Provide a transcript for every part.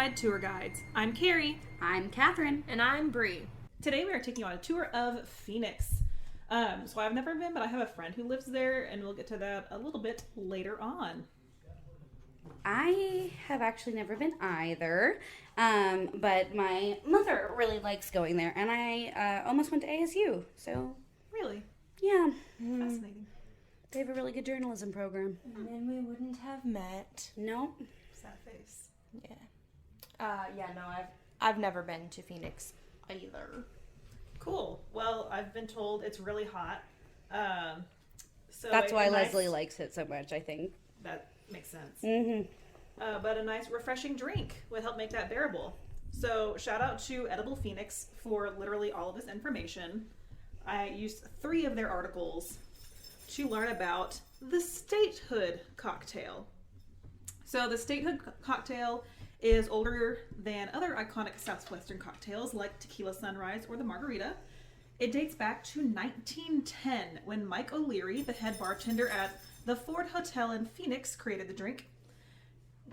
Riverside Tour Guides. I'm Carrie. I'm Catherine. And I'm Bree. Today we are taking you on a tour of Phoenix. So I've never been, but I have a friend who lives there, and we'll get to that a little bit later on. I have actually never been either, but my mother really likes going there, and I almost went to ASU, so... Really? Yeah. Fascinating. They have a really good journalism program. And then we wouldn't have met. No. Sad face. Yeah. No, I've never been to Phoenix either. Cool. Well, I've been told it's really hot. So That's why nice... Leslie likes it so much, I think. That makes sense. Mm-hmm. But a nice, refreshing drink would help make that bearable. So shout out to Edible Phoenix for literally all of this information. I used 3 of their articles to learn about the Statehood cocktail. So the Statehood cocktail is older than other iconic Southwestern cocktails like Tequila Sunrise or the Margarita. It dates back to 1910 when Mike O'Leary, the head bartender at the Ford Hotel in Phoenix, created the drink.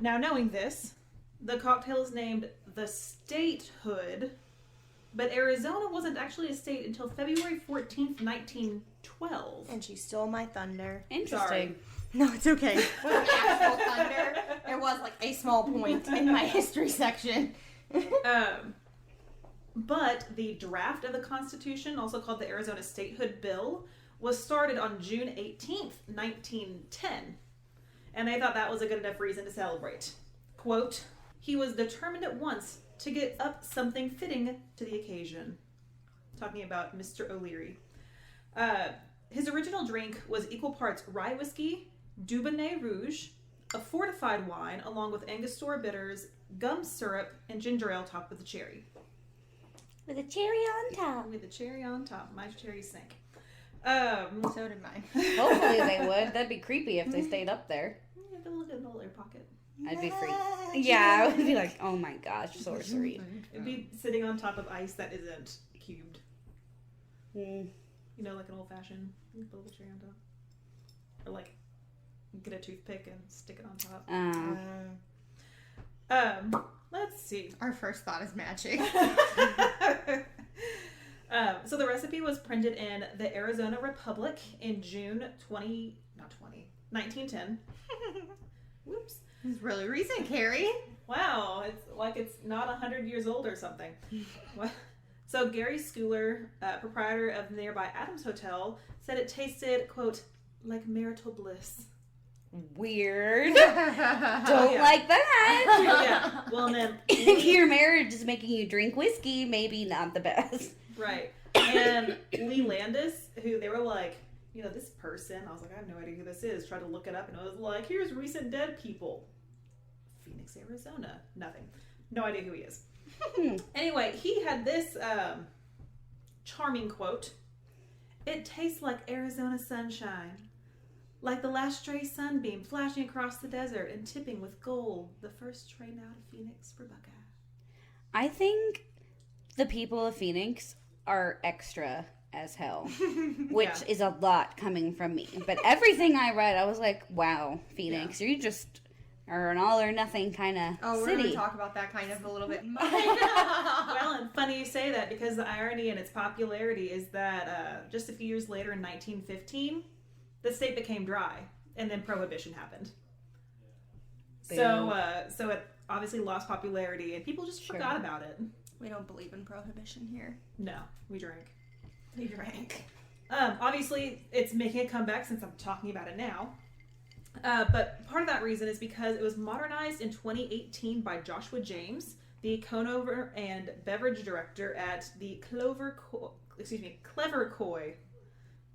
Now, knowing this, the cocktail is named the Statehood, but Arizona wasn't actually a state until February 14th, 1912. And she stole my thunder. Interesting. Sorry. No, it's okay. It wasn't actual thunder. It was like a small point in my history section. But the draft of the Constitution, also called the Arizona Statehood Bill, was started on June 18th, 1910. And they thought that was a good enough reason to celebrate. Quote, "He was determined at once to get up something fitting to the occasion." Talking about Mr. O'Leary. His original drink was equal parts rye whiskey, Dubonnet Rouge, a fortified wine, along with Angostura bitters, gum syrup, and ginger ale topped with a cherry. With a cherry on top. With a cherry on top. My cherries sank. So did mine. Hopefully they would. That'd be creepy if they stayed up there. Yeah, but look at the little air pocket. I'd be freaked. Yeah, I would be like, oh my gosh, sorcery. It'd be sitting on top of ice that isn't cubed. Mm. You know, like an old fashioned. Put a little cherry on top. Or like, get a toothpick and stick it on top. Let's see. Our first thought is magic. So the recipe was printed in the Arizona Republic in June 1910. Whoops. It's really recent, Carrie. Wow, it's like it's not 100 years old or something. So Gary Schuyler, proprietor of the nearby Adams Hotel, said it tasted, quote, like marital bliss. Weird. Oh, Don't yeah. like that. Yeah. Well, and then If your marriage is making you drink whiskey, maybe not the best. right. And Lee Landis, who they were like, you know, this person, I was like, I have no idea who this is. Tried to look it up, and it was like, here's recent dead people. Phoenix, Arizona. Nothing. No idea who he is. Anyway, he had this charming quote. "It tastes like Arizona sunshine. Like the last stray sunbeam flashing across the desert and tipping with gold the first train out of Phoenix for Buckeye." I think the people of Phoenix are extra as hell, which Yeah. is a lot coming from me. But everything I read, I was like, wow, Phoenix, you just are an all or nothing kind of Oh, we're city. going to talk about that kind of a little bit. Well, and funny you say that because the irony in its popularity is that just a few years later in 1915, the state became dry and then Prohibition happened. So it obviously lost popularity and people just forgot about it. We don't believe in prohibition here. No, we drank. We drank. Obviously, it's making a comeback since I'm talking about it now. But part of that reason is because it was modernized in 2018 by Joshua James, the Conover and beverage director at the Clever Koi.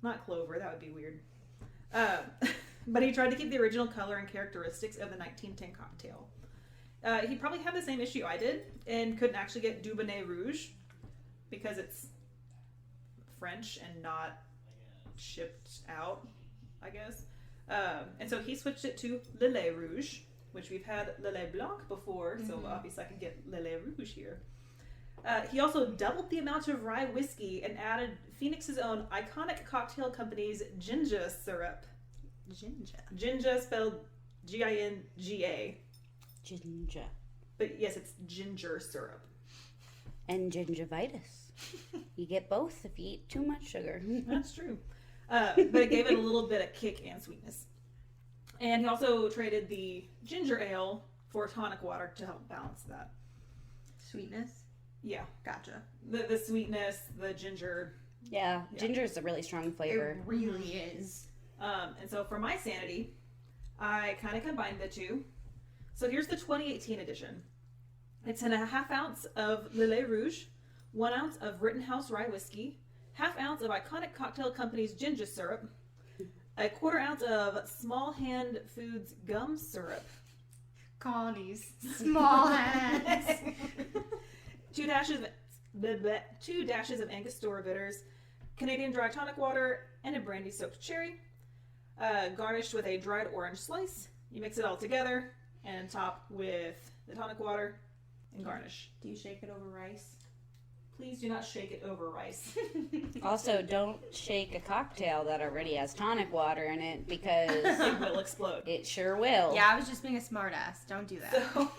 Not Clover, that would be weird. But he tried to keep the original color and characteristics of the 1910 cocktail. He probably had the same issue I did and couldn't actually get Dubonnet Rouge because it's French and not shipped out, I guess. And so he switched it to Lillet Rouge, which we've had Lillet Blanc before, so obviously I can get Lillet Rouge here. He also doubled the amount of rye whiskey and added Phoenix's own iconic cocktail company's ginger syrup. Ginger. Ginger spelled Ginga. Ginger. But yes, it's ginger syrup. And gingivitis. You get both if you eat too much sugar. That's true. But it gave it a little bit of kick and sweetness. And he also traded the ginger ale for tonic water to help balance that. Sweetness. Yeah. Gotcha. The sweetness, the ginger. Yeah, ginger is a really strong flavor. It really is. And so for my sanity, I kind of combined the two. So here's the 2018 edition. It's in a half ounce of Lillet Rouge, 1 ounce of Rittenhouse rye whiskey, half ounce of Iconic Cocktail Company's ginger syrup, a 1/4 ounce of Small Hand Foods gum syrup, Connie's small hands. 2 dashes of Angostura bitters, Canadian dry tonic water, and a brandy soaked cherry, garnished with a dried orange slice. You mix it all together and top with the tonic water and garnish. Do you shake it over rice? Please do not shake it over rice. Also, don't shake a cocktail that already has tonic water in it because It will explode. it sure will. Yeah, I was just being a smartass. Don't do that. So,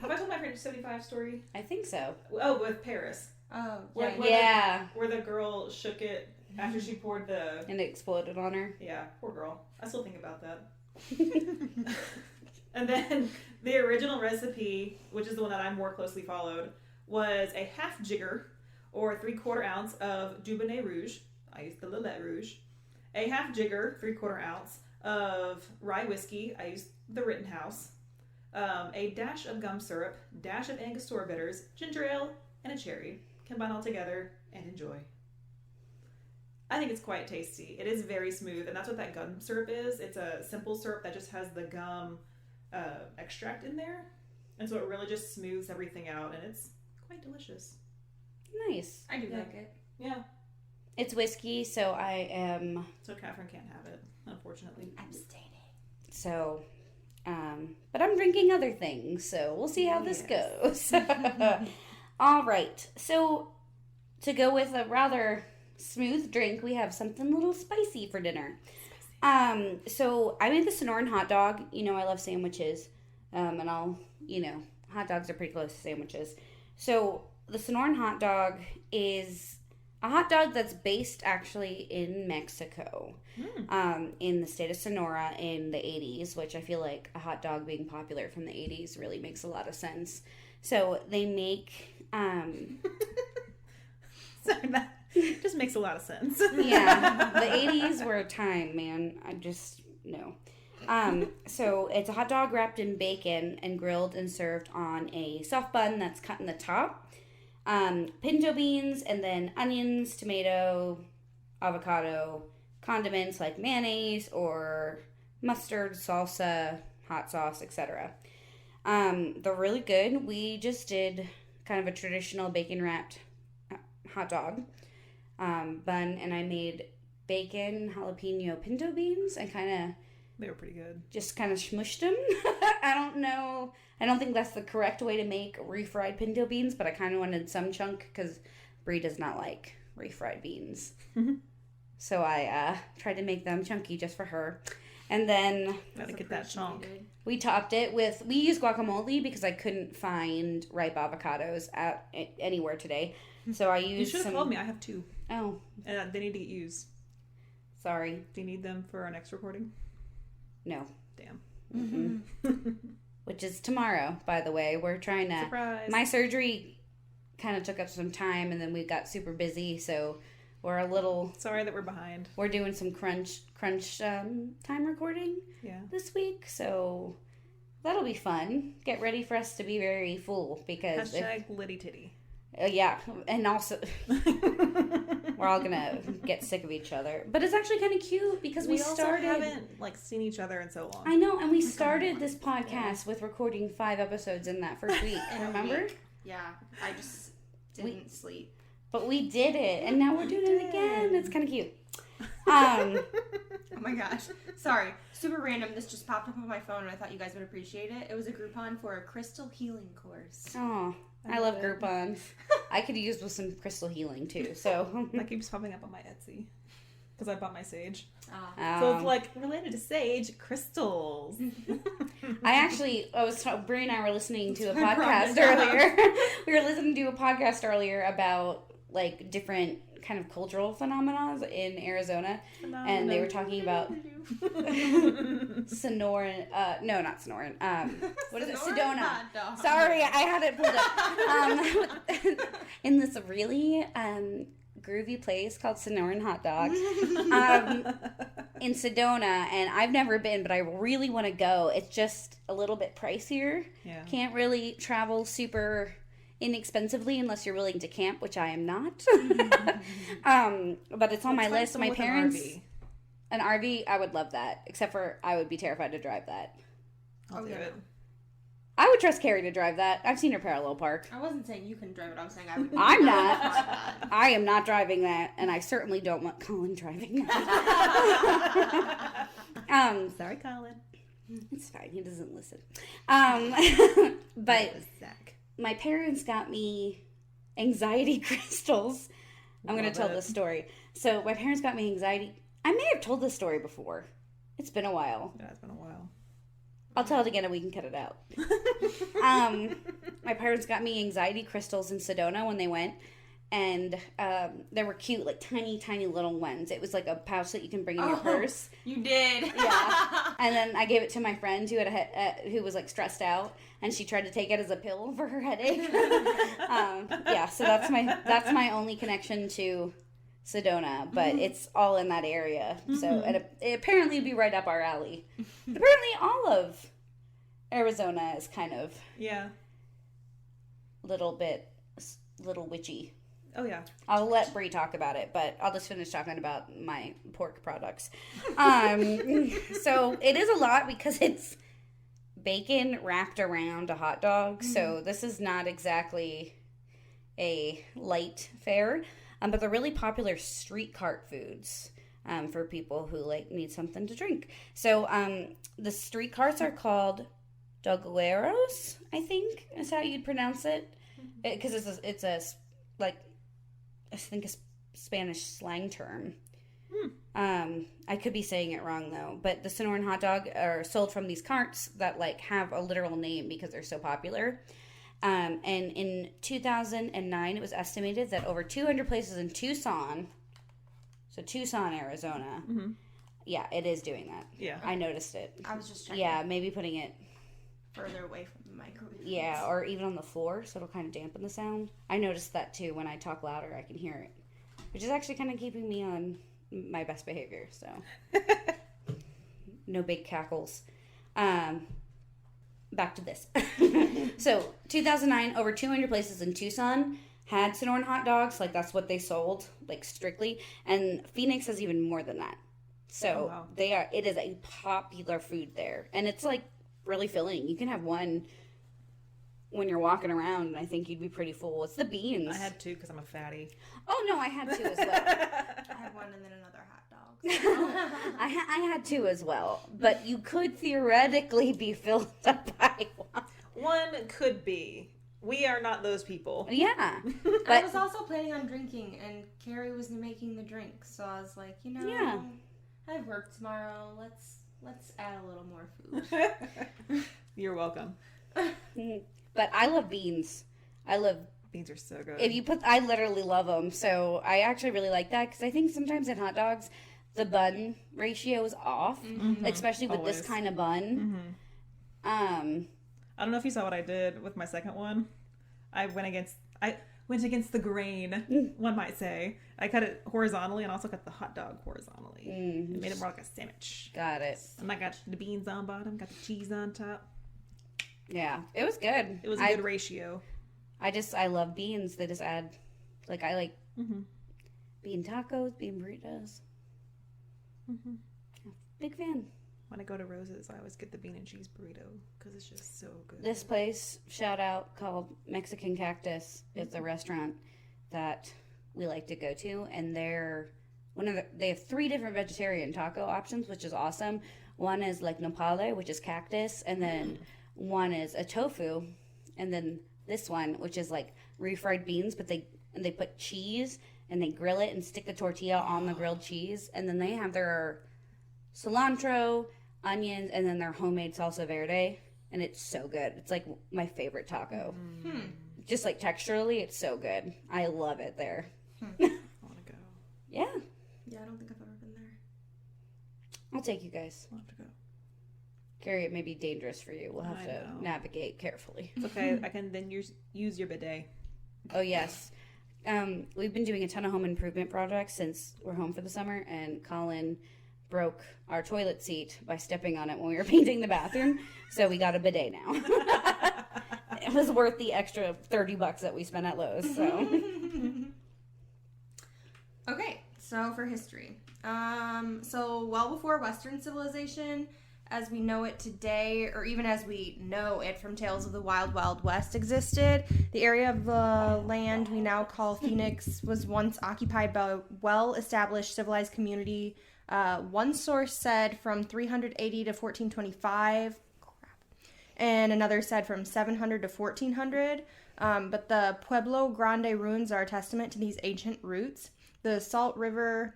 have I told my French 75 story? I think so. Oh, with Paris. Oh, Where- yeah. where Yeah. Where the girl shook it after she poured the... And it exploded on her. Yeah, poor girl. I still think about that. And then the original recipe, which is the one that I more closely followed, was a half jigger or 3/4 ounce of Dubonnet Rouge. I used the Lillet Rouge. A half jigger, 3/4 ounce of rye whiskey. I used the Rittenhouse. A dash of gum syrup, dash of Angostura bitters, ginger ale, and a cherry. Combine all together and enjoy. I think it's quite tasty. It is very smooth, and that's what that gum syrup is. It's a simple syrup that just has the gum extract in there, and so it really just smooths everything out, and it's quite delicious. Nice. I do Yeah. like it. Yeah. It's whiskey, so I am So Catherine can't have it, unfortunately. Abstaining. so but I'm drinking other things, so we'll see how this goes. All right. So to go with a rather smooth drink, we have something a little spicy for dinner. So I made the Sonoran hot dog. You know, I love sandwiches. And hot dogs are pretty close to sandwiches. So the Sonoran hot dog is a hot dog that's based actually in Mexico, in the state of Sonora in the 80s, which I feel like a hot dog being popular from the 80s really makes a lot of sense. So they make, Sorry, that just makes a lot of sense. yeah, the 80s were a time, man. I just, no. So it's a hot dog wrapped in bacon and grilled and served on a soft bun that's cut in the top. Pinto beans, and then onions, tomato, avocado, condiments like mayonnaise or mustard, salsa, hot sauce, etc. They're really good. We just did kind of a traditional bacon wrapped hot dog bun, and I made bacon jalapeno pinto beans and They were pretty good. just kind of smushed them. I don't know. I don't think that's the correct way to make refried pinto beans, but I kind of wanted some chunk because Brie does not like refried beans. So I tried to make them chunky just for her. And then Gotta get that chunk. we topped it with, we used guacamole because I couldn't find ripe avocados anywhere today. So I You used should have some. called me. I have 2. Oh, And they need to get used. sorry. Do you need them for our next recording? No. Damn. Which is tomorrow, by the way. We're trying to. Surprise. My surgery kind of took up some time, and then we got super busy, so we're a little. Sorry that we're behind. We're doing some crunch time recording Yeah. this week, so that'll be fun. Get ready for us to be very full because Hashtag litty titty. yeah, and also we're all gonna get sick of each other. But it's actually kind of cute because we started. also haven't seen each other in so long. I know, and we started this podcast with recording 5 episodes in that first week. In a Remember? week. Yeah, I just didn't sleep. But we did it, and now we're doing it again. It's kind of cute. Oh my gosh. Sorry. Super random. This just popped up on my phone and I thought you guys would appreciate it. It was a Groupon for a crystal healing course. Oh, I love Groupons. I could use with some crystal healing too. So That keeps popping up on my Etsy. because I bought my sage. Ah. So it's like related to sage crystals. Brie and I were listening to a I brought podcast it up. earlier. We were listening to a podcast earlier about like different kind of cultural phenomena in Arizona, and they were talking about Sonoran. No, not Sonoran. What is it? Sonoran Sedona. hot dog. Sorry, I had it pulled up. In this really groovy place called Sonoran Hot Dog in Sedona, and I've never been, but I really want to go. It's just a little bit pricier. Yeah. Can't really travel super inexpensively unless you're willing to camp, which I am not. But it's on my Let's find list. someone My with an parents, RV. an RV, I would love that. Except for I would be terrified to drive that. I'll do it. I would trust Carrie to drive that. I've seen her parallel park. I wasn't saying you can drive it. I was saying I would. I'm not. drive that. I am not driving that, and I certainly don't want Colin driving that. Sorry, Colin. It's fine. He doesn't listen. But Zach. my parents got me anxiety crystals. I'm going to Love tell it. this story. So my parents got me anxiety. I may have told this story before. It's been a while. Yeah, it's been a while. I'll tell it again and we can cut it out. My parents got me anxiety crystals in Sedona when they went. And they were cute, like tiny, tiny little ones. It was like a pouch that you can bring in your purse. You did. Yeah. And then I gave it to my friend who who was like stressed out, and she tried to take it as a pill for her headache. Yeah, so that's my only connection to Sedona, but it's all in that area. So and it apparently would be right up our alley. Apparently, all of Arizona is kind of Yeah. little witchy. Oh, yeah. I'll let Brie talk about it, but I'll just finish talking about my pork products. So it is a lot because it's bacon wrapped around a hot dog. So this is not exactly a light fare, but they're really popular street cart foods for people who like need something to drink. So the street carts are called dogueros, I think is how you'd pronounce it, because it's a I think a Spanish slang term. I could be saying it wrong though, but the Sonoran hot dog are sold from these carts that like have a literal name because they're so popular. And in 2009, it was estimated that over 200 places in Tucson, Arizona, yeah, it is doing that. Yeah. I noticed it. I was just checking. Yeah, maybe putting it, Further away from the microwave. yeah, or even on the floor, so it'll kind of dampen the sound. I noticed that too. When I talk louder, I can hear it, which is actually kind of keeping me on my best behavior. So, no big cackles. Back to this. So, 2009, over 200 places in Tucson had Sonoran hot dogs. Like that's what they sold, like strictly. And Phoenix has even more than that. So Oh, wow. it is a popular food there, and it's like really filling. You can have one when you're walking around, and I think you'd be pretty full. It's the beans. I had two because I'm a fatty. Oh no, I had two as well. I had one and then another hot dog. I had two as well, but you could theoretically be filled up by one. One could be. We are not those people. Yeah, I but was also planning on drinking, and Carrie was making the drink, so I was like, Yeah. I have work tomorrow. Let's add a little more food. You're welcome. but I love beans. I love Beans are so good. I literally love them. So I actually really like that because I think sometimes in hot dogs the bun ratio is off, especially with this Always. kind of bun. I don't know if you saw what I did with my second one. I went against the grain, one might say. I cut it horizontally and also cut the hot dog horizontally. It made it more like a sandwich. Got it. And I got the beans on bottom, got the cheese on top. Yeah, it was good. It was a good ratio. I love beans. They just add, like, I like bean tacos, bean burritos. Big fan. When I go to Rose's, I always get the bean and cheese burrito because it's just so good. This place, shout out, called Mexican Cactus. It's a restaurant that we like to go to, and they have 3 different vegetarian taco options, which is awesome. One is like nopale, which is cactus, and then one is a tofu, and then this one, which is like refried beans, but they put cheese and they grill it and stick the tortilla on the grilled cheese. And then they have their cilantro, onions, and then their homemade salsa verde. And it's so good. It's like my favorite taco. Just like texturally, it's so good. I love it there. I want to go. Yeah. Yeah, I don't think I've ever been there. I'll take you guys. I'll have to go. Carrie, it may be dangerous for you. We'll have I to know. navigate carefully. It's okay. I can then use your bidet. Oh, yes. We've been doing a ton of home improvement projects since we're home for the summer, and Colin broke our toilet seat by stepping on it when we were painting the bathroom, so we got a bidet now. It was worth the extra $30 that we spent at Lowe's, so. Okay, so for history. So well before Western civilization, as we know it today, or even as we know it from Tales of the Wild Wild West existed, the area of the land we now call Phoenix was once occupied by a well-established civilized community. One source said from 380 to 1425, and another said from 700 to 1400. But the Pueblo Grande ruins are a testament to these ancient roots. The Salt River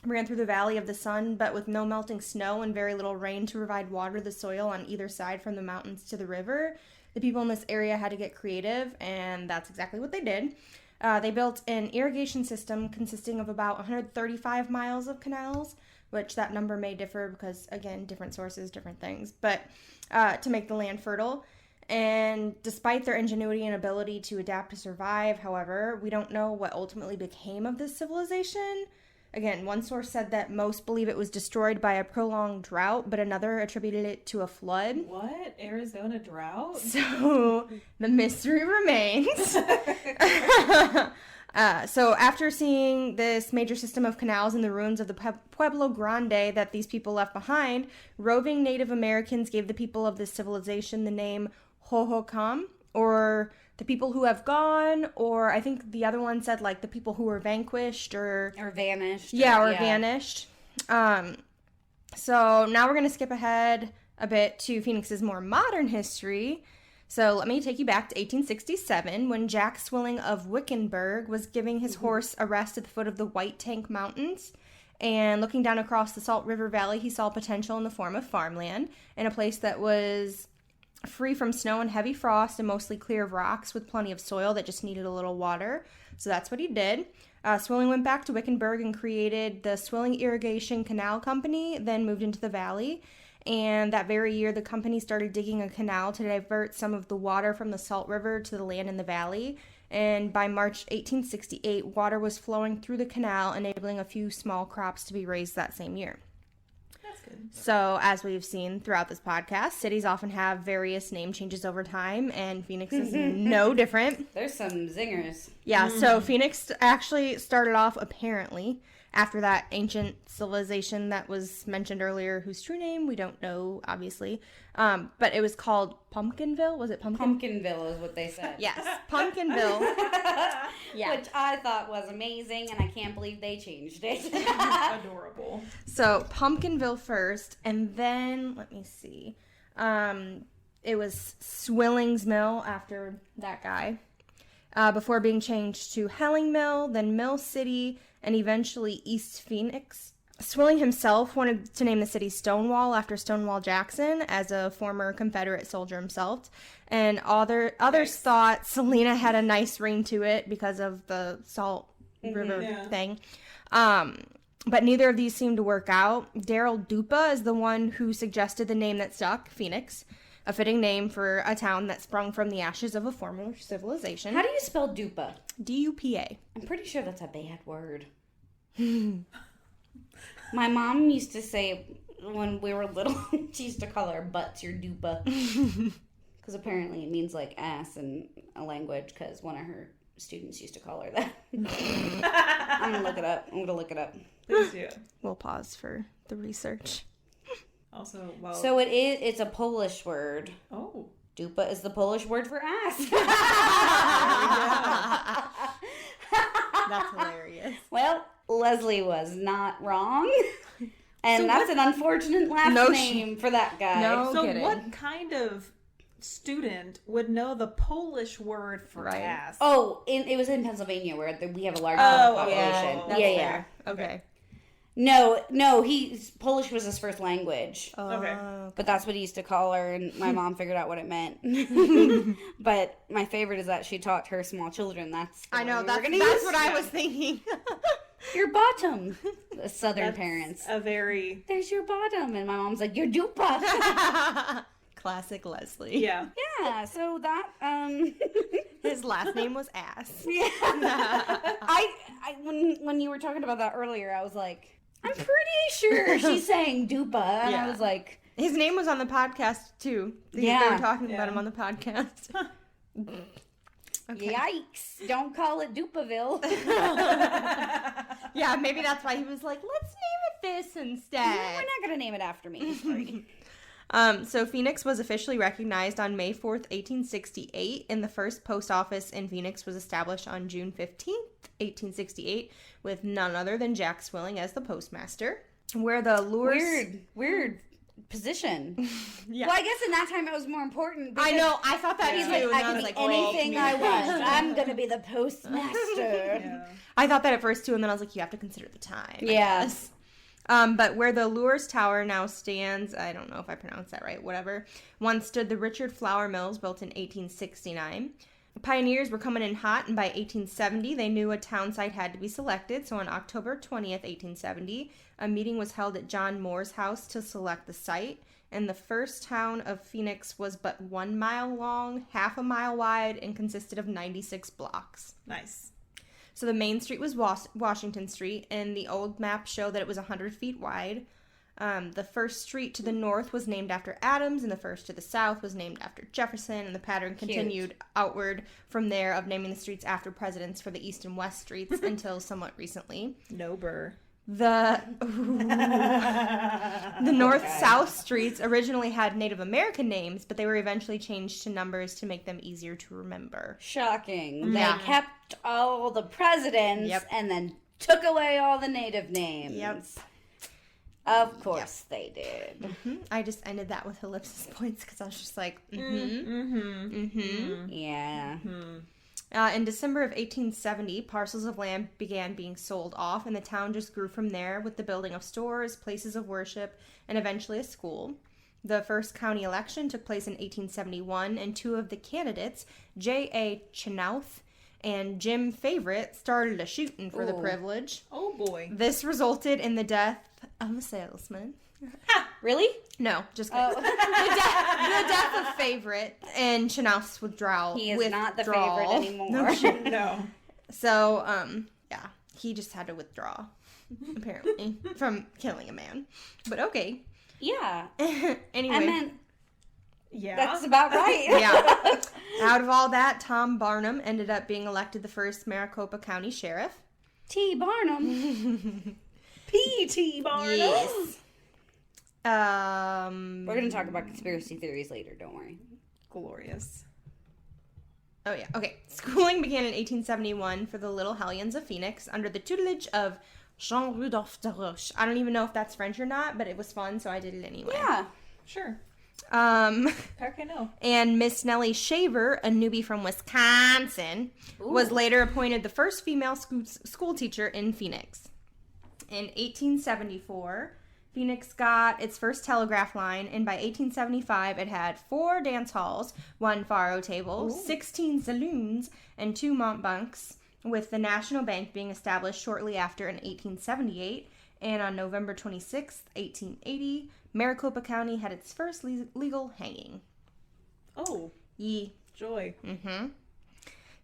ran through the Valley of the Sun, but with no melting snow and very little rain to provide water to the soil on either side from the mountains to the river. The people in this area had to get creative, and that's exactly what they did. They built an irrigation system consisting of about 135 miles of canals, which that number may differ because, again, different sources, different things, but to make the land fertile. And despite their ingenuity and ability to adapt to survive, however, we don't know what ultimately became of this civilization. Again, one source said that most believe it was destroyed by a prolonged drought, but another attributed it to a flood. What? Arizona drought? So the mystery remains. So after seeing this major system of canals in the ruins of the Pueblo Grande that these people left behind, roving Native Americans gave the people of this civilization the name Hohokam, or the people who have gone, or I think the other one said like the people who were vanquished or vanished. Vanished. So now we're going to skip ahead a bit to Phoenix's more modern history. So let me take you back to 1867 when Jack Swilling of Wickenburg was giving his horse a rest at the foot of the White Tank Mountains. And looking down across the Salt River Valley, he saw potential in the form of farmland in a place that was free from snow and heavy frost and mostly clear of rocks with plenty of soil that just needed a little water. So that's what he did. Swilling went back to Wickenburg and created the Swilling Irrigation Canal Company, then moved into the valley. And that very year, the company started digging a canal to divert some of the water from the Salt River to the land in the valley. And by March 1868, water was flowing through the canal, enabling a few small crops to be raised that same year. That's good. So, as we've seen throughout this podcast, cities often have various name changes over time, and Phoenix is no different. There's some zingers. Yeah, so Phoenix actually started off, apparently, after that ancient civilization that was mentioned earlier, whose true name we don't know, obviously. But it was called Pumpkinville. Was it Pumpkinville is what they said. Yes, Pumpkinville. Yeah. Which I thought was amazing, and I can't believe they changed it. Adorable. So Pumpkinville first, and then, let me see. It was Swilling's Mill after that guy. Before being changed to Helling Mill, then Mill City, and eventually East Phoenix. Swilling himself wanted to name the city Stonewall after Stonewall Jackson, as a former Confederate soldier himself. And others thought Salina had a nice ring to it because of the Salt River thing. But neither of these seemed to work out. Daryl Dupa is the one who suggested the name that stuck, Phoenix, a fitting name for a town that sprung from the ashes of a former civilization. How do you spell dupa? D-U-P-A. I'm pretty sure that's a bad word. My mom used to say when we were little, she used to call our butts your dupa. Because apparently it means like ass in a language, because one of her students used to call her that. I'm going to look it up. Please do. We'll pause for the research. Also, well. So it's a Polish word. Oh. Dupa is the Polish word for ass. That's hilarious. Well, Leslie was not wrong. And so that's an unfortunate last name for that guy. No So kidding. what kind of student would know the Polish word for Right. ass? Oh, it was in Pennsylvania where we have a large Oh, population. that's Yeah. Okay. No, Polish was his first language. Okay. But that's what he used to call her, and my mom figured out what it meant. But my favorite is that she taught her small children. That's the I know, word we were that's gonna use. what I was thinking. Your bottom. The Southern That's parents. a very There's your bottom, and my mom's like, your dupa. Classic Leslie. yeah. Yeah. So that His last name was Ass. yeah. I when you were talking about that earlier, I was like, I'm pretty sure she's saying dupa, and I Yeah. was like, His name was on the podcast too. They Yeah. were talking about Yeah. him on the podcast. Okay. yikes! Don't call it Dupaville. Yeah, maybe that's why he was like, let's name it this We're instead. not gonna name it after me. Sorry. So Phoenix was officially recognized on May 4th, 1868, and the first post office in Phoenix was established on June 15th, 1868, with none other than Jack Swilling as the postmaster. Where the lures... Weird position. Yeah. Well, I guess in that time it was more important. I because know, I thought that He's too. like, and I I can was be like, anything I want. I'm gonna be the postmaster. Yeah. I thought that at first too, and then I was like, you have to consider the time. I Yeah. guess. But where the Lures Tower now stands, I don't know if I pronounced that right, whatever, once stood the Richard Flour Mills, built in 1869. Pioneers were coming in hot, and by 1870, they knew a town site had to be selected. So on October 20th, 1870, a meeting was held at John Moore's house to select the site. And the first town of Phoenix was but 1 mile long, half a mile wide, and consisted of 96 blocks. Nice. So the main street was Washington Street, and the old maps show that it was 100 feet wide. The first street to the north was named after Adams, and the first to the south was named after Jefferson, and the pattern continued outward from there of naming the streets after presidents for the east and west streets until somewhat recently. No burr. The north-south streets originally had Native American names, but they were eventually changed to numbers to make them easier to remember. Shocking. Yeah. They kept all the presidents Yep. and then took away all the native names. Yep. Of course they did. I just ended that with ellipsis points because I was just like, Yeah. In December of 1870, parcels of land began being sold off, and the town just grew from there with the building of stores, places of worship, and eventually a school. The first county election took place in 1871, and two of the candidates, J.A. Chenoweth and Jim Favorite, started a shooting for the Ooh. privilege. Oh boy. This resulted in the death of a salesman. Really? No, just kidding. Oh. The death of Favorite and Chenoweth's withdrawal. He is not the withdrawal. favorite anymore. No. So, yeah, he just had to withdraw, apparently, from killing a man. But okay. Yeah. Anyway. I meant, Yeah. that's about right. Yeah. Out of all that, Tom Barnum ended up being elected the first Maricopa County Sheriff. T. Barnum. P.T. Barnum. Yes. We're going to talk about conspiracy theories later, don't worry. Glorious. Oh, yeah. Okay. Schooling began in 1871 for the Little Hellions of Phoenix under the tutelage of Jean-Rudolph de Roche. I don't even know if that's French or not, but it was fun, so I did it anyway. Yeah. Sure. Um, Heck, I know. and Miss Nellie Shaver, a newbie from Wisconsin, was later appointed the first female school teacher in Phoenix. In 1874, Phoenix got its first telegraph line, and by 1875, it had 4 dance halls, 1 faro table, 16 saloons, and 2 montbanks, with the National Bank being established shortly after in 1878. And on November 26, 1880, Maricopa County had its first legal hanging. Oh, Yee. joy.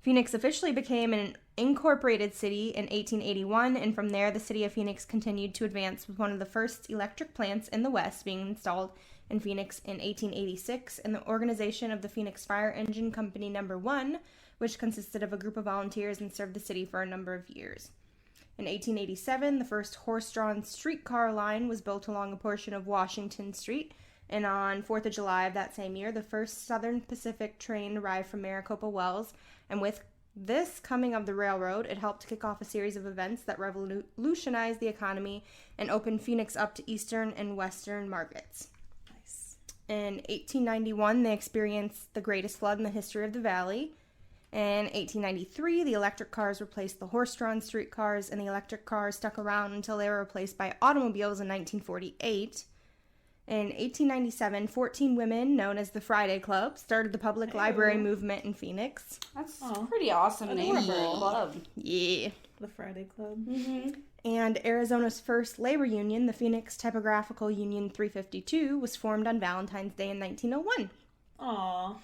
Phoenix officially became an incorporated city in 1881, and from there the city of Phoenix continued to advance with one of the first electric plants in the West being installed in Phoenix in 1886, and the organization of the Phoenix Fire Engine Company No. 1, which consisted of a group of volunteers and served the city for a number of years. In 1887, the first horse-drawn streetcar line was built along a portion of Washington Street, and on 4th of July of that same year, the first Southern Pacific train arrived from Maricopa Wells, and with this coming of the railroad, it helped kick off a series of events that revolutionized the economy and opened Phoenix up to eastern and western markets. Nice. In 1891, they experienced the greatest flood in the history of the valley. In 1893, the electric cars replaced the horse-drawn streetcars, and the electric cars stuck around until they were replaced by automobiles in 1948. In 1897, 14 women, known as the Friday Club, started the public library movement in Phoenix. That's a pretty awesome name for a club. Yeah. The Friday Club. Mm-hmm. And Arizona's first labor union, the Phoenix Typographical Union 352, was formed on Valentine's Day in 1901. Aw.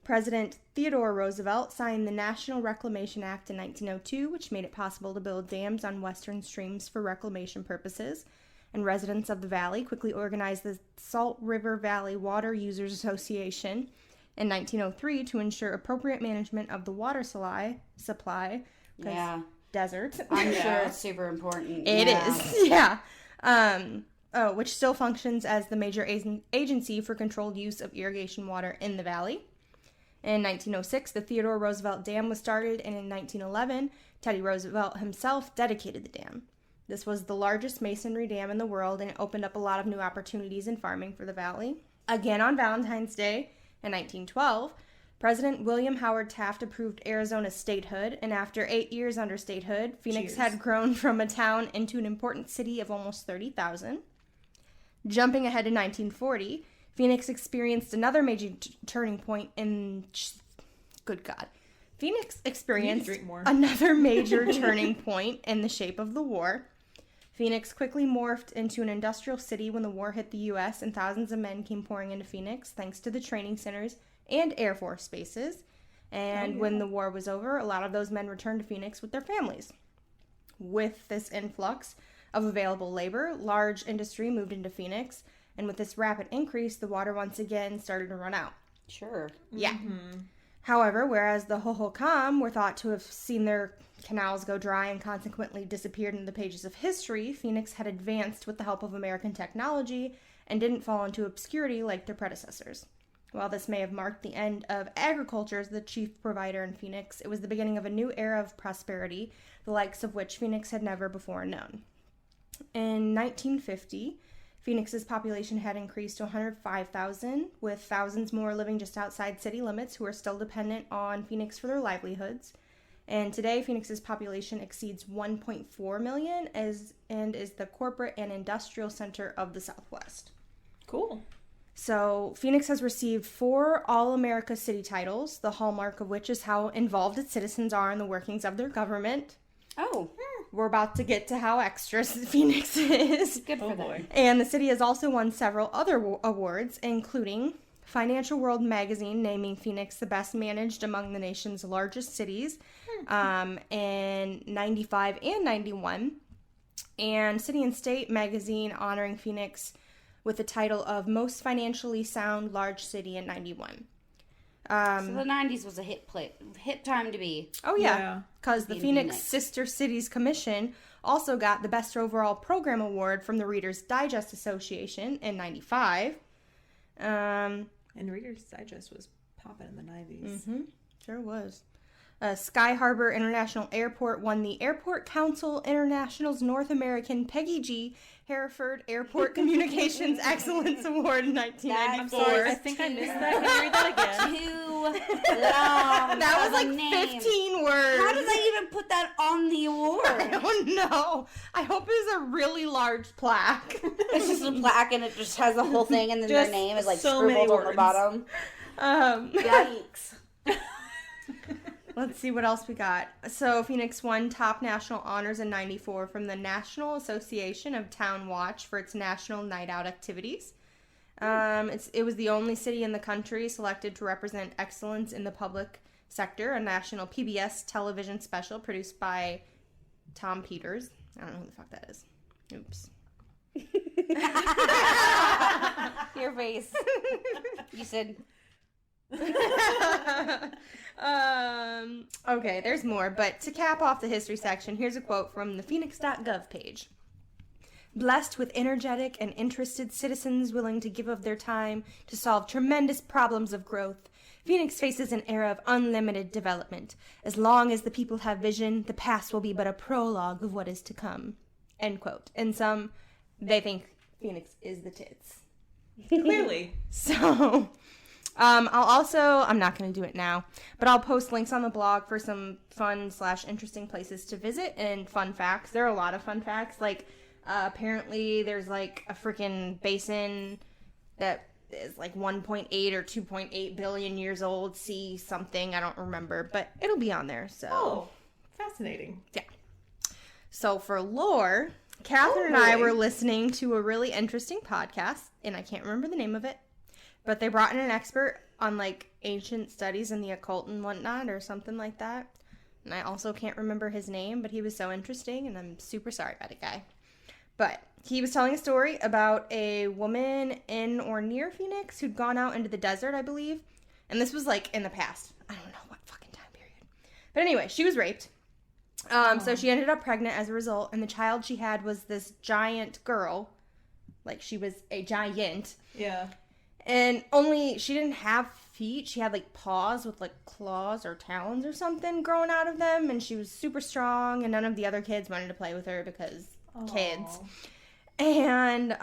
President Theodore Roosevelt signed the National Reclamation Act in 1902, which made it possible to build dams on western streams for reclamation purposes. And residents of the valley quickly organized the Salt River Valley Water Users Association in 1903 to ensure appropriate management of the water supply. Yeah. Desert. I'm sure it's super important. It is, yeah. Which still functions as the major agency for controlled use of irrigation water in the valley. In 1906, the Theodore Roosevelt Dam was started, and in 1911, Teddy Roosevelt himself dedicated the dam. This was the largest masonry dam in the world, and it opened up a lot of new opportunities in farming for the valley. Again, on Valentine's Day in 1912, President William Howard Taft approved Arizona's statehood, and after 8 years under statehood, Phoenix had grown from a town into an important city of almost 30,000. Jumping ahead to 1940, Phoenix experienced another major turning point in... Good God. Phoenix experienced another major turning point in the shape of the war. Phoenix quickly morphed into an industrial city when the war hit the U.S., and thousands of men came pouring into Phoenix thanks to the training centers and Air Force bases. And when the war was over, a lot of those men returned to Phoenix with their families. With this influx of available labor, large industry moved into Phoenix, and with this rapid increase, the water once again started to run out. Sure. Yeah. However, whereas the Hohokam were thought to have seen their canals go dry and consequently disappeared in the pages of history, Phoenix had advanced with the help of American technology and didn't fall into obscurity like their predecessors. While this may have marked the end of agriculture as the chief provider in Phoenix, it was the beginning of a new era of prosperity, the likes of which Phoenix had never before known. In 1950, Phoenix's population had increased to 105,000, with thousands more living just outside city limits who are still dependent on Phoenix for their livelihoods. And today, Phoenix's population exceeds 1.4 million and is the corporate and industrial center of the Southwest. Cool. So, Phoenix has received 4 All-America city titles, the hallmark of which is how involved its citizens are in the workings of their government. Oh. We're about to get to how extra Phoenix is. Good for them. And the city has also won several other awards, including Financial World magazine naming Phoenix the best managed among the nation's largest cities in 95 and 91. And City and State magazine honoring Phoenix with the title of Most Financially Sound Large City in 91. So the 90s was a hit time to be. Oh, yeah. Because the Phoenix Sister Cities Commission also got the Best Overall Program Award from the Reader's Digest Association in 95. And Reader's Digest was popping in the 90s. Mm-hmm. Sure was. Sky Harbor International Airport won the Airport Council International's North American Peggy G. Hereford Airport Communications Excellence Award in 1994. I'm sorry, I think I missed that. Can you read that again? Too long. That was like 15 words. How did they even put that on the award? I don't know. I hope it's a really large plaque. It's just a plaque and it just has the whole thing and then their name is like so many scribbled on the words. bottom. Yikes. Let's see what else we got. So Phoenix won top national honors in 94 from the National Association of Town Watch for its national night out activities. It was the only city in the country selected to represent excellence in the public sector, a national PBS television special produced by Tom Peters. I don't know who the fuck that is. Oops. Your face. You said... Okay, there's more, but to cap off the history section, here's a quote from the Phoenix.gov page. Blessed with energetic and interested citizens willing to give of their time to solve tremendous problems of growth, Phoenix faces an era of unlimited development. As long as the people have vision, the past will be but a prologue of what is to come. End quote. And some, they think Phoenix is the tits. Clearly. So, I'm not going to do it now, but I'll post links on the blog for some fun/interesting places to visit and fun facts. There are a lot of fun facts. Like, apparently there's like a freaking basin that is like 1.8 or 2.8 billion years old. See something, I don't remember, but it'll be on there. So, Oh, fascinating. yeah. So for lore, Catherine and I were listening to a really interesting podcast, and I can't remember the name of it, but they brought in an expert on like ancient studies in the occult and whatnot, or something like that. And I also can't remember his name, but he was so interesting, and I'm super sorry about it, guy. But he was telling a story about a woman in or near Phoenix who'd gone out into the desert, I believe. And this was like in the past. I don't know what fucking time period. But anyway, she was raped. So she ended up pregnant as a result, and the child she had was this giant girl. Like, she was a giant. Yeah. And only, she didn't have feet. She had, like, paws with, like, claws or talons or something growing out of them. And she was super strong, and none of the other kids wanted to play with her because kids. And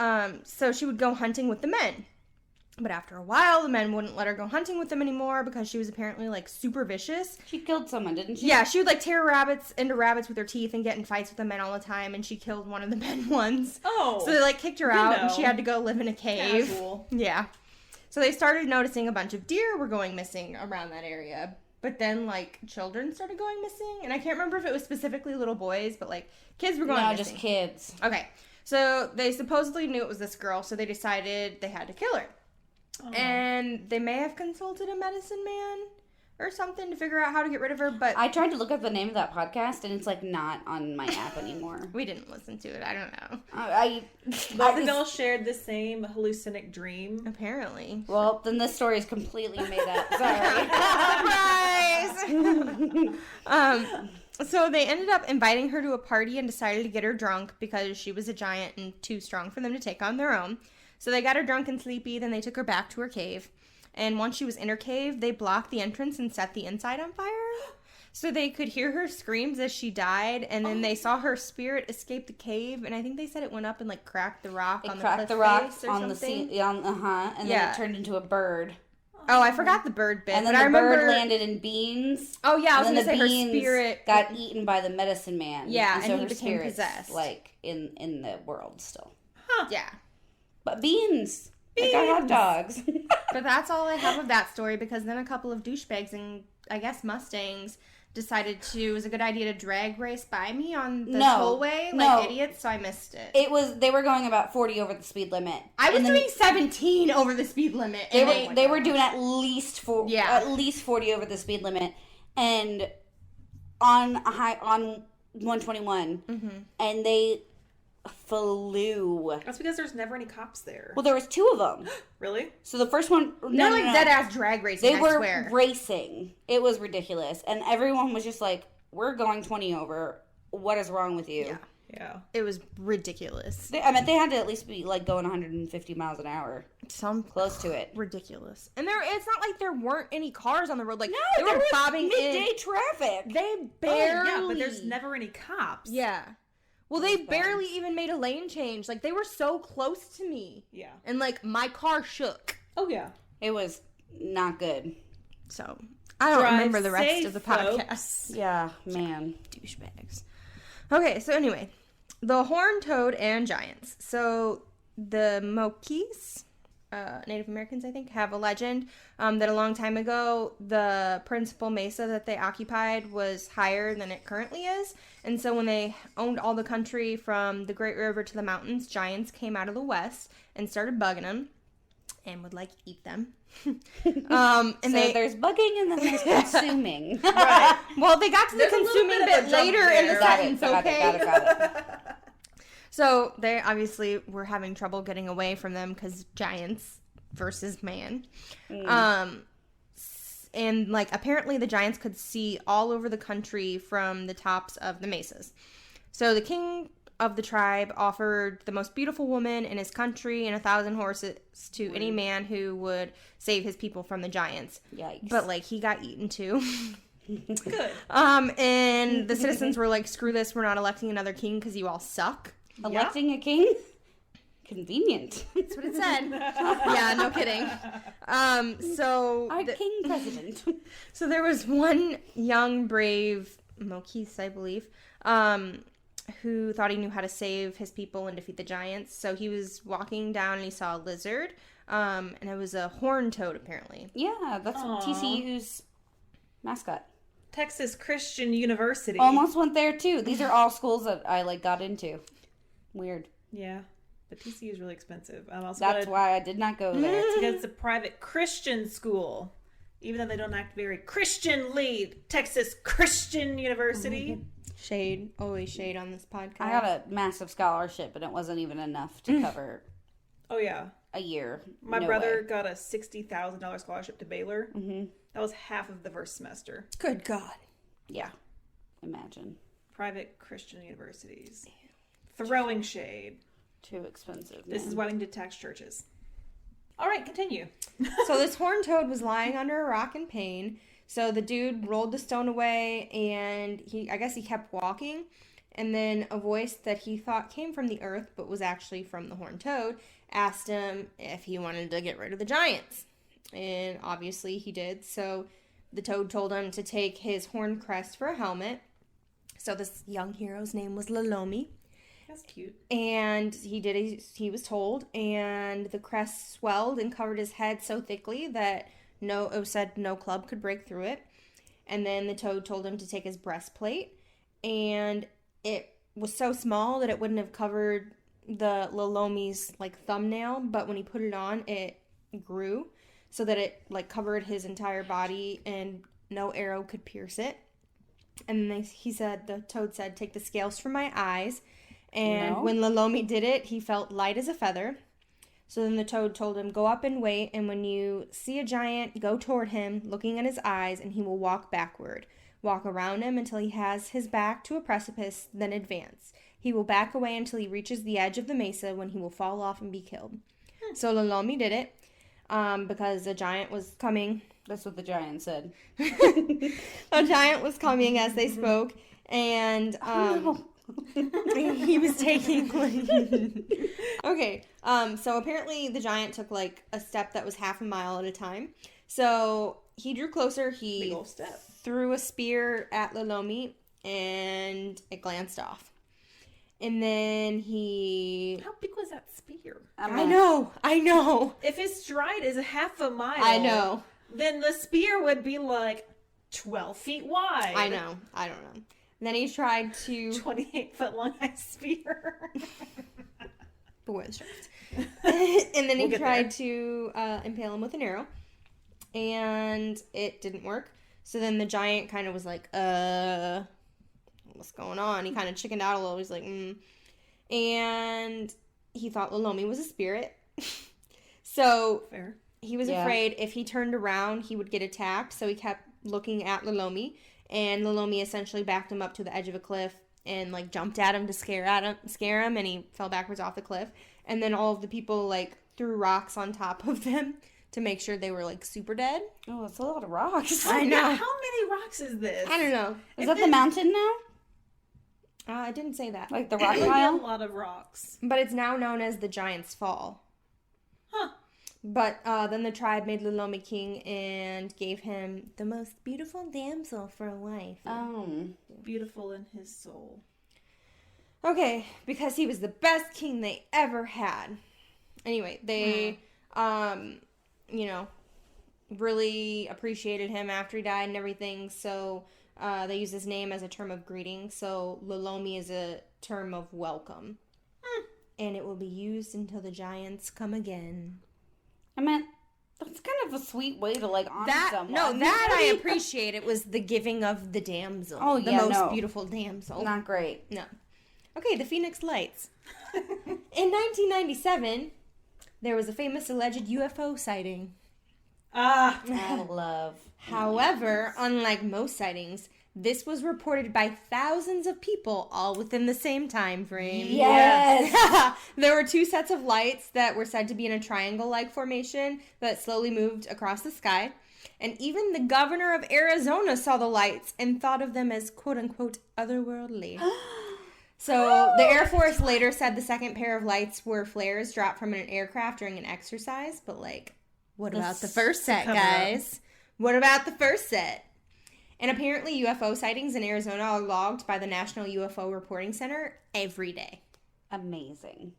so she would go hunting with the men. But after a while, the men wouldn't let her go hunting with them anymore because she was apparently, like, super vicious. She killed someone, didn't she? Yeah, she would, like, tear rabbits into rabbits with her teeth and get in fights with the men all the time, and she killed one of the men once. Oh. So they, like, kicked her out, and she had to go live in a cave. Casual. Yeah. So they started noticing a bunch of deer were going missing around that area. But then, like, children started going missing. And I can't remember if it was specifically little boys, but, like, kids were going missing. No, just kids. Okay. So they supposedly knew it was this girl, so they decided they had to kill her. Oh. And they may have consulted a medicine man or something to figure out how to get rid of her, but I tried to look up the name of that podcast, and it's, like, not on my app anymore. we didn't listen to it. I don't know. Both of y'all shared the same hallucinic dream. Apparently. Well, then this story is completely made up. Sorry. Surprise! So they ended up inviting her to a party and decided to get her drunk because she was a giant and too strong for them to take on their own. So they got her drunk and sleepy, then they took her back to her cave. And once she was in her cave, they blocked the entrance and set the inside on fire. So they could hear her screams as she died, and then they saw her spirit escape the cave, and I think they said it went up and, like, cracked the rock on the cliff face or on something. and then it turned into a bird. Oh, I forgot the bird bit. And then but the I remember... bird landed in beans. Oh, yeah, I was and going to then say the her beans spirit... got eaten by the medicine man. Yeah, and so and he her became spirit's, possessed. like, in the world still. Yeah. But beans! Like our hot dogs. But that's all I have of that story, because then a couple of douchebags and, I guess, Mustangs decided it was a good idea to drag race by me on the tollway like idiots, so I missed it. They were going about 40 over the speed limit. I was doing 17 over the speed limit. They were doing at least 40 over the speed limit, and on 121, and they flew. That's because there's never any cops there. Well, there was two of them. Really? So the first one, They're like dead ass drag racing. They were racing. It was ridiculous, and everyone was just like, "We're going 20 over. What is wrong with you?" Yeah. It was ridiculous. They had to at least be like going 150 miles an hour. Close to it. Ridiculous. And it's not like there weren't any cars on the road. Like, No, they there were was bobbing midday in. traffic. They barely. yeah, but there's never any cops. Yeah. Well, they barely even made a lane change. Like, they were so close to me. Yeah. And, like, my car shook. Oh, yeah. It was not good. So, I don't remember the rest safe, of the folks. podcast. Yeah, man. Douchebags. Okay, so anyway. The horned toad and giants. So, the Moquis, Native Americans, I think, have a legend that a long time ago, the principal mesa that they occupied was higher than it currently is. And so when they owned all the country from the Great River to the mountains, giants came out of the west and started bugging them and would, like, eat them. And there's bugging and then there's consuming. Right. Well, they got to There's the a little consuming bit of a bit jump later in the there. sentence, Got it. So they obviously were having trouble getting away from them because giants versus man. And, like, apparently the giants could see all over the country from the tops of the mesas. So the king of the tribe offered the most beautiful woman in his country and 1,000 horses to any man who would save his people from the giants. Yikes. But, like, he got eaten too. Good. And the citizens were like, screw this, we're not electing another king because you all suck. Electing a king? Convenient. That's what it said. Yeah, no kidding. Our king president. So there was one young, brave Mokis, I believe, who thought he knew how to save his people and defeat the giants. So he was walking down and he saw a lizard, and it was a horned toad, apparently. Yeah, that's TCU's mascot. Texas Christian University. Almost went there too. These are all schools that I got into. Weird. Yeah, but TCU is really expensive. I'm also That's why I did not go there. because it's a private Christian school, even though they don't act very Christianly. Texas Christian University. Shade, always shade on this podcast. I got a massive scholarship, and it wasn't even enough to cover Oh yeah, a year. my No brother way. got a $60,000 scholarship to Baylor. Mm-hmm. That was half of the first semester. Good God. Yeah, imagine. Private Christian universities. Throwing shade. Too expensive. This man. is why we need to tax churches. All right, continue. So this horned toad was lying under a rock in pain. So the dude rolled the stone away, and I guess he kept walking. And then a voice that he thought came from the earth, but was actually from the horned toad, asked him if he wanted to get rid of the giants. And obviously he did. So the toad told him to take his horned crest for a helmet. So this young hero's name was Lalomi. That's cute. And he did as he was told, and the crest swelled and covered his head so thickly that it said no club could break through it. And then the toad told him to take his breastplate, and it was so small that it wouldn't have covered the Lalomi's thumbnail, but when he put it on, it grew so that it covered his entire body and no arrow could pierce it. And then the toad said, "Take the scales from my eyes." And No. when Lalomi did it, he felt light as a feather. So then the toad told him, "Go up and wait, and when you see a giant, go toward him, looking at his eyes, and he will walk backward. Walk around him until he has his back to a precipice, then advance. He will back away until he reaches the edge of the mesa, when he will fall off and be killed." So Lalomi did it, because a giant was coming. That's what the giant said. A giant was coming as they spoke, and he was taking okay, so apparently the giant took a step that was half a mile at a time. So he drew closer, Big he old step. threw a spear at Lalomi, and it glanced off. And then he... How big was that spear? I know. If his stride is a half a mile, I know. then the spear would be 12 feet wide. I know. I don't know. Then he tried to... 28-foot long ice spear. Beware the sharks. And then We'll he get tried to impale him with an arrow, and it didn't work. So then the giant kind of was like, what's going on? He kind of chickened out a little. He's like, And he thought Lalomi was a spirit. So Fair. he was afraid if he turned around, he would get attacked. So he kept looking at Lalomi, and Lalomi essentially backed him up to the edge of a cliff and jumped at him to scare him, and he fell backwards off the cliff. And then all of the people threw rocks on top of them to make sure they were super dead. Oh, it's a lot of rocks. I know. How many rocks is this? I don't know. Is that the mountain now? I didn't say that. Like the rock Maybe a pile? lot of rocks. But it's now known as the Giant's Fall. Huh. But then the tribe made Lalomi king and gave him the most beautiful damsel for a wife. Beautiful in his soul. Okay, because he was the best king they ever had. Anyway, they, really appreciated him after he died and everything, so they use his name as a term of greeting. So Lalomi is a term of welcome. And it will be used until the giants come again. I mean, that's kind of a sweet way to honor someone. No, that I appreciate. It was the giving of the damsel. Oh, the yeah, most no. beautiful damsel. Not great. No. Okay, the Phoenix Lights. In 1997, there was a famous alleged UFO sighting. I love. However, unlike most sightings, this was reported by thousands of people all within the same time frame. Yes. There were two sets of lights that were said to be in a triangle-like formation that slowly moved across the sky. And even the governor of Arizona saw the lights and thought of them as quote-unquote otherworldly. So the Air Force later said the second pair of lights were flares dropped from an aircraft during an exercise. But, like, what about the first set, guys? What about the first set? And apparently UFO sightings in Arizona are logged by the National UFO Reporting Center every day. Amazing.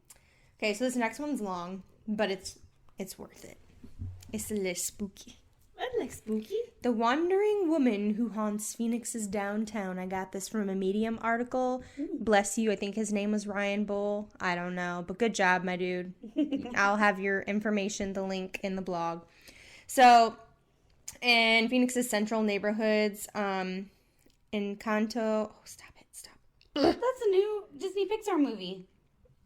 Okay, so this next one's long, but it's worth it. It's a little spooky. I like spooky. The wandering woman who haunts Phoenix's downtown. I got this from a Medium article. Bless you. I think his name was Ryan Bull. I don't know, but good job, my dude. I'll have your information, the link in the blog. So, in Phoenix's central neighborhoods, Encanto. Oh, stop it. That's a new Disney Pixar movie.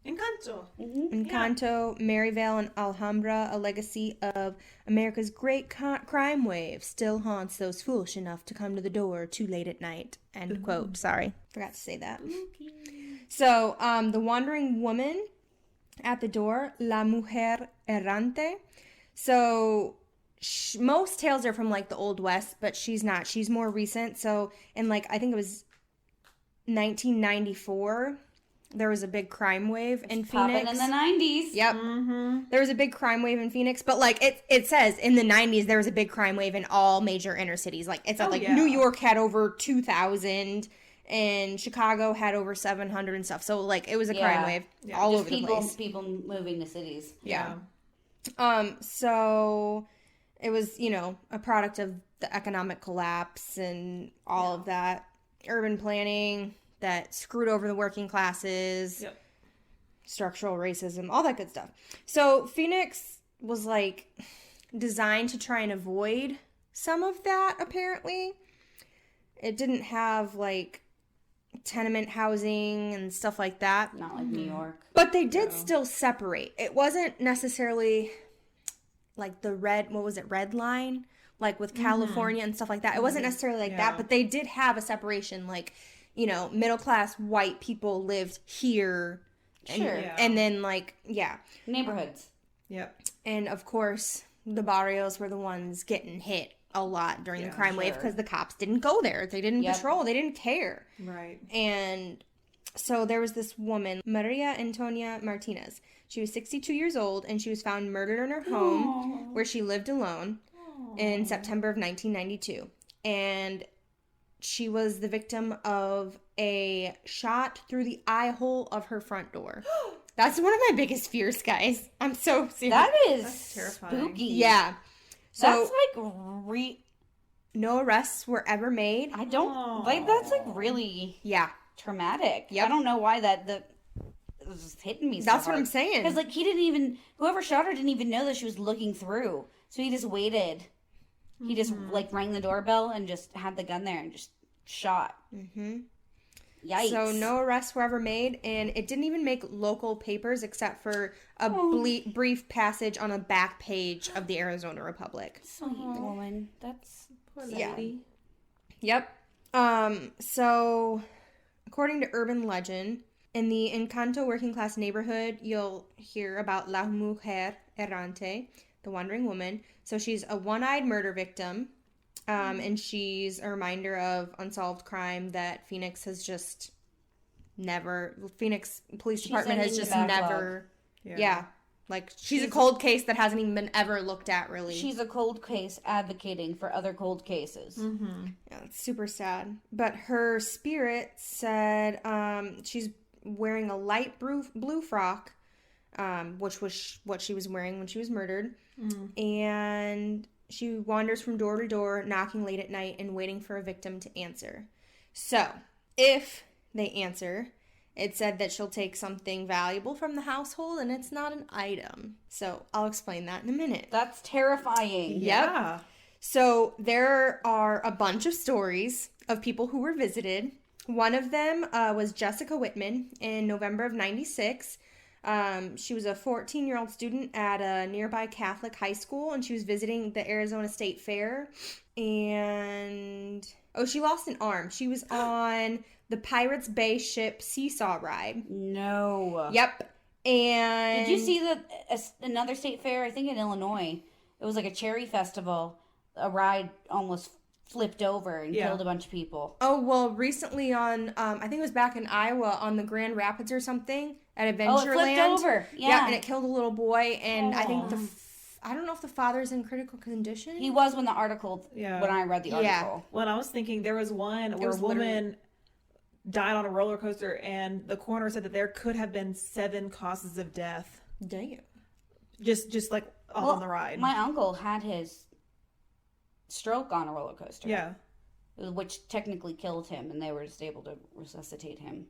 Encanto. Encanto, Maryvale, and Alhambra, a legacy of America's great crime wave, still haunts those foolish enough to come to the door too late at night. End quote. Sorry, forgot to say that. So, the wandering woman at the door, La Mujer Errante. So, most tales are from, like, the Old West, but she's not. She's more recent. So, in, like, I think it was 1994... there was a big crime wave in Phoenix. Popping in the 90s. Yep. There was a big crime wave in Phoenix, but, like, it says in the 90s there was a big crime wave in all major inner cities. Like, it's New York had over 2,000 and Chicago had over 700 and stuff. So, like, it was a crime wave all over the place. People moving to cities. Yeah. So it was, you know, a product of the economic collapse and all of that urban planning that screwed over the working classes, structural racism, all that good stuff. So Phoenix was, like, designed to try and avoid some of that, apparently. It didn't have, like, tenement housing and stuff like that. Not like New York. But they did still separate. It wasn't necessarily, like, the red line? Like, with California and stuff like that. It wasn't necessarily like that, but they did have a separation, like, you know, middle-class white people lived here. And, and then, like, neighborhoods. Yep. And, of course, the barrios were the ones getting hit a lot during the crime wave because the cops didn't go there. They didn't patrol. They didn't care. Right. And so there was this woman, Maria Antonia Martinez. She was 62 years old, and she was found murdered in her home where she lived alone in September of 1992. And she was the victim of a shot through the eye hole of her front door. That's one of my biggest fears, guys. I'm so serious. That's terrifying. spooky. Yeah. So that's like no arrests were ever made. I don't like. That's like really traumatic. Yep. I don't know why that was hitting me. So that's what I'm saying. Because like whoever shot her didn't even know that she was looking through. So he just waited. He just like rang the doorbell and just had the gun there and just shot. Yikes. So no arrests were ever made, and it didn't even make local papers except for a brief passage on a back page of the Arizona Republic. Sweet woman. That's Poor lady. Yep. So according to urban legend, in the Encanto working class neighborhood, you'll hear about La Mujer Errante, the wandering woman. So she's a one-eyed murder victim. And she's a reminder of unsolved crime that Phoenix has just never... Phoenix Police Department has just never... Like, she's a cold case that hasn't even been ever looked at, really. She's a cold case advocating for other cold cases. Yeah, it's super sad. But her spirit said she's wearing a light blue frock, which was what she was wearing when she was murdered. And... she wanders from door to door, knocking late at night and waiting for a victim to answer. So, if they answer, it said that she'll take something valuable from the household, and it's not an item. So, I'll explain that in a minute. That's terrifying. Yep. Yeah. So, there are a bunch of stories of people who were visited. One of them was Jessica Whitman in November of 96. She was a 14-year-old student at a nearby Catholic high school, and she was visiting the Arizona State Fair. And she lost an arm. She was on the Pirates Bay ship Seesaw ride. No. Yep. And did you see another state fair? I think in Illinois. It was like a cherry festival. A ride almost flipped over and Yeah. killed a bunch of people. Oh, well, recently on, I think it was back in Iowa on the Grand Rapids or something at Adventureland. Oh, it flipped over. Yeah, Yeah. and it killed a little boy, and I think Aw. I don't know if the father's in critical condition. He was when the article, Yeah. when I read the Yeah. article. Well, I was thinking there was one where was a woman died on a roller coaster, and the coroner said that there could have been 7 causes of death, Damn. just like all on the ride. My uncle had his stroke on a roller coaster. Yeah, Which technically killed him, and they were just able to resuscitate him.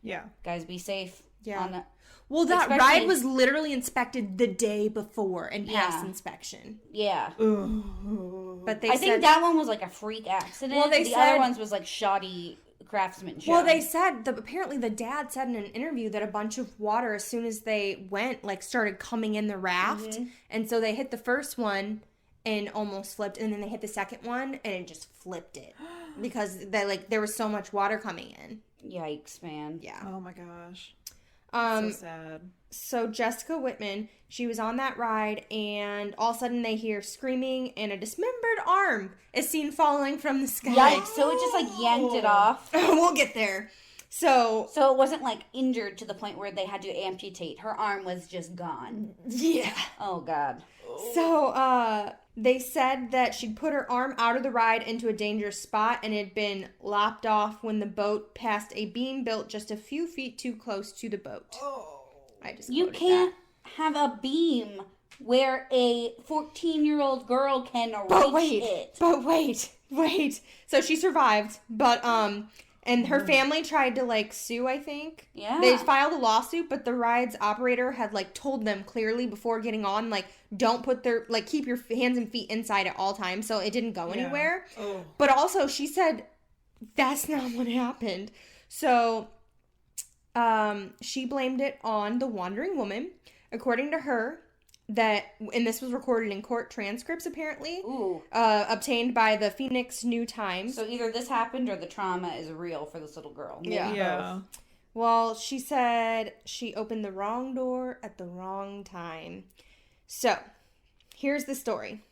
yeah. Guys, be safe. Yeah. On the, Well, that Especially- ride was literally inspected the day before and passed Yeah. inspection. yeah. Ooh. But they I said, think that one was like a freak accident. Well, they the said- other ones was like shoddy craftsmanship. well, they said apparently the dad said in an interview that a bunch of water, as soon as they went, like started coming in the raft, and so they hit the first one and almost flipped, and then they hit the second one and it just flipped it because there was so much water coming in. Yikes, man. Yeah. Oh my gosh. So sad. So Jessica Whitman, she was on that ride, and all of a sudden they hear screaming, and a dismembered arm is seen falling from the sky. Yikes. So it just like yanked it off. We'll get there. So So it wasn't like injured to the point where they had to amputate. Her arm was just gone. yeah. Oh, God. So they said that she'd put her arm out of the ride into a dangerous spot, and it had been lopped off when the boat passed a beam built just a few feet too close to the boat. I just You quoted can't have a beam where a 14-year-old girl can reach it. But wait. So she survived, but and her family tried to like sue, I think. Yeah. They filed a lawsuit, but the ride's operator had like told them clearly before getting on, like, don't put their like keep your hands and feet inside at all times, so it didn't go anywhere. Oh. But also she said that's not what happened. So she blamed it on the wandering woman. According to her, and this was recorded in court transcripts apparently, Ooh. obtained by the Phoenix New Times. So either this happened or the trauma is real for this little girl. Maybe Yeah. both. Well, she said she opened the wrong door at the wrong time. So, here's the story.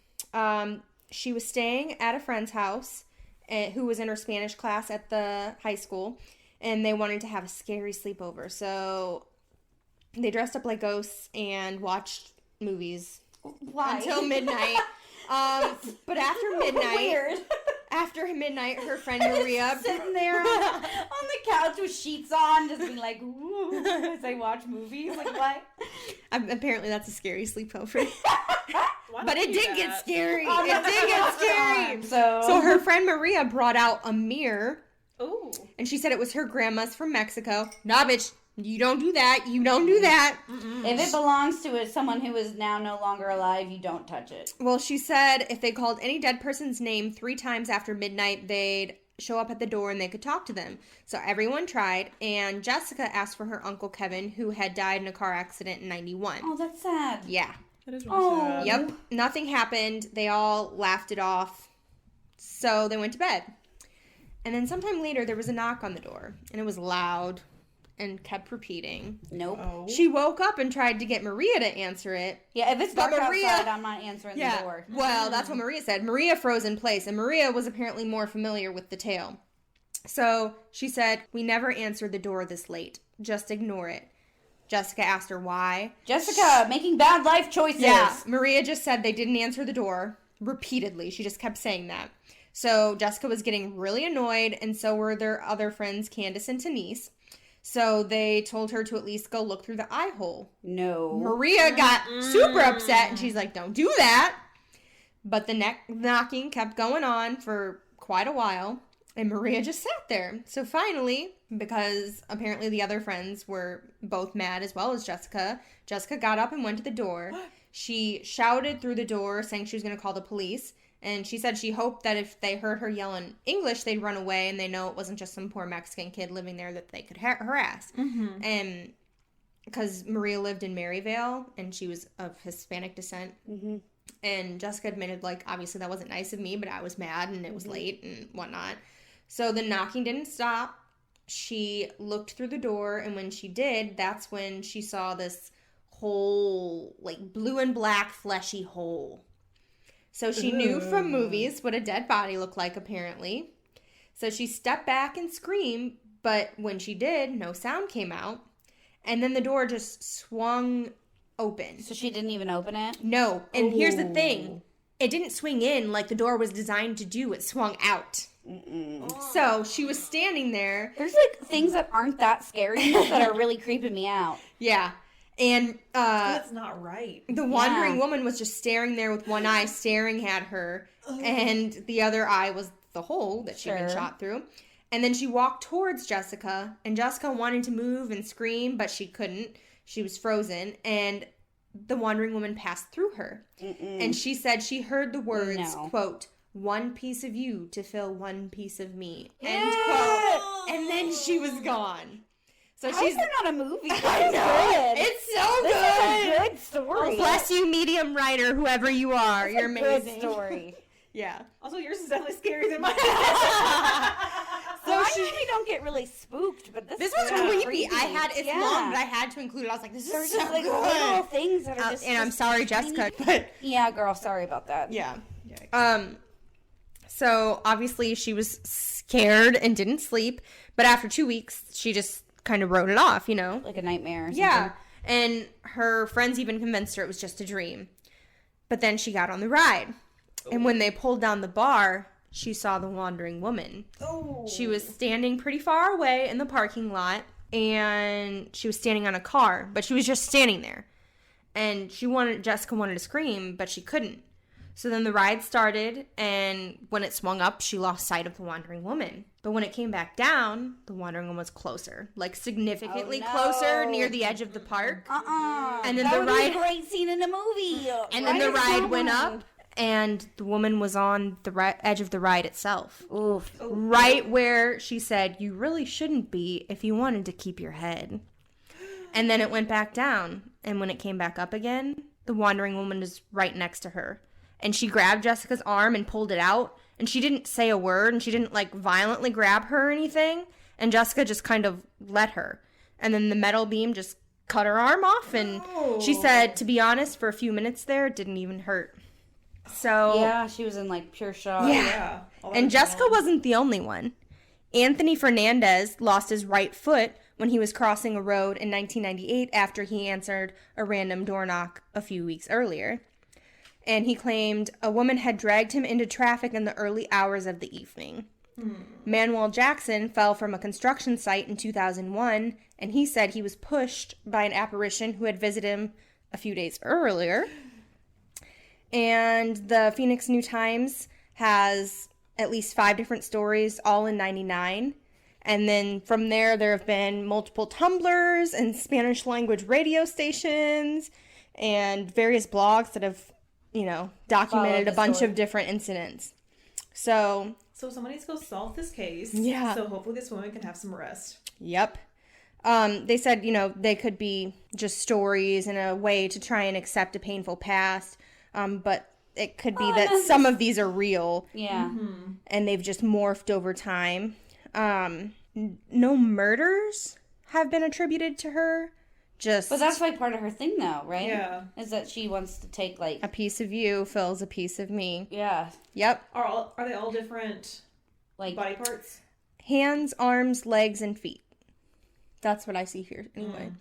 She was staying at a friend's house who was in her Spanish class at the high school, and they wanted to have a scary sleepover. So, they dressed up like ghosts and watched movies Why? until midnight. But after midnight, Weird. her friend Maria Sitting there on the couch with sheets on, just being like, ooh, as they watch movies. Like, what? apparently that's a scary sleepover. Why But would it you did do get that? scary. Oh, It did get scary. So, So her friend Maria brought out a mirror, Ooh. and she said it was her grandma's from Mexico. Nah, bitch, you don't do that. You don't do that. if it belongs to someone who is now no longer alive, you don't touch it. Well, she said if they called any dead person's name 3 times after midnight, they'd show up at the door and they could talk to them. So everyone tried, and Jessica asked for her uncle Kevin, who had died in a car accident in 91. Oh, that's sad. Yeah. That is really Oh. sad. Yep. Nothing happened. They all laughed it off. So they went to bed. And then sometime later, there was a knock on the door, and it was loud and kept repeating. Nope. Oh. She woke up and tried to get Maria to answer it. Yeah, if it's But dark Maria- outside, I'm not answering the door. Well, that's what Maria said. Maria froze in place, and Maria was apparently more familiar with the tale. So she said, "We never answered the door this late. Just ignore it." Jessica asked her why. Jessica, making bad life choices. Yeah, Maria just said they didn't answer the door repeatedly. She just kept saying that. So Jessica was getting really annoyed, and so were their other friends, Candace and Denise. So they told her to at least go look through the eye hole. No. Maria got super upset, and she's like, "Don't do that." But the knocking kept going on for quite a while, and Maria just sat there. So finally, because apparently the other friends were both mad as well as Jessica, Jessica got up and went to the door. She shouted through the door, saying she was going to call the police. And she said she hoped that if they heard her yell in English, they'd run away and they know it wasn't just some poor Mexican kid living there that they could harass. And because Maria lived in Maryvale and she was of Hispanic descent. And Jessica admitted, like, obviously that wasn't nice of me, but I was mad and it was late and whatnot. So the knocking didn't stop. She looked through the door, and when she did, that's when she saw this whole, like, blue and black fleshy hole. So she knew from movies what a dead body looked like, apparently. So she stepped back and screamed, but when she did, no sound came out. And then the door just swung open. So she didn't even open it? No. And here's the thing. It didn't swing in like the door was designed to do. It swung out. So she was standing there. There's like things that aren't that scary that are really creeping me out. Yeah. And That's not right. the wandering woman was just staring there with one eye staring at her. And the other eye was the hole that she'd been shot through. And then she walked towards Jessica. And Jessica wanted to move and scream, but she couldn't. She was frozen. And the wandering woman passed through her. And she said she heard the words, quote, "One piece of you to fill one piece of me," end quote. And then she was gone. So How is that not a movie? I know. It's so This good. is a good story. Bless you, medium writer, whoever you are. You're amazing. Good story. Yeah. Also, yours is definitely scarier than mine. So I usually don't get really spooked, but this was was creepy. I had it's long, but I had to include it. I was like, this There's is so just like good. little things that are just. And I'm sorry, Jessica, but yeah, girl, sorry about that. yeah. So obviously she was scared and didn't sleep, but after 2 weeks, she just kind of wrote it off, you know? Like a nightmare or something. Yeah. And her friends even convinced her it was just a dream. But then she got on the ride. And when they pulled down the bar, she saw the wandering woman. Oh. She was standing pretty far away in the parking lot, and she was standing on a car, but she was just standing there. And Jessica wanted to scream, but she couldn't. So then the ride started, and when it swung up, she lost sight of the wandering woman. But when it came back down, the wandering woman was closer, like significantly closer, near the edge of the park. And then that the would be ride, a great scene in a movie. and then the ride went up, and the woman was on the edge of the ride itself. Oof. Right where she said, "You really shouldn't be if you wanted to keep your head." And then it went back down. And when it came back up again, the wandering woman was right next to her. And she grabbed Jessica's arm and pulled it out. And she didn't say a word. And she didn't, like, violently grab her or anything. And Jessica just kind of let her. And then the metal beam just cut her arm off. And she said, to be honest, for a few minutes there, it didn't even hurt. So Yeah, she was in like pure shock. yeah. And Jessica wasn't the only one. Anthony Fernandez lost his right foot when he was crossing a road in 1998 after he answered a random door knock a few weeks earlier. And he claimed a woman had dragged him into traffic in the early hours of the evening. Manuel Jackson fell from a construction site in 2001, and he said he was pushed by an apparition who had visited him a few days earlier. And the Phoenix New Times has at least 5 different stories, all in 99. And then from there have been multiple Tumblrs and Spanish language radio stations and various blogs that have, documented a bunch of different incidents. So somebody needs to go solve this case. Yeah. So hopefully this woman can have some rest. Yep. They said, they could be just stories and a way to try and accept a painful past. But it could be that some of these are real. Yeah. And they've just morphed over time. No murders have been attributed to her. But that's like part of her thing, though, right? Yeah. Is that she wants to take like a piece of you fills a piece of me. Yeah. Yep. Are they all different Like body parts? Hands, arms, legs, and feet. That's what I see here anyway.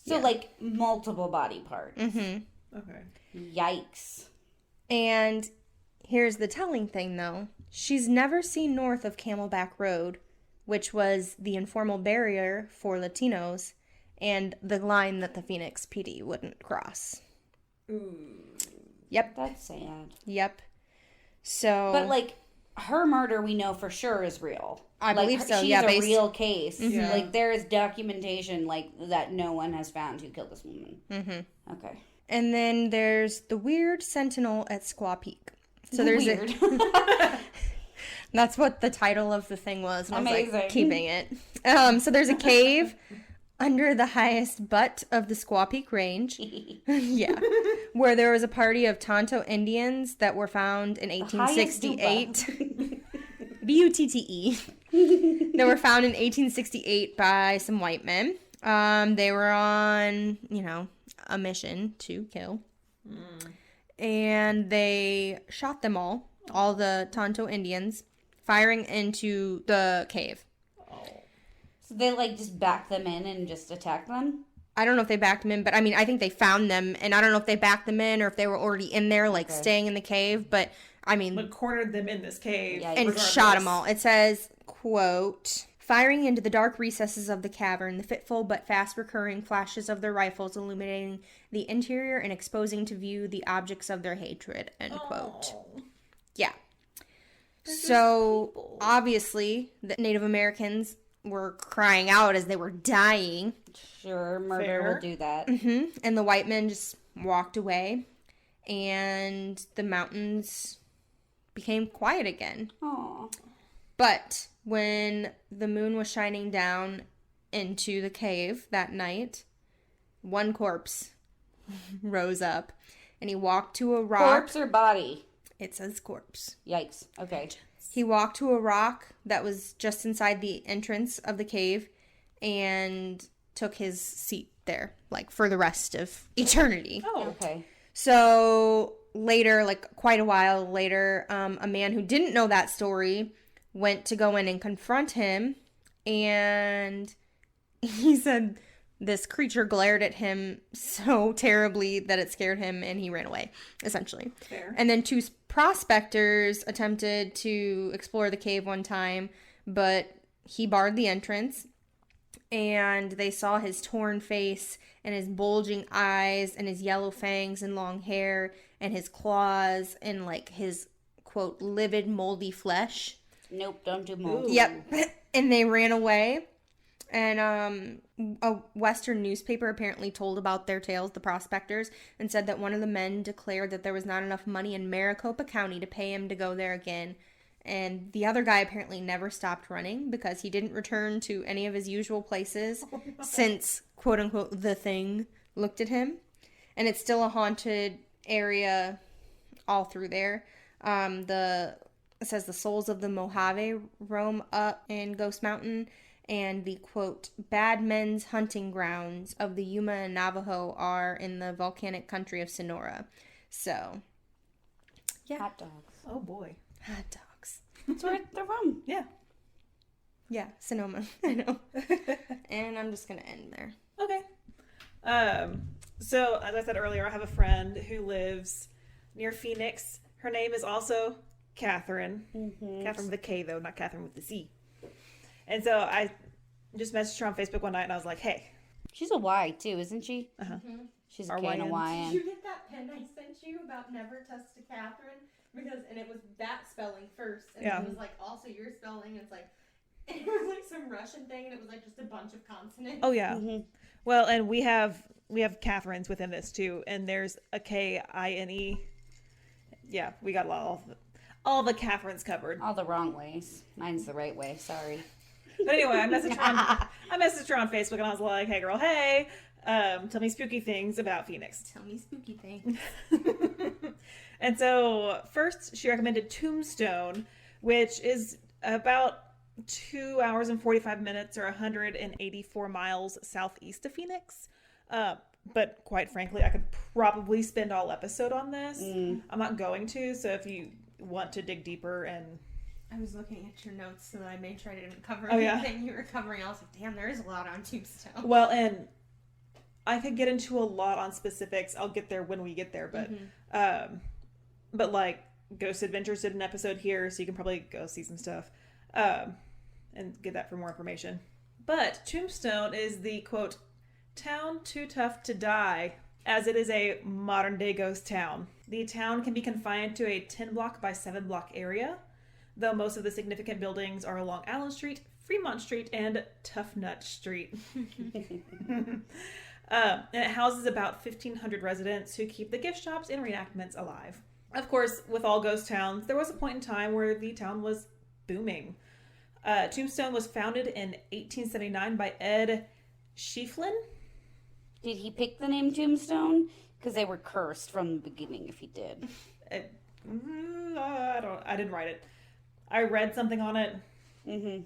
So like multiple body parts. Okay. Yikes. And here's the telling thing, though. She's never seen north of Camelback Road, which was the informal barrier for Latinos and the line that the Phoenix PD wouldn't cross. Ooh. Yep. That's sad. Yep. So. But like her murder, we know for sure is real. I believe so. She's Yeah, a real case. Yeah. Like there is documentation like that no one has found who killed this woman. Okay. And then there's the weird sentinel at Squaw Peak. So there's Weird. That's what the title of the thing was. And I was Amazing. like, keeping it. So there's a cave under the highest butt of the Squaw Peak Range. Yeah. Where there was a party of Tonto Indians that were found in 1868. B-U-T-T-E. They were found in 1868 by some white men. They were on, a mission to kill. and they shot them all the Tonto Indians, firing into the cave. So they like just backed them in and just attacked them? I don't know if they backed them in, but I mean, I think they found them, and I don't know if they backed them in or if they were already in there, like staying in the cave, but I mean, But cornered them in this cave. Yeah, and regardless. shot them all. It says, quote, firing into the dark recesses of the cavern, the fitful but fast recurring flashes of their rifles illuminating the interior and exposing to view the objects of their hatred, end quote. Oh. Yeah. So, obviously, the Native Americans were crying out as they were dying. Sure, murder Fair. will do that. And the white men just walked away. And the mountains became quiet again. Aw. But when the moon was shining down into the cave that night, one corpse rose up. And he walked to a rock. Corpse or body? It says corpse. Yikes. Okay. He walked to a rock that was just inside the entrance of the cave and took his seat there, like for the rest of eternity. Oh. Okay. So later, like quite a while later, a man who didn't know that story went to go in and confront him, and he said this creature glared at him so terribly that it scared him and he ran away, essentially. Fair. And then two prospectors attempted to explore the cave one time, but he barred the entrance, and they saw his torn face and his bulging eyes and his yellow fangs and long hair and his claws and like his quote livid moldy flesh. Nope, don't do more. Yep. And they ran away. And a Western newspaper apparently told about their tales, the prospectors, and said that one of the men declared that there was not enough money in Maricopa County to pay him to go there again. And the other guy apparently never stopped running because he didn't return to any of his usual places since, quote unquote, the thing looked at him. And it's still a haunted area all through there. It says the souls of the Mojave roam up in Ghost Mountain, and the, quote, bad men's hunting grounds of the Yuma and Navajo are in the volcanic country of Sonora. So, yeah. Hot dogs. Oh boy. Hot dogs. That's where they're from. Yeah. Yeah, Sonoma. I know. And I'm just going to end there. Okay. So as I said earlier, I have a friend who lives near Phoenix. Her name is also Catherine. Catherine with a K though, not Catherine with the C. And so I just messaged her on Facebook one night and I was like, hey. She's a Y too, isn't she? Uh-huh. She's a K and a RYN. Y. Did you get that pen I sent you about never trust a Catherine? And it was that spelling first. And Yeah. it was like also your spelling. It's like, it was like some Russian thing and it was like just a bunch of consonants. Oh yeah. Well, and we have Catherines within this too, and there's a Kine. Yeah, we got all the Catherines covered. All the wrong ways. Mine's the right way. Sorry. But anyway, I messaged her on Facebook and I was like, hey girl, hey, tell me spooky things about Phoenix. Tell me spooky things. And so first she recommended Tombstone, which is about 2 hours and 45 minutes or 184 miles southeast of Phoenix. But quite frankly, I could probably spend all episode on this. I'm not going to, so if you want to dig deeper and... I was looking at your notes so that I made sure I didn't cover Oh, yeah. anything you were covering. I was like, damn, there is a lot on Tombstone. Well, and I could get into a lot on specifics. I'll get there when we get there, but like Ghost Adventures did an episode here, so you can probably go see some stuff and get that for more information. But Tombstone is the, quote, town too tough to die, as it is a modern day ghost town. The town can be confined to a 10 block by 7 block area, though most of the significant buildings are along Allen Street, Fremont Street, and Tough Nut Street. And it houses about 1,500 residents who keep the gift shops and reenactments alive. Of course, with all ghost towns, there was a point in time where the town was booming. Tombstone was founded in 1879 by Ed Schieffelin. Did he pick the name Tombstone? Because they were cursed from the beginning. If he did, I didn't write it. I read something on it.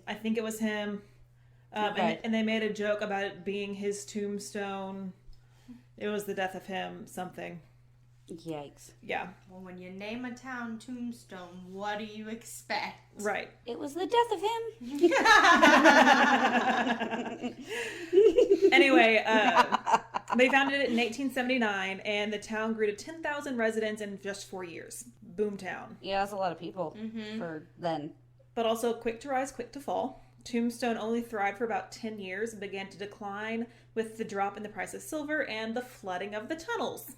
I think it was him. Okay. And they made a joke about it being his tombstone. It was the death of him, something. Yikes. Yeah, Well, when you name a town Tombstone, what do you expect? right. It was the death of him. Anyway, they founded it in 1879, and the town grew to 10,000 residents in just 4 years. Boomtown. Yeah, that's a lot of people for then. But also quick to rise, quick to fall. Tombstone only thrived for about 10 years and began to decline with the drop in the price of silver and the flooding of the tunnels.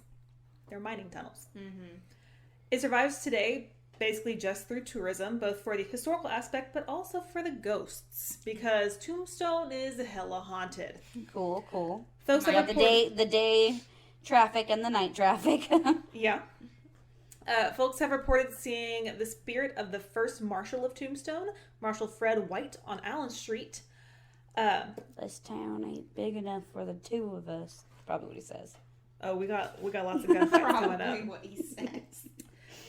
They're mining tunnels. It survives today basically just through tourism, both for the historical aspect, but also for the ghosts, because Tombstone is hella haunted. Cool. Folks Yeah, have the day traffic and the night traffic. Yeah. Folks have reported seeing the spirit of the first Marshal of Tombstone, Marshal Fred White, on Allen Street. This town ain't big enough for the two of us. Probably what he says. Oh, we got lots of gunfights coming Probably up. what he says.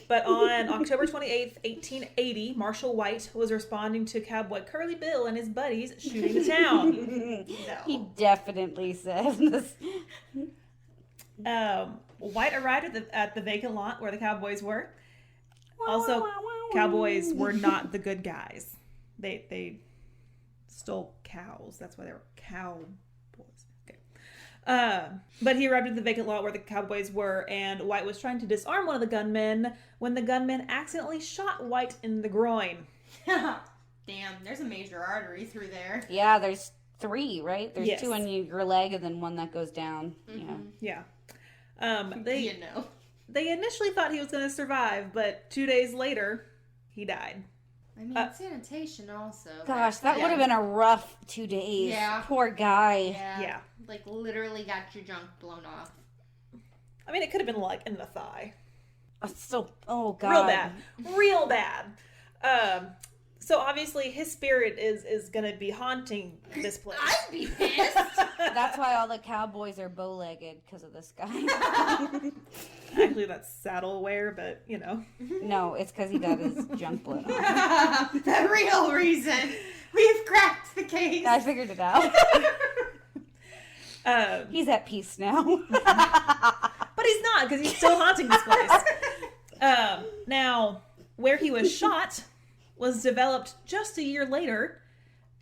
But on October 28th, 1880, Marshal White was responding to cowboy Curly Bill and his buddies shooting the town. He definitely said this. White arrived at the vacant lot where the cowboys were. Also, cowboys were not the good guys. They stole cows. That's why they were cowboys. Okay. But he arrived at the vacant lot where the cowboys were, and White was trying to disarm one of the gunmen when the gunman accidentally shot White in the groin. Damn, there's a major artery through there. Yeah, there's 3, right? There's Yes. 2 on your leg and then one that goes down. Yeah. You know. They initially thought he was going to survive, but 2 days later, he died. I mean, sanitation also. Gosh, that would have been a rough 2 days. Yeah. Poor guy. Yeah. Like, literally got your junk blown off. I mean, it could have been like in the thigh. Still, oh god. Real bad. So obviously his spirit is going to be haunting this place. I'd be pissed. That's why all the cowboys are bow-legged, because of this guy. Actually, that's saddle wear, but you know. No, it's because he got his junk blown off. The real reason. We've cracked the case. I figured it out. He's at peace now. But he's not, because he's still haunting this place. Now, where he was shot was developed just a year later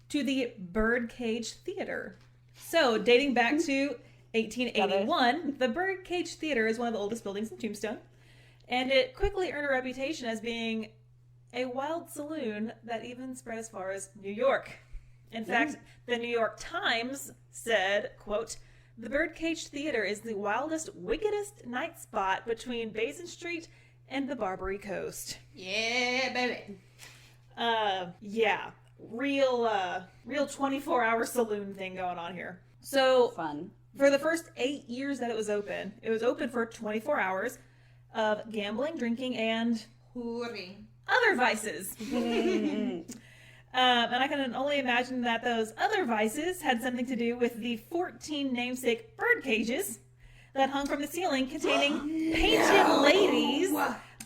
to the Birdcage Theater. So, dating back to 1881, the Birdcage Theater is one of the oldest buildings in Tombstone, and it quickly earned a reputation as being a wild saloon that even spread as far as New York. In fact, the New York Times said, quote, "The Birdcage Theater is the wildest, wickedest night spot between Basin Street and the Barbary Coast." Yeah, baby. Yeah. Real 24-hour saloon thing going on here. So, Fun. for the first 8 years that it was open for 24 hours of gambling, drinking, and Hoorie. other vices. And I can only imagine that those other vices had something to do with the 14 namesake bird cages that hung from the ceiling containing painted ladies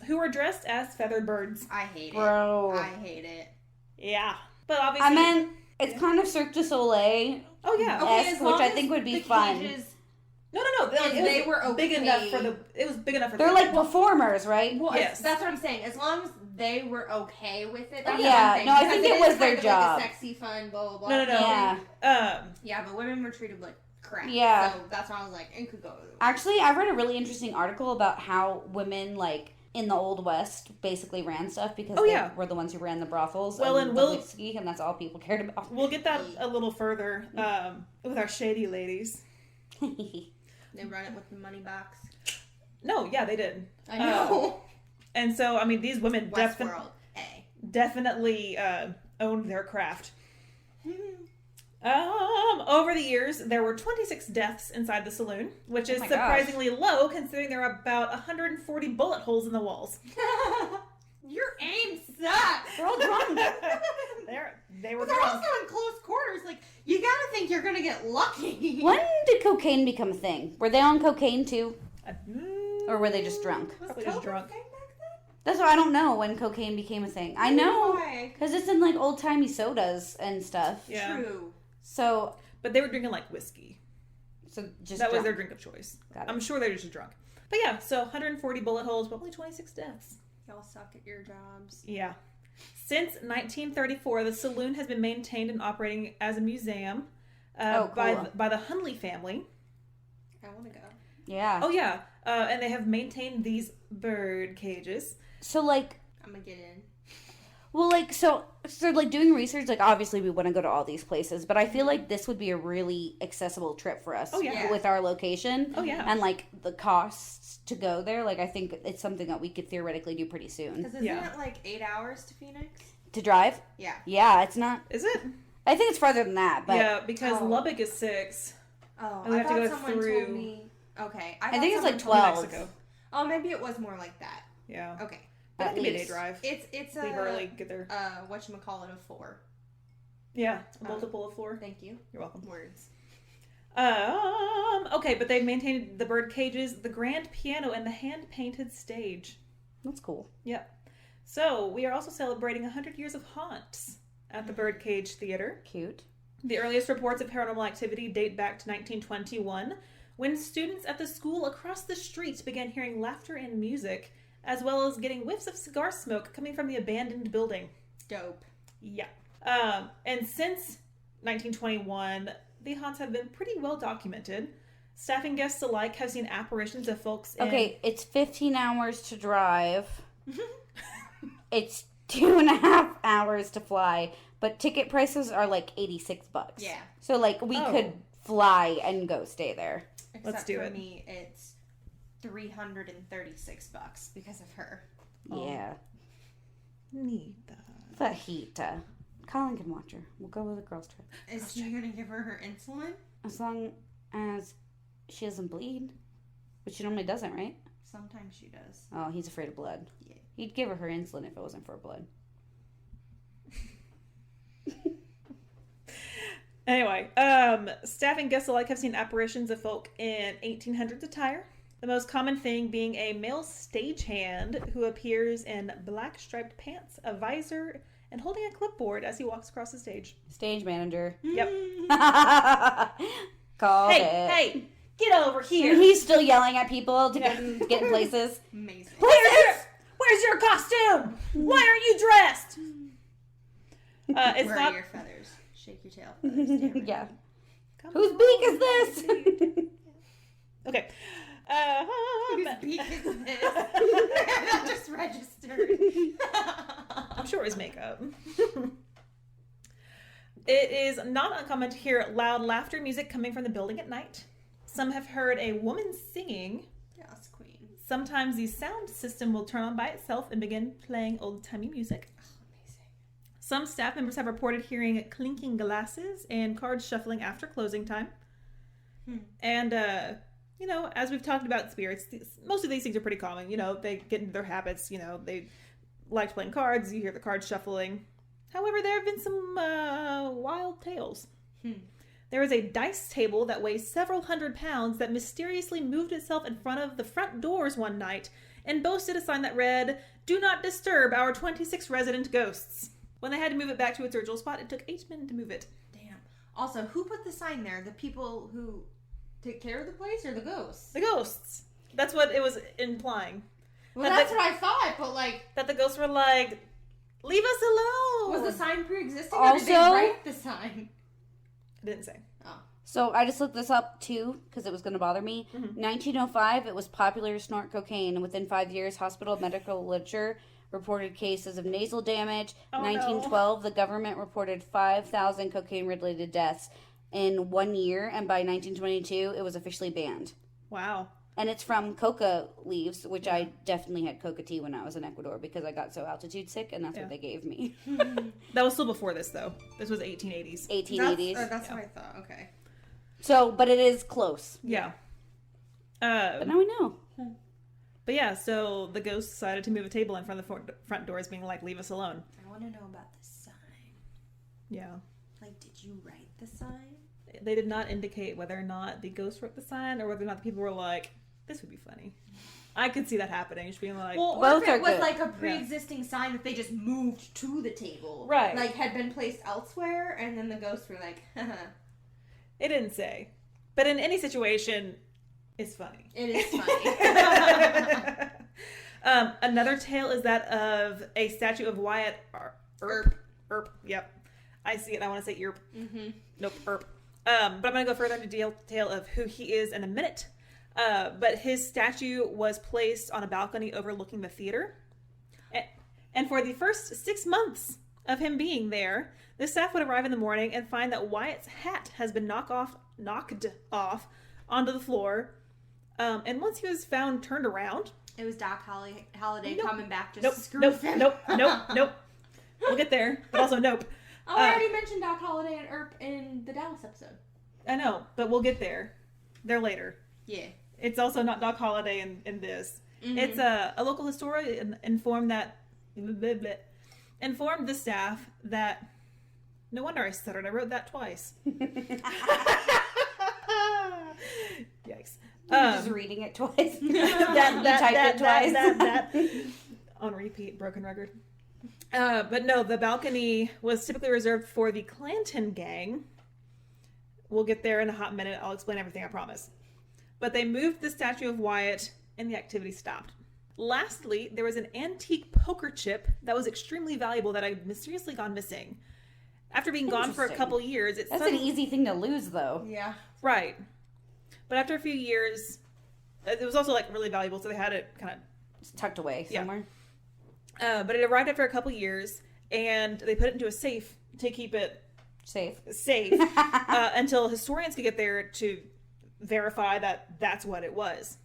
who were dressed as feathered birds. I hate Bro. it. I hate it. Yeah. But obviously... I meant, it's kind of Cirque du Soleil. Oh, yeah. Okay. which I think would be fun. No. They were big okay. enough for the... It was big enough for They're the... like performers, right? Well, Yes. that's what I'm saying. As long as they were okay with it. That's Yeah, one thing, no, I because think it is was kind their of job. Like a sexy, fun, blah blah blah. No. Yeah. Yeah, but women were treated like crap. Yeah. So that's why I was like, it could go. Actually, I read a really interesting article about how women, like, in the Old West basically ran stuff because Oh, they yeah. were the ones who ran the brothels Well, and and the we'll- whiskey, and that's all people cared about. We'll get that a little further with our shady ladies. They run it with the money box. No, yeah, they did. I know. And so, I mean, these women Westworld. definitely owned their craft. Over the years, there were 26 deaths inside the saloon, which is my gosh. surprisingly low considering there are about 140 bullet holes in the walls. Your aim sucks. They're all drunk. They were But they're drunk. also in close quarters. Like, you gotta think you're gonna get lucky. When did cocaine become a thing? Were they on cocaine too? Mm, Or were they just drunk? Probably just drunk. That's why I don't know when cocaine became a thing. I know Why? because it's in like old timey sodas and stuff. Yeah. True. So But they were drinking like whiskey. just That was drunk. their drink of choice. Got it. I'm sure they were just drunk. But yeah, so 140 bullet holes, but only 26 deaths. Y'all suck at your jobs. Yeah. Since 1934, the saloon has been maintained and operating as a museum Cool. by the Hunley family. I want to go. Yeah. Oh, yeah. And they have maintained these bird cages. So, like, I'm gonna get in. well, like, so like, doing research, like, obviously we want to go to all these places, but I feel like this would be a really accessible trip for us. Oh, yeah. With our location. Oh, yeah. And, like, the costs to go there, like, I think it's something that we could theoretically do pretty soon. Because isn't Yeah. it like 8 hours to Phoenix? To drive? Yeah. Yeah, it's not, Is it? I think it's farther than that, but yeah, because Oh. Lubbock is 6. Oh, And we I have to thought go someone through- told me. Okay. I think it's thought like someone told 12. Mexico. Oh, maybe it was more like that. Yeah. Okay. But At it could be a day least. drive. It's Leave early, get there. whatchamacallit of 4. Yeah, a multiple of 4. Thank you. You're welcome. Words. Okay, but they've maintained the bird cages, the grand piano, and the hand-painted stage. that's cool. Yep. So, we are also celebrating 100 years of haunts at the Birdcage Theater. Cute. The earliest reports of paranormal activity date back to 1921, when students at the school across the street began hearing laughter and music, as well as getting whiffs of cigar smoke coming from the abandoned building. Dope. Yeah. And since 1921, the haunts have been pretty well documented. Staff and guests alike have seen apparitions of folks in... Okay, it's 15 hours to drive. It's 2.5 hours to fly, but ticket prices are like $86. Yeah. So, like, we Oh. could fly and go stay there. Except Let's do for it. me, it's $336 because of her. Oh. Yeah. Neat. Fajita. Colin can watch her. We'll go with a girls' trip. Is she gonna give her her insulin? As long as she doesn't bleed. But she normally doesn't, right? Sometimes she does. Oh, he's afraid of blood. Yeah. He'd give her insulin if it wasn't for blood. Anyway, staff and guests alike have seen apparitions of folk in 1800s attire. The most common thing being a male stagehand who appears in black striped pants, a visor, and holding a clipboard as he walks across the stage. Stage manager. Yep. Called Hey, it. hey, get over here. And he's still yelling at people to get in places. Amazing. Where's your costume? Why aren't you dressed? It's Where not. are your feathers? Shake your tail. Feathers, damn it. Yeah. Come Whose on. beak is this? Okay. Whose beak is this? That just registered. I'm sure it was makeup. It is not uncommon to hear loud laughter music coming from the building at night. Some have heard a woman singing. Yes, queen. Sometimes the sound system will turn on by itself and begin playing old-timey music. Amazing. Some staff members have reported hearing clinking glasses and cards shuffling after closing time. And, you know, as we've talked about spirits, most of these things are pretty common. You know, they get into their habits. You know, they like playing cards. You hear the cards shuffling. However, there have been some wild tales. There is a dice table that weighs several hundred pounds that mysteriously moved itself in front of the front doors one night and boasted a sign that read, "Do not disturb our 26 resident ghosts." When they had to move it back to its original spot, it took 8 men to move it. Damn. Also, who put the sign there? The people who take care of the place or the ghosts? The ghosts. That's what it was implying. Well, That that's the- what I thought, but like, That the ghosts were like, "Leave us alone." was the sign pre-existing or did they Also- write the sign? I didn't say. Oh. So I just looked this up too because it was going to bother me. 1905, it was popular to snort cocaine, and within 5 years, hospital medical literature reported cases of nasal damage. Oh, 1912, the government reported 5,000 cocaine-related deaths in 1 year, and by 1922, it was officially banned. Wow. And it's from coca leaves, which I definitely had coca tea when I was in Ecuador because I got so altitude sick, and that's Yeah. what they gave me. That was still before this, though. This was 1880s. 1880s. That's what I thought. Okay. So, but it is close. Yeah. But now we know. But yeah, so the ghost decided to move a table in front of the front doors, being like, "Leave us alone." I want to know about the sign. Yeah. Like, did you write the sign? They did not indicate whether or not the ghost wrote the sign or whether or not the people were like, "This would be funny." I could see that happening. Just being like, Well, Both or if are it was good. like a pre-existing sign that they just moved to the table, Right. Like had been placed elsewhere, and then the ghosts were like, it didn't say. But in any situation, is funny. It is funny. Another tale is that of a statue of Wyatt Earp. Earp. Yep. I see it. I want to say Earp. Mm-hmm. Nope. Earp. But I'm going to go further into detail of who he is in a minute. But his statue was placed on a balcony overlooking the theater. And for the first 6 months of him being there, the staff would arrive in the morning and find that Wyatt's hat has been knocked off onto the floor. And once he was found turned around... It was Doc Holliday Nope. coming back to Nope. screw Nope. him. Nope. We'll get there, but also nope. Oh, I already mentioned Doc Holliday and Earp in the Dallas episode. I know, but we'll get there. They're later. Yeah. It's also not Doc Holliday in this. Mm-hmm. It's a local historian informed the staff that... No wonder I stuttered. I wrote that twice. Yikes. Just reading it twice. that on repeat, broken record. But no, the balcony was typically reserved for the Clanton gang. We'll get there in a hot minute. I'll explain everything, I promise. But they moved the statue of Wyatt and the activity stopped. Lastly, there was an antique poker chip that was extremely valuable that had mysteriously gone missing. After being gone for a couple years, That's an easy thing to lose, though. Yeah. Right. But after a few years, it was also like really valuable, so they had it kind of It's tucked away somewhere. But it arrived after a couple years, and they put it into a safe to keep it safe until historians could get there to verify that that's what it was.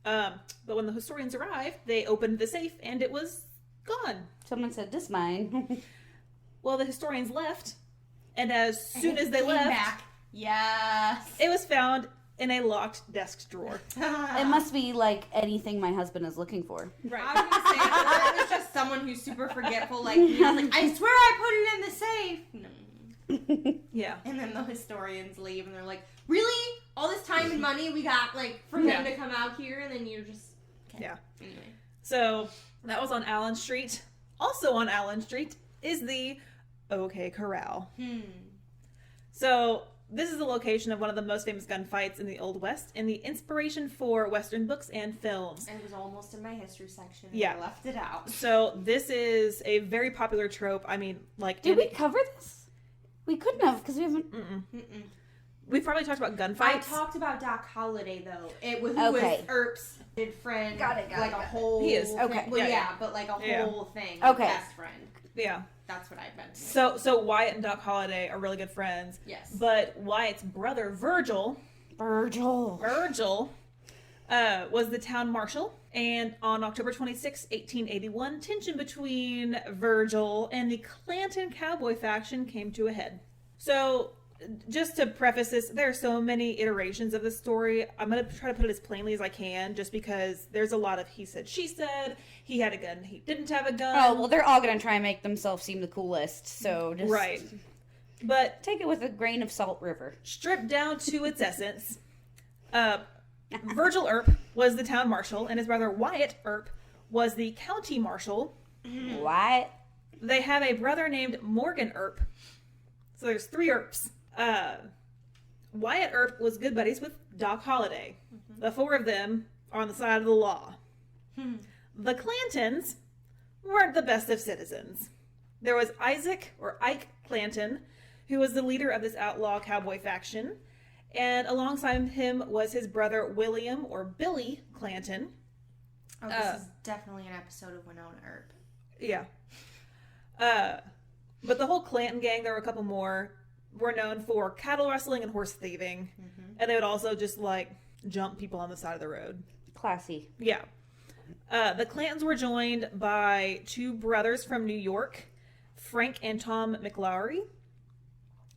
But when the historians arrived, they opened the safe, and it was gone. Someone said, "This mine." Well, the historians left, and as soon as they Came left, back. Yes. it was found in a locked desk drawer. It must be like anything my husband is looking for. Right. I was gonna say, or it was just someone who's super forgetful, like me. I was like, I swear I put it in the safe. No. Yeah. And then the historians leave, and they're like, really? All this time and money we got, like, for him to come out here, and then you're just... Okay. Yeah. Anyway. So that was on Allen Street. Also on Allen Street is the OK Corral. So this is the location of one of the most famous gunfights in the Old West and the inspiration for Western books and films. And it was almost in my history section. Yeah. I left it out. So this is a very popular trope. I mean, like... Did we cover this? We couldn't have, because we haven't... We've probably talked about gunfights. I talked about Doc Holliday, though. It was, who Okay. was Earp's good friend. Got it, like a whole... He is. Okay. Thing. Well, Yeah, yeah, yeah. but like a Yeah. whole thing. Okay. Best friend. Yeah. That's what I meant. So Wyatt and Doc Holliday are really good friends. Yes. But Wyatt's brother, Virgil, was the town marshal. And on October 26, 1881, tension between Virgil and the Clanton cowboy faction came to a head. So, just to preface this, there are so many iterations of this story. I'm going to try to put it as plainly as I can, just because there's a lot of he said, she said, he had a gun, he didn't have a gun. Oh, well, they're all going to try and make themselves seem the coolest, so just... Right. But take it with a grain of salt river. stripped down to its essence, Virgil Earp was the town marshal, and his brother Wyatt Earp was the county marshal. What? They have a brother named Morgan Earp. So there's 3 Earps. Wyatt Earp was good buddies with Doc Holliday. The 4 of them are on the side of the law. The Clantons weren't the best of citizens. There was Ike Clanton, who was the leader of this outlaw cowboy faction. And alongside him was his brother William, or Billy Clanton. Oh, this is definitely an episode of Winona Earp. Yeah. But the whole Clanton gang, there were a couple more, were known for cattle rustling and horse thieving. And they would also just, like, jump people on the side of the road. Classy. Yeah. The Clantons were joined by 2 brothers from New York, Frank and Tom McLaury.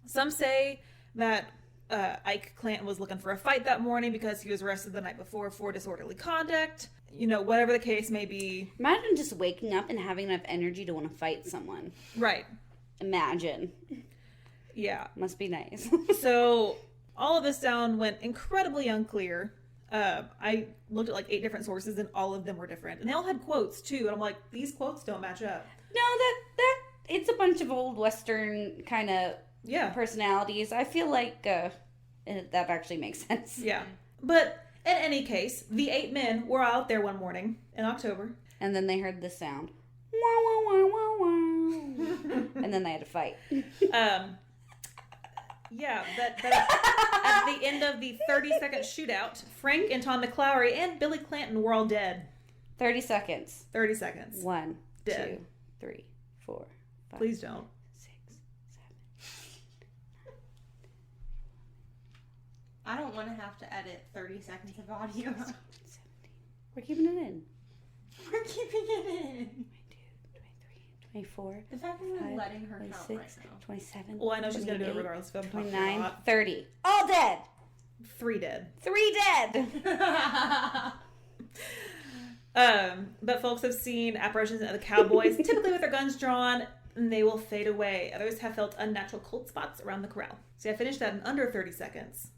Some say that Ike Clanton was looking for a fight that morning because he was arrested the night before for disorderly conduct. You know, whatever the case may be. Imagine just waking up and having enough energy to want to fight someone. Right. Imagine. Yeah. Must be nice. So all of this down went incredibly unclear. I looked at like 8 different sources and all of them were different. And they all had quotes too. And I'm like, these quotes don't match up. No, that it's a bunch of old Western kind of personalities. I feel like that actually makes sense. Yeah. But In any case, the 8 men were out there one morning in October. And then they heard the sound. Wah, wah, wah, wah, wah. And then they had to fight. Yeah, but at the end of the 30-second shootout, Frank and Tom McClowry and Billy Clanton were all dead. 30 seconds. 30 seconds. 1, Dead. 2, 3, 4, 5. Please don't. 6, 7. I don't want to have to edit 30 seconds of audio. 17. We're keeping it in. We're keeping it in. 24, The fact that we're 25, letting her count 26, right now. 27. Well, I know she's going to do it 28, regardless if I'm talking or 29, not. 30. All dead. 3 dead. 3 dead. But folks have seen apparitions of the cowboys, typically with their guns drawn, and they will fade away. Others have felt unnatural cold spots around the corral. See, I finished that in under 30 seconds.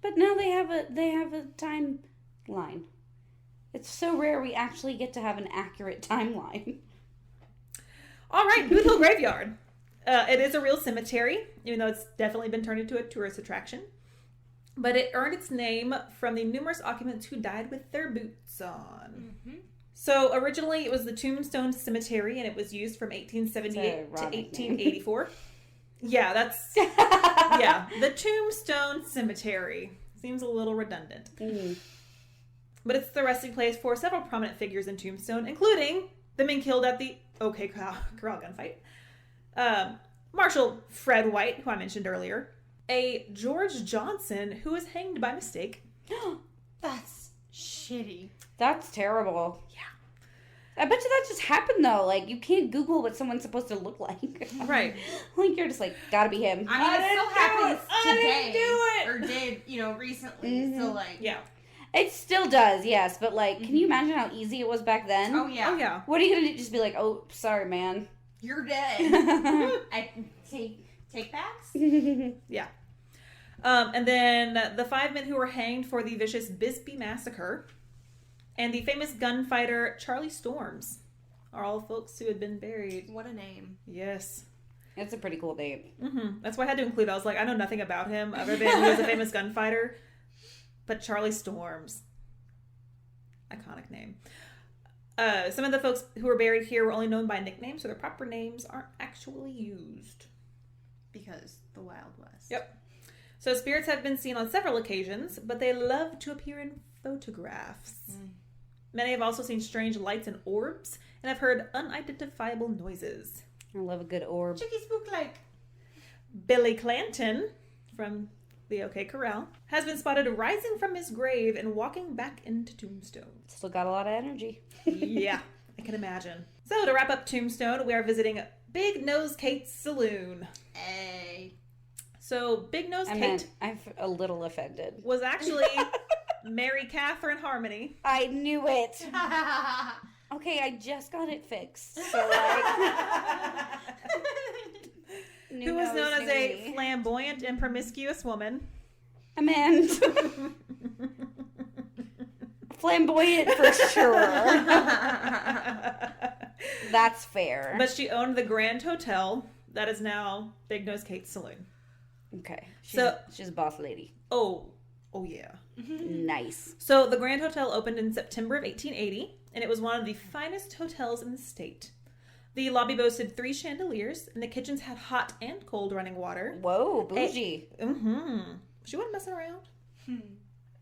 But now they have a timeline. It's so rare we actually get to have an accurate timeline. All right, Booth Hill Graveyard. It is a real cemetery, even though it's definitely been turned into a tourist attraction. But it earned its name from the numerous occupants who died with their boots on. Mm-hmm. So originally it was the Tombstone Cemetery, and it was used from 1878 to It's a ironic 1884. Yeah, that's... yeah, the Tombstone Cemetery. Seems a little redundant. Mm. But it's the resting place for several prominent figures in Tombstone, including the men killed at the OK Corral gunfight. Marshal Fred White, who I mentioned earlier. A George Johnson, who was hanged by mistake. That's shitty. That's terrible. Yeah. I bet you that just happened though. Like you can't Google what someone's supposed to look like. Right. Like you're just like, gotta be him. I mean, it still happens today. I Or did, recently. Mhm. So, like... Yeah. It still does, yes. But like, can you imagine how easy it was back then? Oh, yeah. Oh, yeah. What are you gonna do? Just be like, oh, sorry, man. You're dead. I take backs? Yeah. And then the 5 men who were hanged for the vicious Bisbee Massacre and the famous gunfighter Charlie Storms are all folks who had been buried. What a name. Yes. It's a pretty cool name. That's why I had to include. I was like, I know nothing about him other than he was a famous gunfighter. But Charlie Storms. Iconic name. Some of the folks who were buried here were only known by nicknames, so their proper names aren't actually used. Because the Wild West. Yep. So spirits have been seen on several occasions, but they love to appear in photographs. Many have also seen strange lights and orbs, and have heard unidentifiable noises. I love a good orb. Chicky spook like. Billy Clanton, from the OK Corral, has been spotted rising from his grave and walking back into Tombstone. Still got a lot of energy. Yeah, I can imagine. So to wrap up Tombstone, we are visiting Big Nose Kate's Saloon. Hey. So Big Nose Kate I'm a little offended. was actually Mary Catherine Harmony. I knew it. Okay, I just got it fixed. So like, Who was known as a flamboyant and promiscuous woman. Amanda. Flamboyant for sure. That's fair. But she owned the Grand Hotel that is now Big Nose Kate's Saloon. Okay. So- She's a boss lady. Oh yeah. Nice. So the Grand Hotel opened in September of 1880, and it was one of the finest hotels in the state. The lobby boasted 3 chandeliers, and the kitchens had hot and cold running water. Whoa, bougie. She wasn't messing around.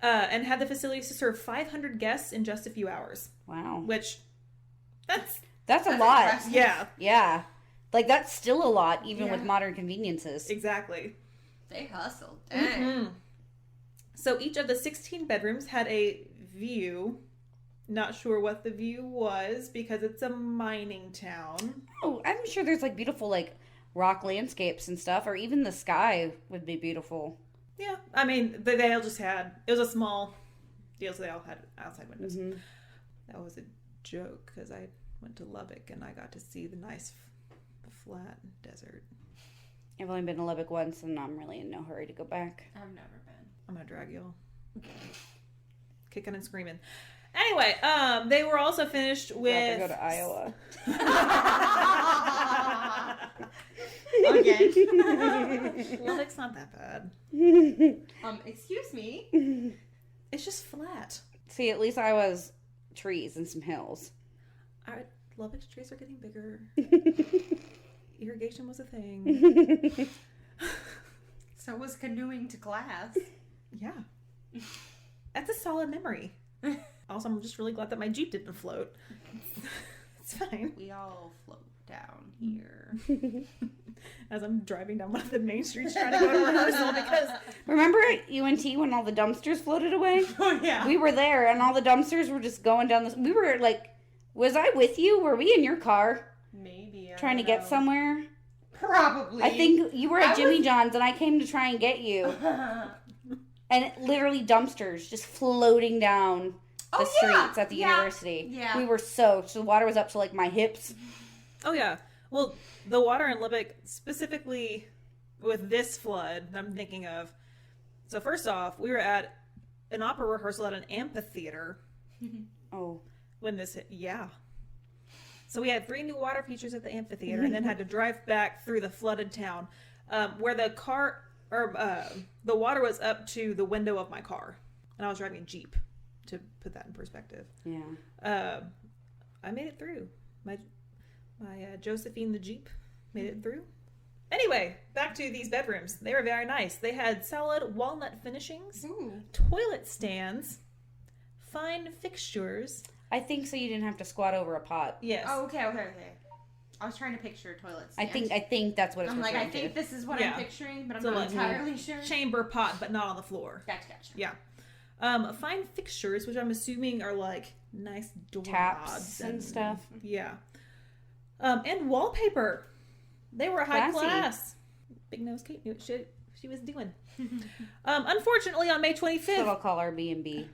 And had the facilities to serve 500 guests in just a few hours. Wow. Which, that's a lot. impressive. yeah, Yeah. Like, that's still a lot, even Yeah. with modern conveniences. exactly. They hustled. Dang. So each of the 16 bedrooms had a view. Not sure what the view was because it's a mining town. Oh, I'm sure there's, like, beautiful, like, rock landscapes and stuff, or even the sky would be beautiful. Yeah, I mean, they all just had, it was a small deal, so they all had outside windows. That was a joke because I went to Lubbock and I got to see the nice flat desert. I've only been to Lubbock once, and I'm really in no hurry to go back. I've never been. I'm gonna drag y'all. Kicking and screaming. Anyway, they were also finished with... I have to go to Iowa. Again. Lubbock's not that bad. Excuse me. It's just flat. See, at least I was trees and some hills. Lubbock's trees are getting bigger. Irrigation was a thing. So was canoeing to class. Yeah. That's a solid memory. Also, I'm just really glad that my Jeep didn't float. It's fine. We all float down here. As I'm driving down one of the main streets trying to go to rehearsal because... Remember at UNT when all the dumpsters floated away? Oh, yeah. We were there, and all the dumpsters were just going down this. We were like, was I with you? Were we in your car Maybe. trying to get somewhere? Probably. I think you were at Jimmy John's, and I came to try and get you. And literally dumpsters just floating down the streets at the university. Yeah. We were soaked. The water was up to like my hips. Oh, yeah. Well, the water in Lubbock, specifically with this flood, I'm thinking of. So first off, we were at an opera rehearsal at an amphitheater Oh. when this hit. Yeah. So we had 3 new water features at the amphitheater and then had to drive back through the flooded town where the the water was up to the window of my car. And I was driving a Jeep, to put that in perspective. Yeah. I made it through. My Josephine the Jeep made it through. Anyway, back to these bedrooms. They were very nice. They had solid walnut finishings, toilet stands, fine fixtures. I think so you didn't have to squat over a pot. Yes. Oh, okay. I was trying to picture a toilet stand. I think that's what it's I'm like, referring I think to. this is what Yeah. I'm picturing, but I'm So, not like, entirely sure. Chamber pot, but not on the floor. Gotcha. Yeah. Fine fixtures, which I'm assuming are like nice doorknobs Taps and stuff. Yeah. And wallpaper. They were high Classy. class. Big Nose Kate knew what she was doing. Unfortunately, on May That's what 25th. I'll call our B&B.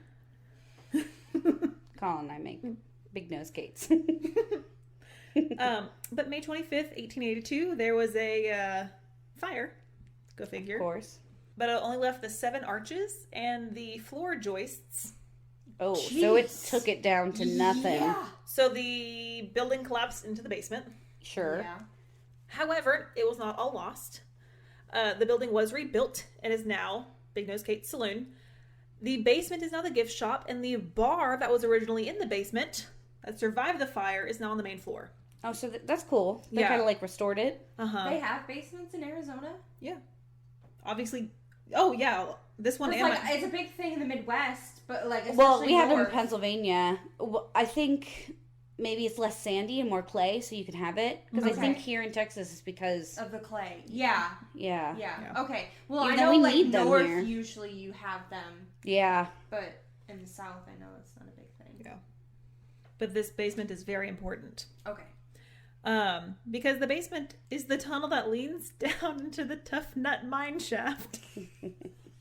Colin and I make big nose cakes. But May 25th, 1882, there was a fire. Go figure. Of course. But it only left the 7 arches and the floor joists. Oh, so it Jeez. took it down to nothing. Yeah. So the building collapsed into the basement. Sure. Yeah. However, it was not all lost. The building was rebuilt and is now Big Nose Kate's Saloon. The basement is now the gift shop, and the bar that was originally in the basement that survived the fire is now on the main floor. Oh, so that's cool. They Yeah. kind of like restored it. Uh-huh. They have basements in Arizona. Obviously. Oh, yeah. This one It's and like it's a big thing in the Midwest, but like Well, especially we have them in north. Pennsylvania. I think maybe it's less sandy and more clay, so you can have it. Because I Okay. think here in Texas it's because, of the clay. Yeah. yeah. Yeah. Okay. Well, Even I though know we like need them north here. usually you have them, Yeah. but in the south I know it's not a big thing. Yeah. But this basement is very important. Okay. Because the basement is the tunnel that leads down into the Tough Nut mine shaft.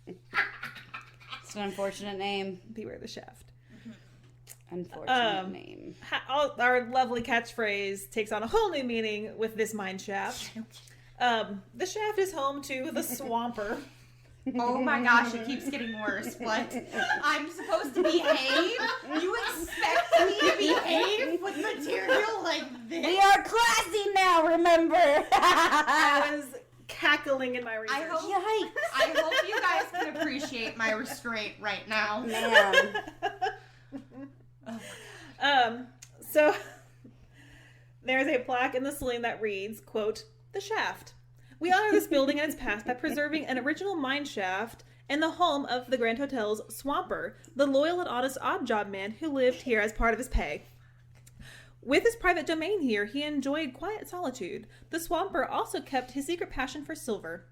It's an unfortunate name. Beware the shaft. Unfortunate name. Our lovely catchphrase takes on a whole new meaning with this mine shaft. The shaft is home to the Swamper. Oh my gosh, it keeps getting worse. What? I'm supposed to behave? You expect me to behave with material like this? We are classy now, remember? I was cackling in my research. I hope you guys can appreciate my restraint right now. Man. So there's a plaque in the saloon that reads, quote, "The Shaft. We honor this building and its past by preserving an original mine shaft and the home of the Grand Hotel's Swamper, the loyal and honest odd job man who lived here as part of his pay. With his private domain here, he enjoyed quiet solitude. The Swamper also kept his secret passion for silver.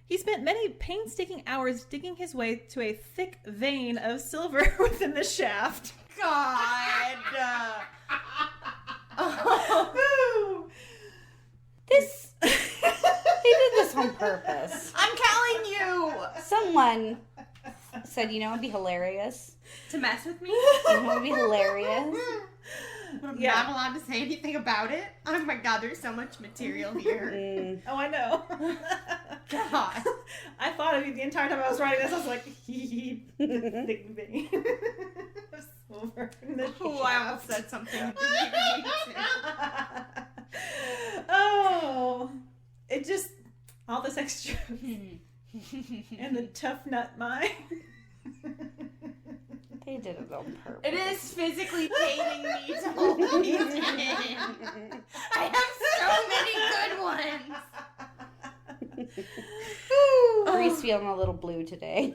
He spent many painstaking hours digging his way to a thick vein of silver within the shaft." God. This, they did this on purpose. I'm telling you. Someone said, you know, it'd be hilarious. To mess with me? You know, it'd be hilarious. I'm Yeah. not allowed to say anything about it. Oh my god, there's so much material here. Mm. Oh, I know. God. I thought of you the entire time I was writing this. I was like, the thick vein of silver in the Oh, I almost shaft. said something. You didn't even need to. Oh, it just all this extra and the tough nut mine. They did it on purpose. It is physically paining me to hold these in. I have so many good ones. Bree's feeling a little blue today.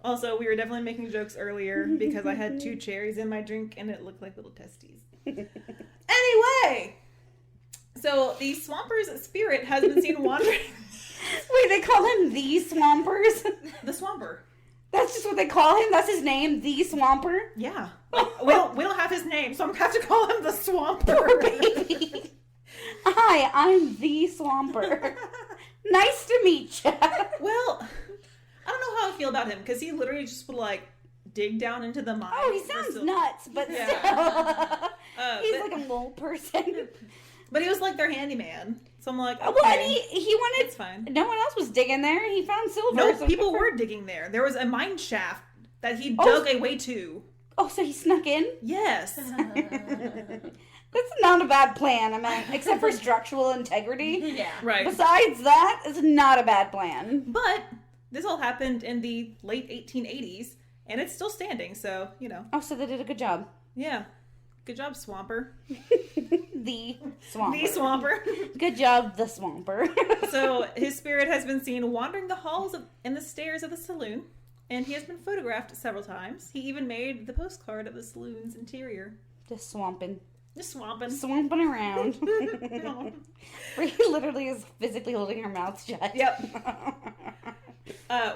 Also, we were definitely making jokes earlier because I had 2 cherries in my drink and it looked like little testes. Anyway, so the Swamper's spirit has been seen wandering. Wait, they call him the Swampers? The Swamper. That's just what they call him? That's his name, the Swamper? Yeah. Like, we don't have his name, so I'm going to have to call him the Swamper. Baby. Hi, I'm the Swamper. Nice to meet you. Well, I don't know how I feel about him because he literally just would like dig down into the mine. Oh, he sounds nuts, but Yeah. still. He's but, like a mole person. but he was like their handyman. So I'm like, okay, Well, and he wanted. it's fine. No one else was digging there. He found silver. No, so people good for- were digging there. There was a mine shaft that he Oh. dug a way to. Oh, so he snuck in? Yes. That's not a bad plan, I mean, except for structural integrity. Yeah. Right. Besides that, it's not a bad plan. But this all happened in the late 1880s, and it's still standing, so, you know. Oh, so they did a good job. Yeah. Good job, Swamper. The Swamper. The Swamper. Good job, the Swamper. So his spirit has been seen wandering the halls and the stairs of the saloon, and he has been photographed several times. He even made the postcard of the saloon's interior. Just swamping. Just swamping. Swamping around. Where he literally is physically holding her mouth shut. Yep.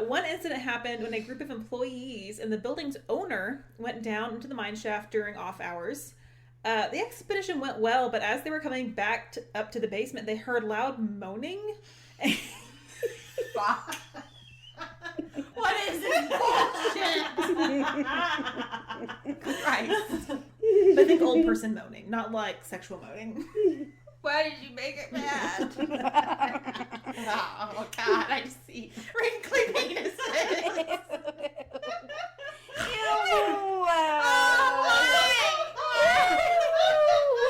One incident happened when a group of employees and the building's owner went down into the mine shaft during off hours. The expedition went well, but as they were coming back up to the basement, they heard loud moaning. What is this bullshit? Christ. I think old person moaning, not like sexual moaning. Why did you make it bad? Oh, God, I just see wrinkly penises. No.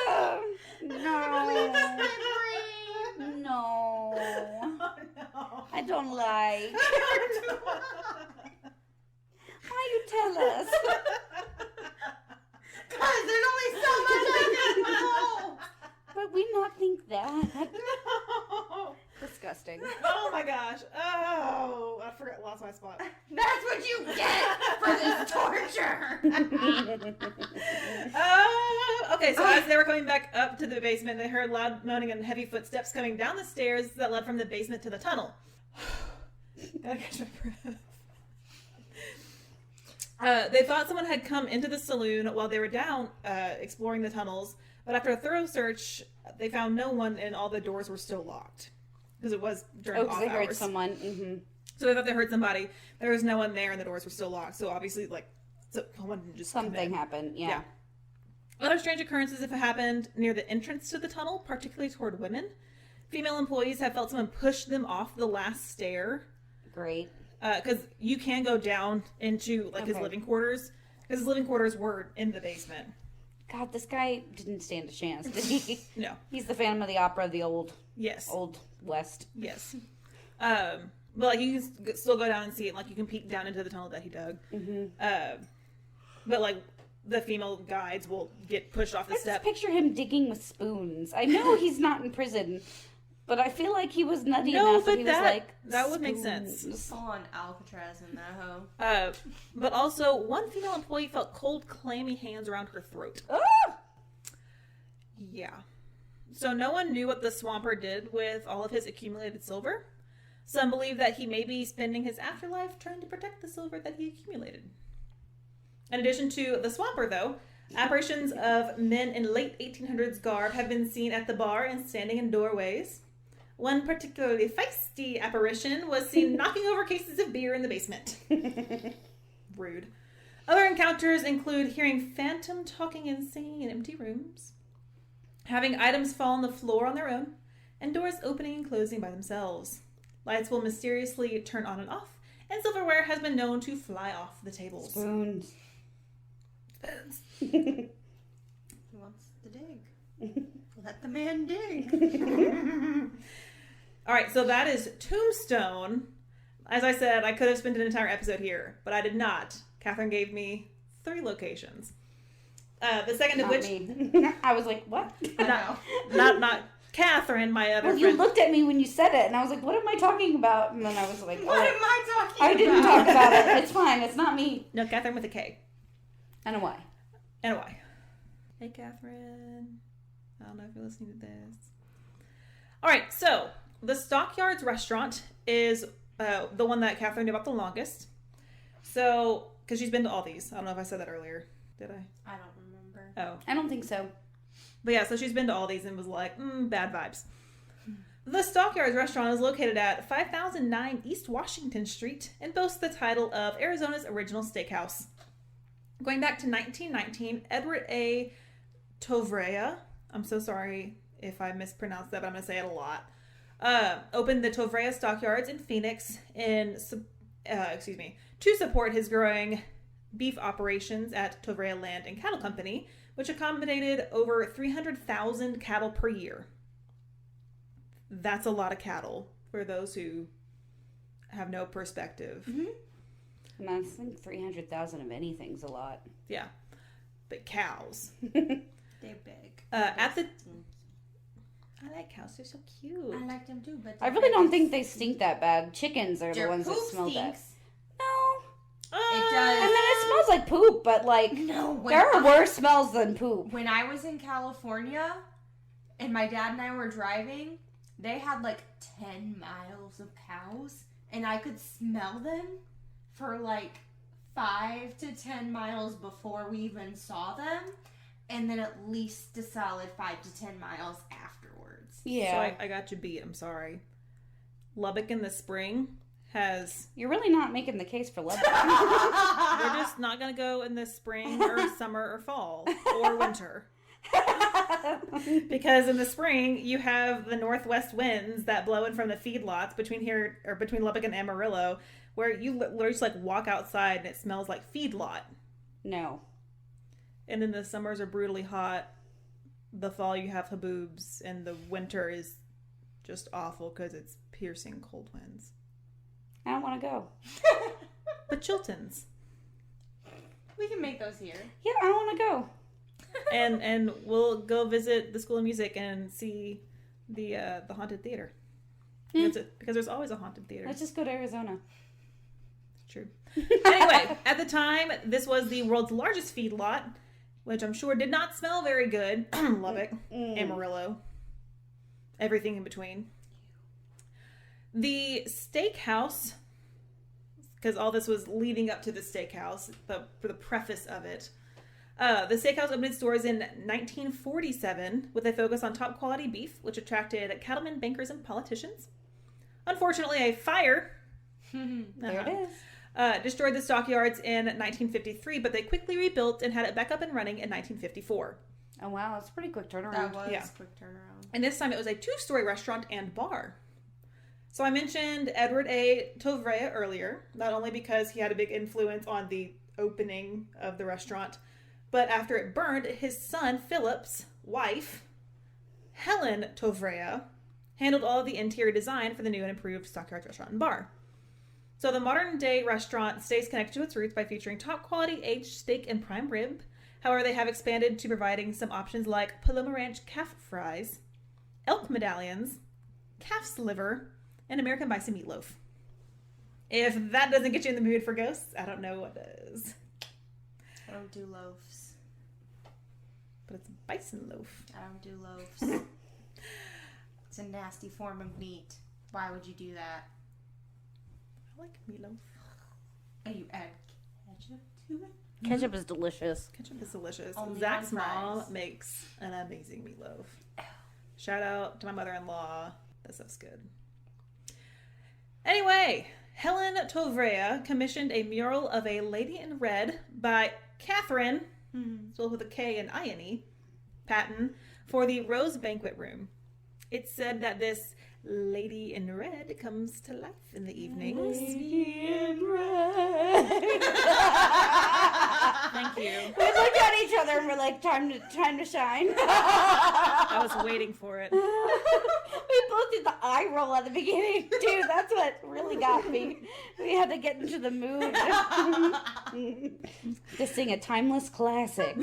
Oh, no. I don't like. Why you tell us? Because there's only so much I can know. But we not think that. No. Disgusting. Oh my gosh. Oh, I forgot, lost my spot. That's what you get for this torture. Okay, so as they were coming back up to the basement, they heard loud moaning and heavy footsteps coming down the stairs that led from the basement to the tunnel. Gotta catch my breath. They thought someone had come into the saloon while they were down exploring the tunnels, but after a thorough search, they found no one and all the doors were still locked. Because it was during Oh, off because they heard hours. someone. Mm-hmm. So they thought they heard somebody. There was no one there and the doors were still locked. So obviously, like, someone didn't just come Something in. happened. Yeah. Other strange occurrences have happened near the entrance to the tunnel, particularly toward women. Female employees have felt someone push them off the last stair. Great. Because you can go down into, like, his Okay. living quarters. Because his living quarters were in the basement. God, this guy didn't stand a chance, did he? No. He's the Phantom of the Opera of the old Yes. West. Yes. But, like, you can still go down and see it. Like, you can peek down into the tunnel that he dug. Mm-hmm. But, like, the female guides will get pushed off the I just step. picture him digging with spoons. I know he's not in prison, but I feel like he was nutty No, enough but that he was like, that would make sense. spoons. Full on Alcatraz in that hoe. But also, one female employee felt cold, clammy hands around her throat. Ah! Yeah. So no one knew what the Swamper did with all of his accumulated silver. Some believe that he may be spending his afterlife trying to protect the silver that he accumulated. In addition to the Swamper, though, apparitions of men in late 1800s garb have been seen at the bar and standing in doorways. One particularly feisty apparition was seen knocking over cases of beer in the basement. Rude. Other encounters include hearing phantom talking and singing in empty rooms, having items fall on the floor on their own, and doors opening and closing by themselves. Lights will mysteriously turn on and off, and silverware has been known to fly off the tables. Spoons. He wants to dig. Let the man dig. All right, so that is Tombstone. As I said, I could have spent an entire episode here, but I did not. Catherine gave me 3 locations. The second of which... Me. I was like, what? Not Catherine, my other Well, friend. you looked at me when you said it, and I was like, what am I talking about? And then I was like, What am I talking about? I didn't talk about it. It's fine. It's not me. No, Catherine with a K. And a Y. And a Y. Hey, Catherine. I don't know if you're listening to this. All right, so the Stockyards restaurant is the one that Catherine knew about the longest. So, because she's been to all these. I don't know if I said that earlier. Did I? I don't remember. Oh. I don't think so. But yeah, so she's been to all these and was like, bad vibes. The Stockyards restaurant is located at 5009 East Washington Street and boasts the title of Arizona's original steakhouse. Going back to 1919, Edward A. Tovrea, I'm so sorry if I mispronounced that, but I'm going to say it a lot, opened the Tovrea Stockyards in Phoenix to support his growing beef operations at Tovrea Land and Cattle Company, which accommodated over 300,000 cattle per year. That's a lot of cattle for those who have no perspective. Mm-hmm. And I think 300,000 of anything's a lot. Yeah. But cows. They're big. I like cows. They're so cute. I like them too, but I really don't think they stink that bad. Chickens are the Their ones that poop smell bad. stinks. No. It does. And then it smells like poop, but like, No, there are worse smells than poop. When I was in California and my dad and I were driving, they had like 10 miles of cows and I could smell them for like 5 to 10 miles before we even saw them, and then at least a solid 5 to 10 miles afterwards. Yeah. So I got you beat. I'm sorry. Lubbock in the spring has... You're really not making the case for Lubbock. We're just not going to go in the spring or summer or fall or winter. Because in the spring, you have the northwest winds that blow in from the feedlots between Lubbock and Amarillo, where you literally just like walk outside and it smells like feedlot. No. And then the summers are brutally hot. The fall you have haboobs, and the winter is just awful because it's piercing cold winds. I don't want to go. But Chilton's. We can make those here. Yeah, I want to go. and we'll go visit the School of Music and see the haunted theater. Because there's always a haunted theater. Let's just go to Arizona. True. Anyway, at the time, this was the world's largest feedlot, which I'm sure did not smell very good. Lubbock, Amarillo, everything in between. The steakhouse, because all this was leading up to the steakhouse, for the preface of it. The steakhouse opened its doors in 1947 with a focus on top quality beef, which attracted cattlemen, bankers, and politicians. Unfortunately, a fire There it is. destroyed the stockyards in 1953, but they quickly rebuilt and had it back up and running in 1954. Oh, wow. That's a pretty quick turnaround. That was Yeah. quick turnaround. And this time it was a 2-story restaurant and bar. So I mentioned Edward A. Tovrea earlier, not only because he had a big influence on the opening of the restaurant, but after it burned, his son Philip's wife, Helen Tovrea, handled all of the interior design for the new and improved Stockyards restaurant and bar. So the modern day restaurant stays connected to its roots by featuring top quality aged steak and prime rib. However, they have expanded to providing some options like Paloma Ranch calf fries, elk medallions, calf's liver, and American bison meatloaf. If that doesn't get you in the mood for ghosts, I don't know what does. I don't do loaves. But it's bison loaf. I don't do loaves. It's a nasty form of meat. Why would you do that? I like meatloaf. And you add ketchup to it? Ketchup is delicious. Ketchup is delicious. Only Zach's on mom fries. makes an amazing meatloaf. Shout out to my mother-in-law. That stuff's good. Anyway, Helen Tovrea commissioned a mural of a lady in red by Catherine, spelled with a K and I-N-E, Patton, for the Rose Banquet Room. It's said that this lady in red comes to life in the evenings. Lady in red. Thank you. We looked at each other and we're like, time to shine. I was waiting for it. We both did the eye roll at the beginning, too. That's what really got me. We had to get into the mood to sing a timeless classic.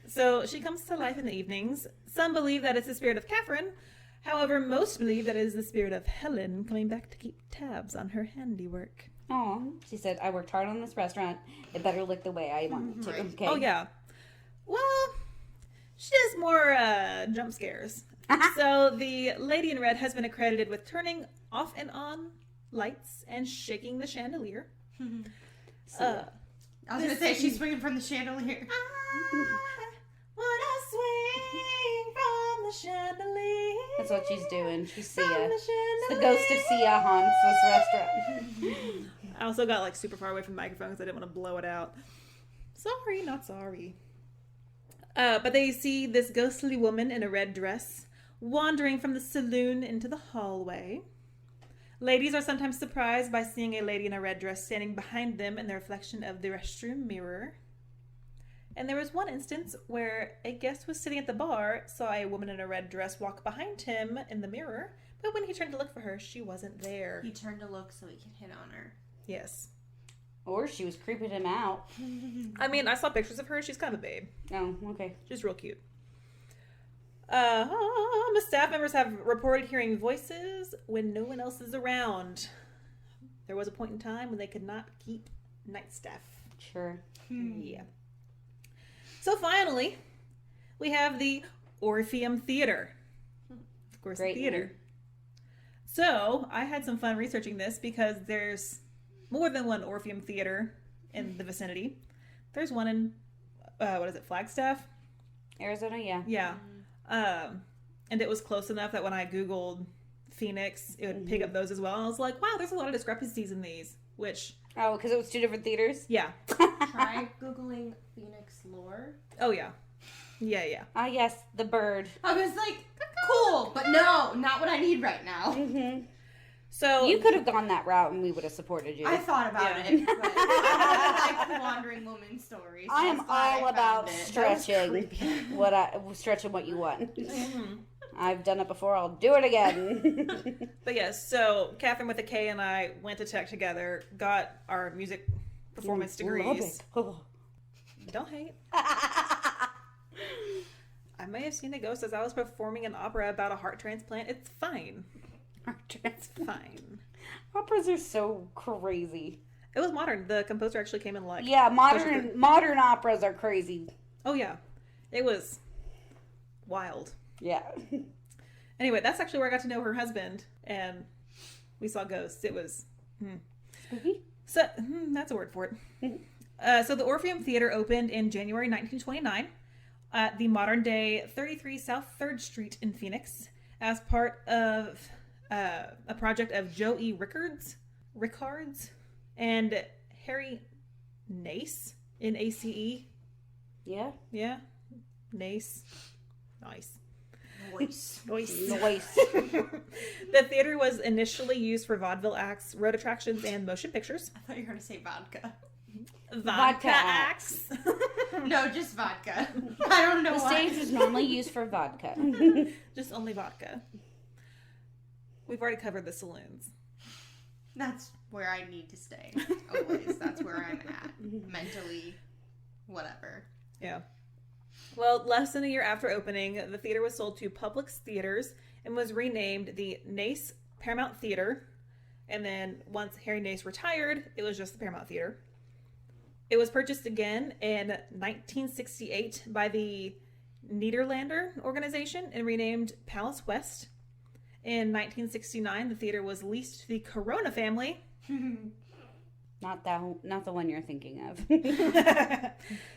So she comes to life in the evenings. Some believe that it's the spirit of Catherine. However, most believe that it is the spirit of Helen coming back to keep tabs on her handiwork. Oh, she said, I worked hard on this restaurant. It better look the way I want it to. Right. Okay. Oh, yeah. Well, she has more jump scares. So the Lady in Red has been accredited with turning off and on lights and shaking the chandelier. I was gonna say she's swinging from the chandelier. When I swing from the chandelier. That's what she's doing. She's Sia. From It's the ghost of Sia haunts this restaurant. I also got like super far away from the microphone because I didn't want to blow it out. Sorry, not sorry. But they see this ghostly woman in a red dress wandering from the saloon into the hallway. Ladies are sometimes surprised by seeing a lady in a red dress standing behind them in the reflection of the restroom mirror. And there was one instance where a guest was sitting at the bar, saw a woman in a red dress walk behind him in the mirror, but when he turned to look for her, she wasn't there. He turned to look so he could hit on her. Yes. Or she was creeping him out. I mean, I saw pictures of her. She's kind of a babe. Oh, okay. She's real cute. The staff members have reported hearing voices when no one else is around. There was a point in time when they could not keep night staff. Sure. Yeah. So finally, we have the Orpheum Theater. Of course, Great the theater. name. So I had some fun researching this because there's more than one Orpheum Theater in the vicinity. There's one in, Flagstaff? Arizona, yeah. Yeah. And it was close enough that when I Googled Phoenix, it would pick up those as well. And I was like, wow, there's a lot of discrepancies in these, which, Oh, because it was 2 different theaters? yeah. Try Googling Phoenix lore. Oh, yeah. Yeah, yeah. Ah, yes, the bird. I was like, cool, but no, not what I need right now. Mm-hmm. So You could have gone that route and we would have supported you. I thought about Yeah. it, but I like the wandering woman story. So I am was glad all I about found it. stretching what you want. Mhm. I've done it before. I'll do it again. But yes, so Catherine with a K and I went to tech together, got our music performance degrees. Don't hate. I may have seen a ghost as I was performing an opera about a heart transplant. It's fine. Fine. Operas are so crazy. It was modern. The composer actually came in like, Yeah, modern operas are crazy. oh yeah, it was wild. Yeah. Anyway, that's actually where I got to know her husband, and we saw ghosts. It was Spooky? so that's a word for it. So the Orpheum Theater opened in January 1929 at the modern-day 33 South 3rd Street in Phoenix as part of a project of Joe E. Rickards, and Harry Nace, N-A-C-E. Yeah. Yeah, Nace. Nice. Voice. Noise. Noise. The theater was initially used for vaudeville acts, road attractions, and motion pictures. I thought you were going to say vodka. Vodka acts. No, just vodka. I don't know The why. stage is normally used for vodka. Just only vodka. We've already covered the saloons. That's where I need to stay. Always. That's where I'm at. Mentally. Whatever. Yeah. Well, less than a year after opening, the theater was sold to Publix Theaters and was renamed the Nace Paramount Theater. And then once Harry Nace retired, it was just the Paramount Theater. It was purchased again in 1968 by the Nederlander organization and renamed Palace West. In 1969, the theater was leased to the Corona family, Not the one you're thinking of.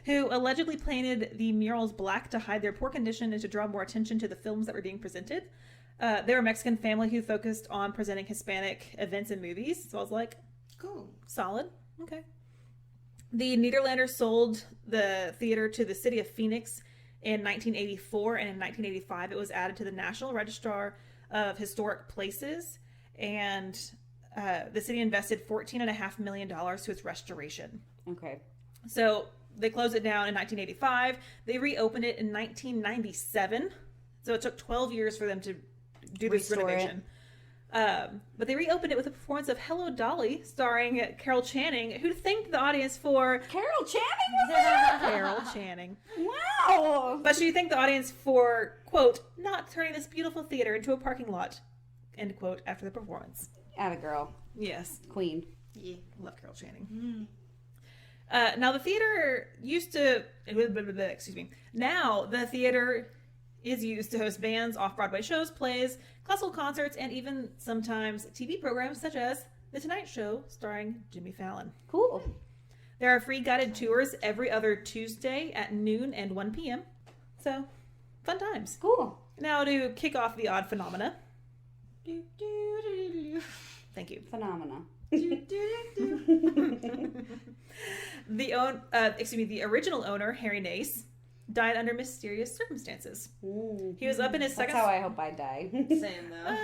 who allegedly painted the murals black to hide their poor condition and to draw more attention to the films that were being presented. They were a Mexican family who focused on presenting Hispanic events and movies. So I was like, Cool. solid. Okay. The Nederlanders sold the theater to the city of Phoenix in 1984, and in 1985 it was added to the National Register of Historic Places, and the city invested $14.5 million to its restoration. Okay. So they closed it down in 1985. They reopened it in 1997. So it took 12 years for them to do this Restore renovation. But they reopened it with a performance of Hello Dolly, starring Carol Channing, who thanked the audience for Carol Channing was there? Carol Channing. Wow. But she thanked the audience for, quote, not turning this beautiful theater into a parking lot, end quote, after the performance. Atta girl. Yes. Queen. Yeah, love Carol Channing. Now the theater used to, excuse me. Now the theater is used to host bands, off-Broadway shows, plays, classical concerts, and even sometimes TV programs such as The Tonight Show, starring Jimmy Fallon. Cool. There are free guided tours every other Tuesday at noon and 1 p.m. So, fun times. Cool. Now to kick off the odd phenomena. Thank you. Phenomena. The original owner, Harry Nace, died under mysterious circumstances. He was up in his That's second. how I hope I die. Same though.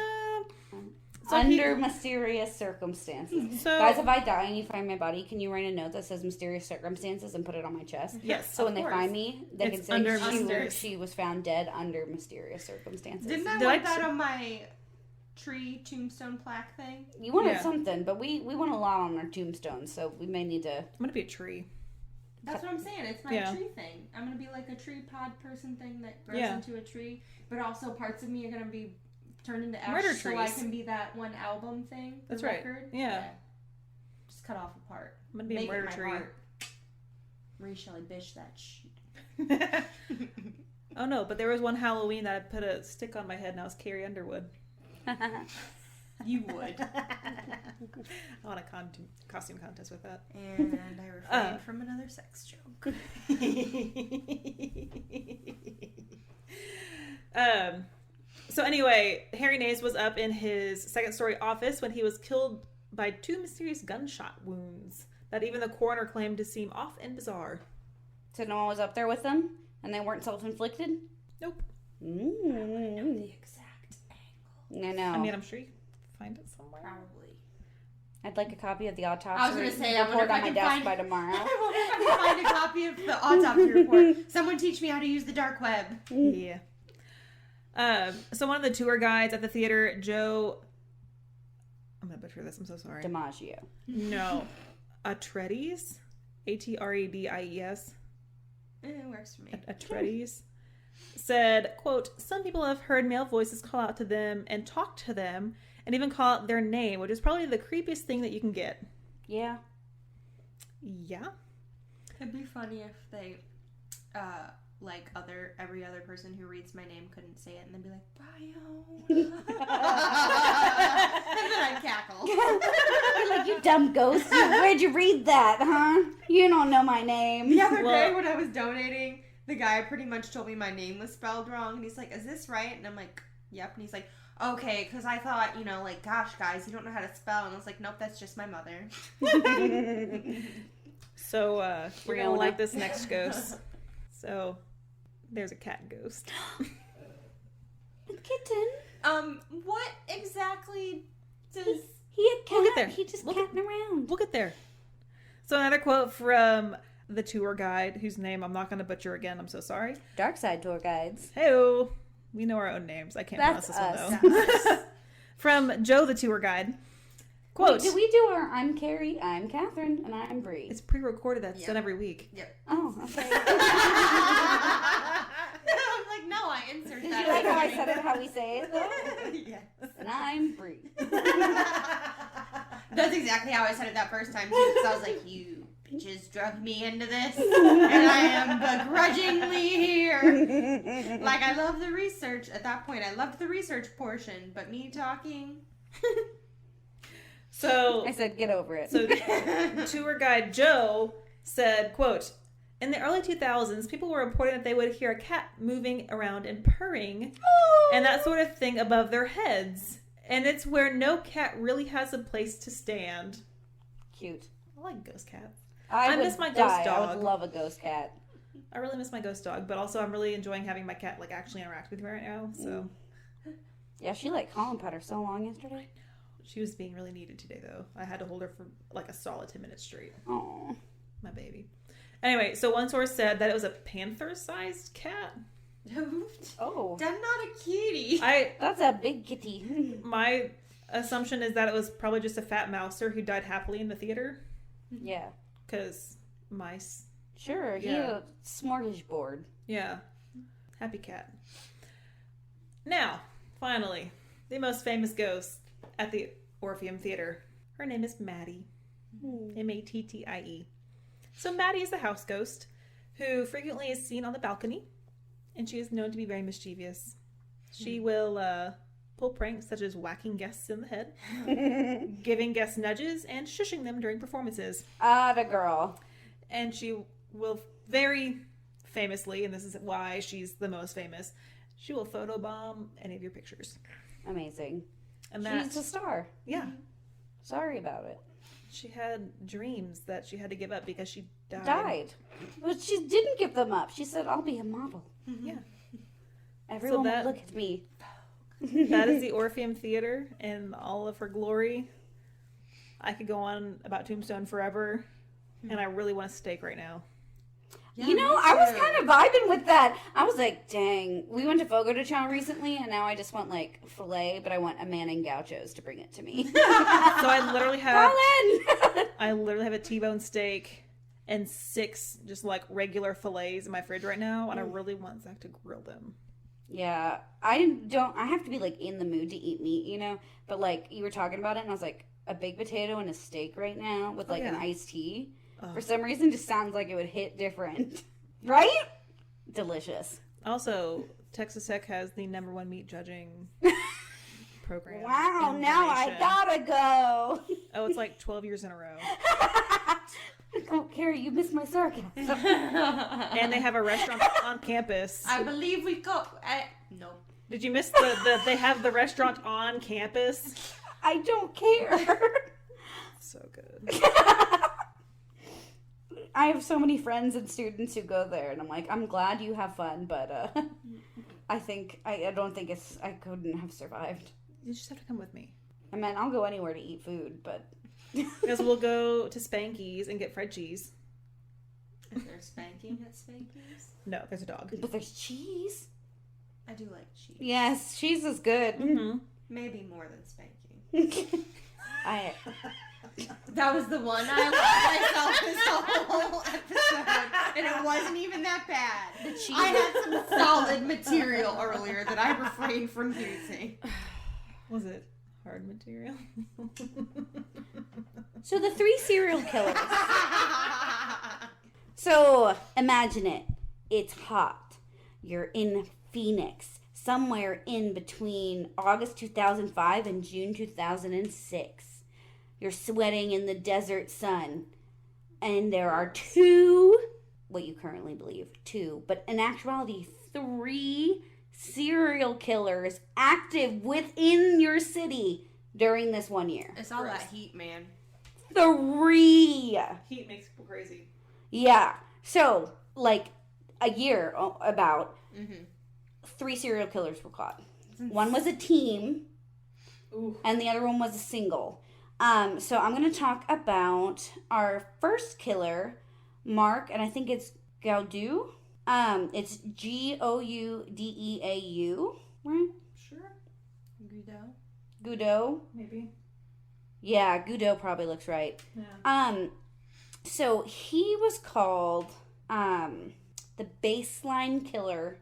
Under mysterious circumstances. So- Guys, if I die and you find my body, can you write a note that says mysterious circumstances and put it on my chest? Yes. So when they course. find me, they It's can say under she mysterious. was found dead under mysterious circumstances. Didn't I Did want I- that on my tree tombstone plaque thing? You wanted Yeah. something, but we want a lot on our tombstones, so we may need to. I'm gonna be a tree. That's what I'm saying. It's my Yeah. tree thing. I'm gonna be like a tree pod person thing that grows Yeah. into a tree, but also parts of me are gonna be turned into ash, Murder so I trees. can be that one album thing. The That's right. record. Yeah. Just cut off a part. I'm gonna be Make a murder it my tree. heart. Marie Shelley Bish that shit. Oh no, but there was one Halloween that I put a stick on my head and I was Carrie Underwood. You would. I want a costume contest with that. And I refrained from another sex joke. So anyway, Harry Nace was up in his second-story office when he was killed by 2 mysterious gunshot wounds that even the coroner claimed to seem off and bizarre. So no one was up there with them, and they weren't self-inflicted. Nope. The exact angle. I know. I mean, I'm sure you can find it somewhere. Probably. I'd like a copy of the autopsy I was gonna say, I wonder report if on I my can desk find- by tomorrow. I wonder if I can find a copy of the autopsy report. Someone teach me how to use the dark web. Yeah. So one of the tour guides at the theater, Joe, I'm gonna butcher this. I'm so sorry. DiMaggio. No, Atreides, Atreides, It works for me. Atreides, said, "quote Some people have heard male voices call out to them and talk to them, and even call out their name, which is probably the creepiest thing that you can get." Yeah. Yeah. It'd be funny if they, like every other person who reads my name couldn't say it, and they'd be like, Bione. And then I'd cackle. You're like, you dumb ghost. Where'd you read that, huh? You don't know my name. The other Well- day when I was donating, the guy pretty much told me my name was spelled wrong, and he's like, "Is this right?" And I'm like, "Yep." And he's like, "Okay," because I thought, like, gosh, guys, you don't know how to spell. And I was like, "Nope, that's just my mother." So we're gonna Rihanna. like this next ghost. So there's a cat ghost. Kitten. What exactly does? He a cat. Look at there. He just Look catting around. Look at there. So another quote from the tour guide, whose name I'm not gonna butcher again. I'm so sorry. Dark Side Tour Guides. Hey-o. We know our own names. I can't That's pronounce us. this one though. From Joe, the tour guide. Quote. Wait, did we do our I'm Carrie, I'm Catherine, and I'm Bree? It's pre-recorded. That's Yeah. done every week. Yep. Oh, okay. I'm like, no, I insert Did that. you like how I said it, how we say it? Yes. And I'm Bree. That's exactly how I said it that first time too. Because I was like, "You bitches drug me into this, and I am begrudgingly here." Like, I love the research. At that point, I loved the research portion, but me talking. So I said, get over it. So tour guide Joe said, quote, "In the early 2000s, people were reporting that they would hear a cat moving around and purring and that sort of thing above their heads. And it's where no cat really has a place to stand." Cute. I like ghost cats. I miss would my ghost die. I dog. would love a ghost cat. I really miss my ghost dog, but also I'm really enjoying having my cat like actually interact with me right now. So Yeah, she let Colin pet her so long yesterday. she was being really needed today, though. I had to hold her for like a solid 10 minutes straight. Oh. My baby. Anyway, so one source said that it was a panther-sized cat. Oh. I'm not a kitty. That's a big kitty. My assumption is that it was probably just a fat mouser who died happily in the theater. Yeah. Because mice. Sure, he had a smorgasbord. Yeah. Happy cat. Now, finally, the most famous ghost at the Orpheum Theater. Her name is Maddie. Mattie. So Maddie is the house ghost who frequently is seen on the balcony, and she is known to be very mischievous. She will pull pranks such as whacking guests in the head, giving guests nudges, and shushing them during performances. The girl. And she will very famously, and this is why she's the most famous, she will photobomb any of your pictures. Amazing. And She's a star. Yeah. Sorry about it. She had dreams that she had to give up because she died. But she didn't give them up. She said, I'll be a model. Yeah. Everyone will look at me. That is the Orpheum Theater in all of her glory. I could go on about Tombstone forever, and I really want a steak right now. Yeah, you know, me I was too. kind of vibing with that. I was like, dang. We went to Fogo de Chao recently, and now I just want, like, filet, but I want a Manning Gauchos to bring it to me. So I literally have Colin! a T-bone steak and 6 just like regular fillets in my fridge right now, and I really want Zach to grill them. Yeah, I have to be, like, in the mood to eat meat, you know? But, like, you were talking about it, and I was like, a big potato and a steak right now with, like, an iced tea. For some reason, just sounds like it would hit different. Right? Delicious. Also, Texas Tech has the #1 meat judging program. Wow, in now the I nation. gotta go. Oh, it's like 12 years in a row. Oh, Carrie, you missed my sarcasm. And they have a restaurant on campus. I believe we got. No. Did you miss they have the restaurant on campus? I don't care. So good. I have so many friends and students who go there, and I'm like, I'm glad you have fun, but I don't think I couldn't have survived. You just have to come with me. I mean, I'll go anywhere to eat food, but Because we'll go to Spanky's and get fried cheese. Is there spanking at Spanky's? No, there's a dog. but there's cheese. I do like cheese. Yes, cheese is good. Mm-hmm. Maybe more than spanking. I That was the one I loved myself this whole episode, and it wasn't even that bad. the cheese. I had some solid material earlier that I refrained from using. Was it hard material? So the 3 serial killers. So imagine it. It's hot. You're in Phoenix, somewhere in between August 2005 and June 2006. You're sweating in the desert sun. And there are 2, what you currently believe, 2, but in actuality 3 serial killers active within your city during this 1 year. It's all Gross. that heat, man. 3! Heat makes people crazy. Yeah. So, like, a year about, Mm-hmm. 3 serial killers were caught. One was a team, Ooh. and the other one was a single. So I'm going to talk about our first killer, Mark, and I think it's Gaudeau. It's Goudeau, right? Sure. Guido. Goudeau. Maybe. Yeah, Goudeau probably looks right. Yeah. So he was called the baseline killer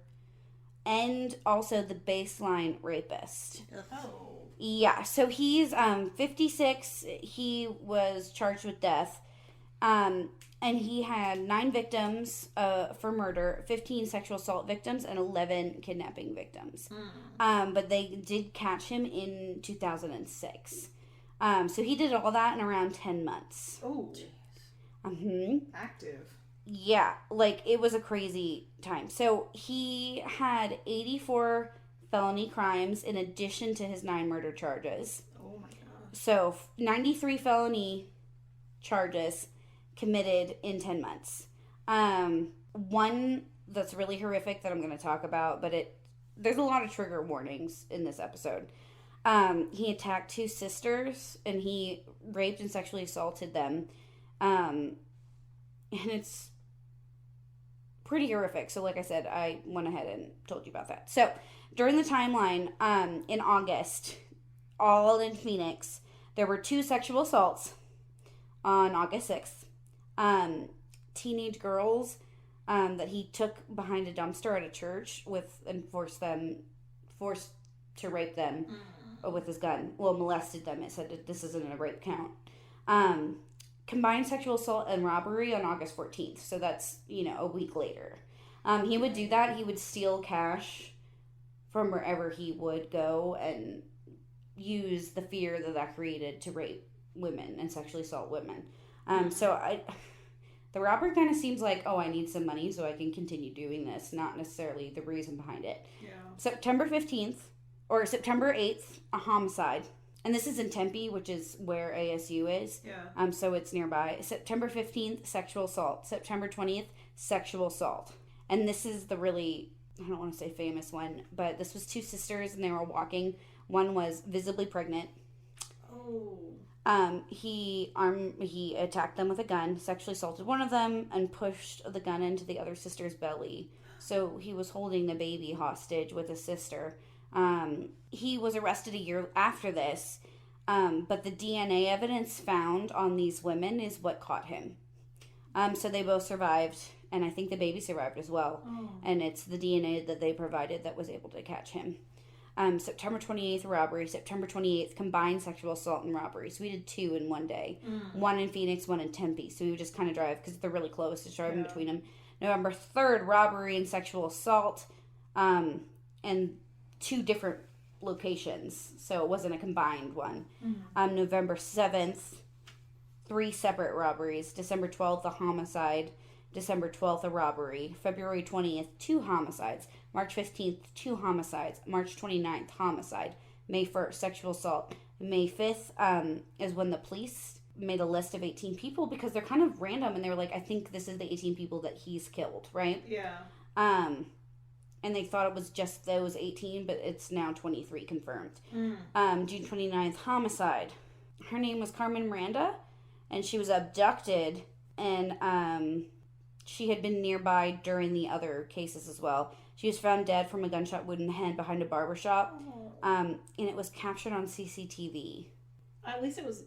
and also the baseline rapist. Oh. Yeah, so he's 56. He was charged with death. And he had 9 victims for murder, 15 sexual assault victims, and 11 kidnapping victims. But they did catch him in 2006. So he did all that in around 10 months. Oh. Active. Yeah, like it was a crazy time. So he had 84 felony crimes in addition to his 9 murder charges. Oh my gosh. So 93 felony charges committed in 10 months. One that's really horrific that I'm going to talk about, but there's a lot of trigger warnings in this episode. He attacked 2 sisters and he raped and sexually assaulted them. and it's pretty horrific. So like I said, I went ahead and told you about that. So during the timeline, in August, all in Phoenix, there were 2 sexual assaults on August 6th. Teenage girls that he took behind a dumpster at a church and forced to rape them with his gun. Well, molested them. It said that this isn't a rape count. Combined sexual assault and robbery on August 14th. So that's, a week later. He would do that. He would steal cash from wherever he would go and use the fear that created to rape women and sexually assault women. The robbery kind of seems like, oh, I need some money so I can continue doing this, not necessarily the reason behind it. Yeah. September 15th, or September 8th, a homicide. And this is in Tempe, which is where ASU is. Yeah. So it's nearby. September 15th, sexual assault. September 20th, sexual assault. And this is the really, I don't want to say famous one, but this was 2 sisters and they were walking. One was visibly pregnant. Oh. He attacked them with a gun, sexually assaulted one of them, and pushed the gun into the other sister's belly. So he was holding the baby hostage with his sister. He was arrested a year after this, but the DNA evidence found on these women is what caught him. So they both survived, and I think the baby survived as well. Oh. And it's the DNA that they provided that was able to catch him. September 28th, robbery. September 28th, combined sexual assault and robbery. So we did 2 in one day. One in Phoenix, one in Tempe. So we would just kind of drive, because they're really close, just drive in between them. November 3rd, robbery and sexual assault. And 2 different locations. So it wasn't a combined one. November 7th, 3 separate robberies. December 12th, a homicide. December 12th, a robbery. February 20th, 2 homicides. March 15th, 2 homicides. March 29th, homicide. May 1st, sexual assault. May 5th is when the police made a list of 18 people because they're kind of random and they were like, I think this is the 18 people that he's killed, right? Yeah. And they thought it was just those 18, but it's now 23 confirmed. June 29th, homicide. Her name was Carmen Miranda, and she was abducted, and she had been nearby during the other cases as well. She was found dead from a gunshot wound in the head behind a barber shop, and it was captured on CCTV. At least it was.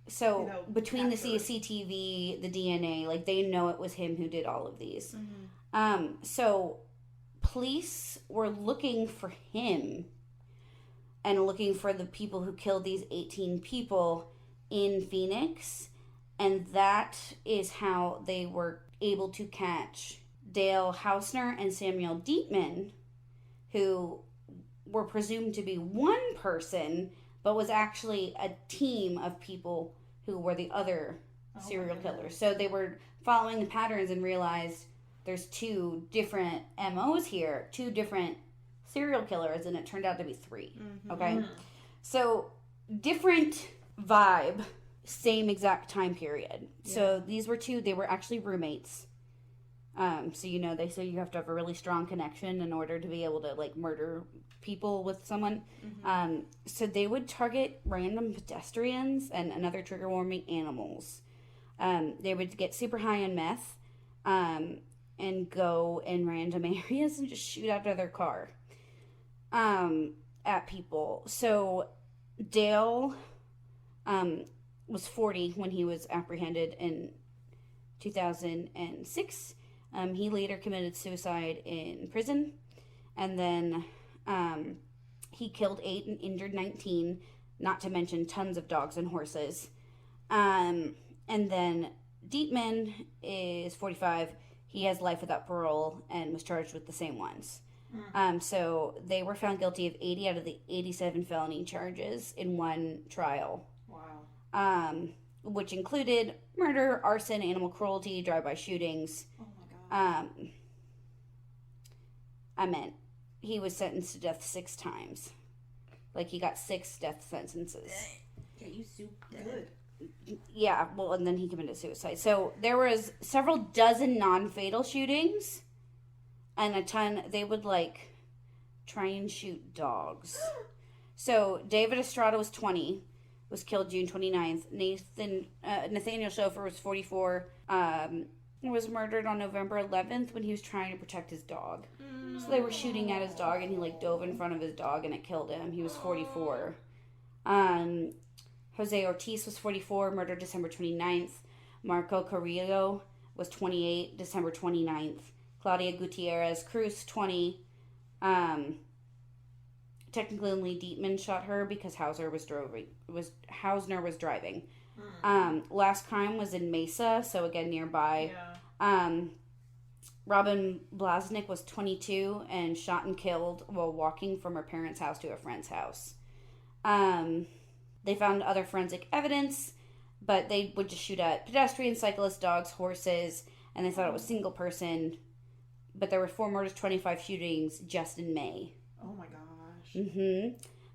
So between captured. the CCTV, the DNA, like they know it was him who did all of these. So police were looking for him and looking for the people who killed these 18 people in Phoenix, and that is how they were able to catch Dale Hausner and Samuel Dietman, who were presumed to be one person, but was actually a team of people who were the other serial killers. So they were following the patterns and realized there's 2 different MOs here, 2 different serial killers, and it turned out to be 3. Okay? So different vibe, same exact time period. Yeah. So these were 2, they were actually roommates. So they say you have to have a really strong connection in order to be able to like murder people with someone. So they would target random pedestrians and other trigger warning animals. They would get super high on meth, and go in random areas and just shoot out of their car, at people. So Dale, was 40 when he was apprehended in 2006. He later committed suicide in prison, and then he killed 8 and injured 19, not to mention tons of dogs and horses. And then Dietman is 45. He has life without parole and was charged with the same ones. So they were found guilty of 80 out of the 87 felony charges in one trial. Wow. Which included murder, arson, animal cruelty, drive-by shootings. Oh my god. I meant he was sentenced to death 6 times. Like he got 6 death sentences. Yeah, you soup Good. Yeah, well, and then he committed suicide. So there was several dozen non-fatal shootings, and a ton. They would like try and shoot dogs. So David Estrada was 20, was killed June 29th. Nathaniel Schofer was 44. was murdered on November 11th when he was trying to protect his dog. So they were shooting at his dog, and he like dove in front of his dog, and it killed him. He was 44. Jose Ortiz was 44, murdered December 29th. Marco Carrillo was 28, December 29th. Claudia Gutierrez Cruz, 20. Technically, only Dietman shot her because Hausner was driving. Last crime was in Mesa, so again nearby. Yeah. Robin Blasnik was 22 and shot and killed while walking from her parents' house to a friend's house. They found other forensic evidence, but they would just shoot at pedestrians, cyclists, dogs, horses, and they thought it was single person. But there were 4 murders, 25 shootings just in May. Oh my gosh.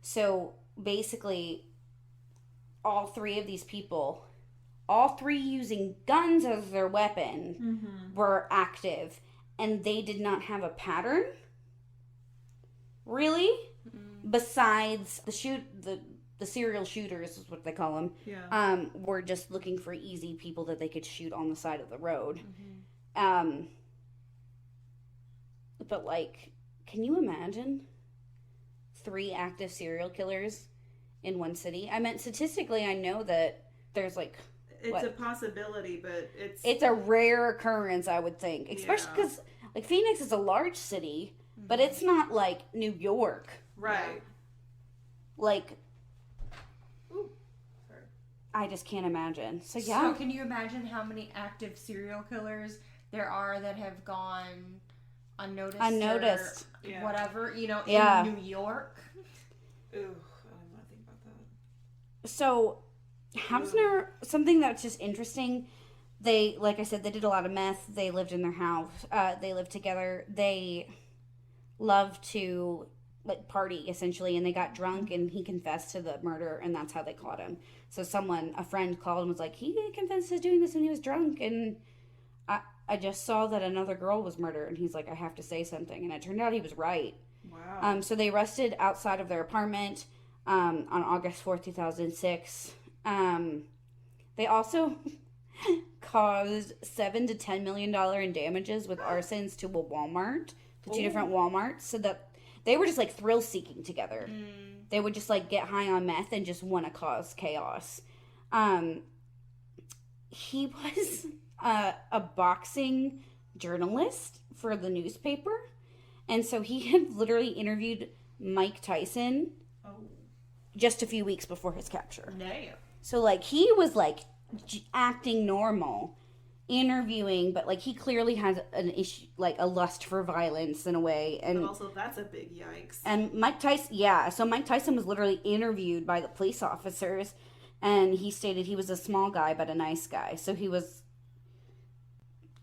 So basically, all 3 of these people, all 3 using guns as their weapon, were active, and they did not have a pattern. Really? Besides the serial shooters is what they call them. Yeah. Were just looking for easy people that they could shoot on the side of the road. But like, can you imagine 3 active serial killers in one city? I meant statistically, I know that there's like it's a possibility, but it's a rare occurrence, I would think, especially because like Phoenix is a large city, but it's not like New York, right? Like, I just can't imagine. So yeah. So can you imagine how many active serial killers there are that have gone unnoticed, or whatever, in New York? Ooh, I don't want to think about that. So Hausner, something that's just interesting, they, like I said, they did a lot of meth. They lived in their house. They lived together. They loved to like party essentially, and they got drunk, and he confessed to the murder, and that's how they caught him. So a friend called and was like, he confessed to doing this when he was drunk, and I just saw that another girl was murdered, and he's like, I have to say something, and it turned out he was right. Wow. So they arrested outside of their apartment on August 4th, 2006. They also caused $7 to $10 million in damages with arsons to a Walmart, to 2 different Walmarts, so that they were just like thrill seeking together. They would just like get high on meth and just want to cause chaos. He was a boxing journalist for the newspaper, and so he had literally interviewed Mike Tyson just a few weeks before his capture. Damn. So like he was like acting normal, interviewing, but like he clearly has an issue, like a lust for violence in a way. And but also that's a big yikes. And Mike Tyson, so Mike Tyson was literally interviewed by the police officers, and he stated he was a small guy but a nice guy. So he was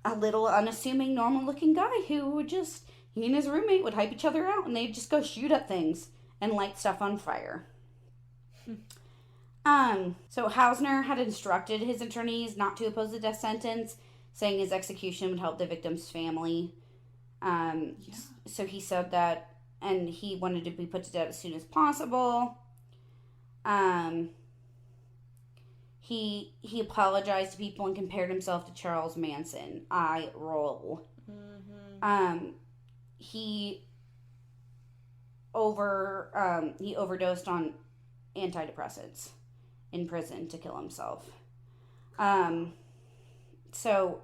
a little unassuming, normal looking guy who would just, he and his roommate would hype each other out, and they'd just go shoot at things and light stuff on fire. So Hausner had instructed his attorneys not to oppose the death sentence, saying his execution would help the victim's family. So he said that, and he wanted to be put to death as soon as possible. He apologized to people and compared himself to Charles Manson. I roll. He overdosed on antidepressants in prison to kill himself. So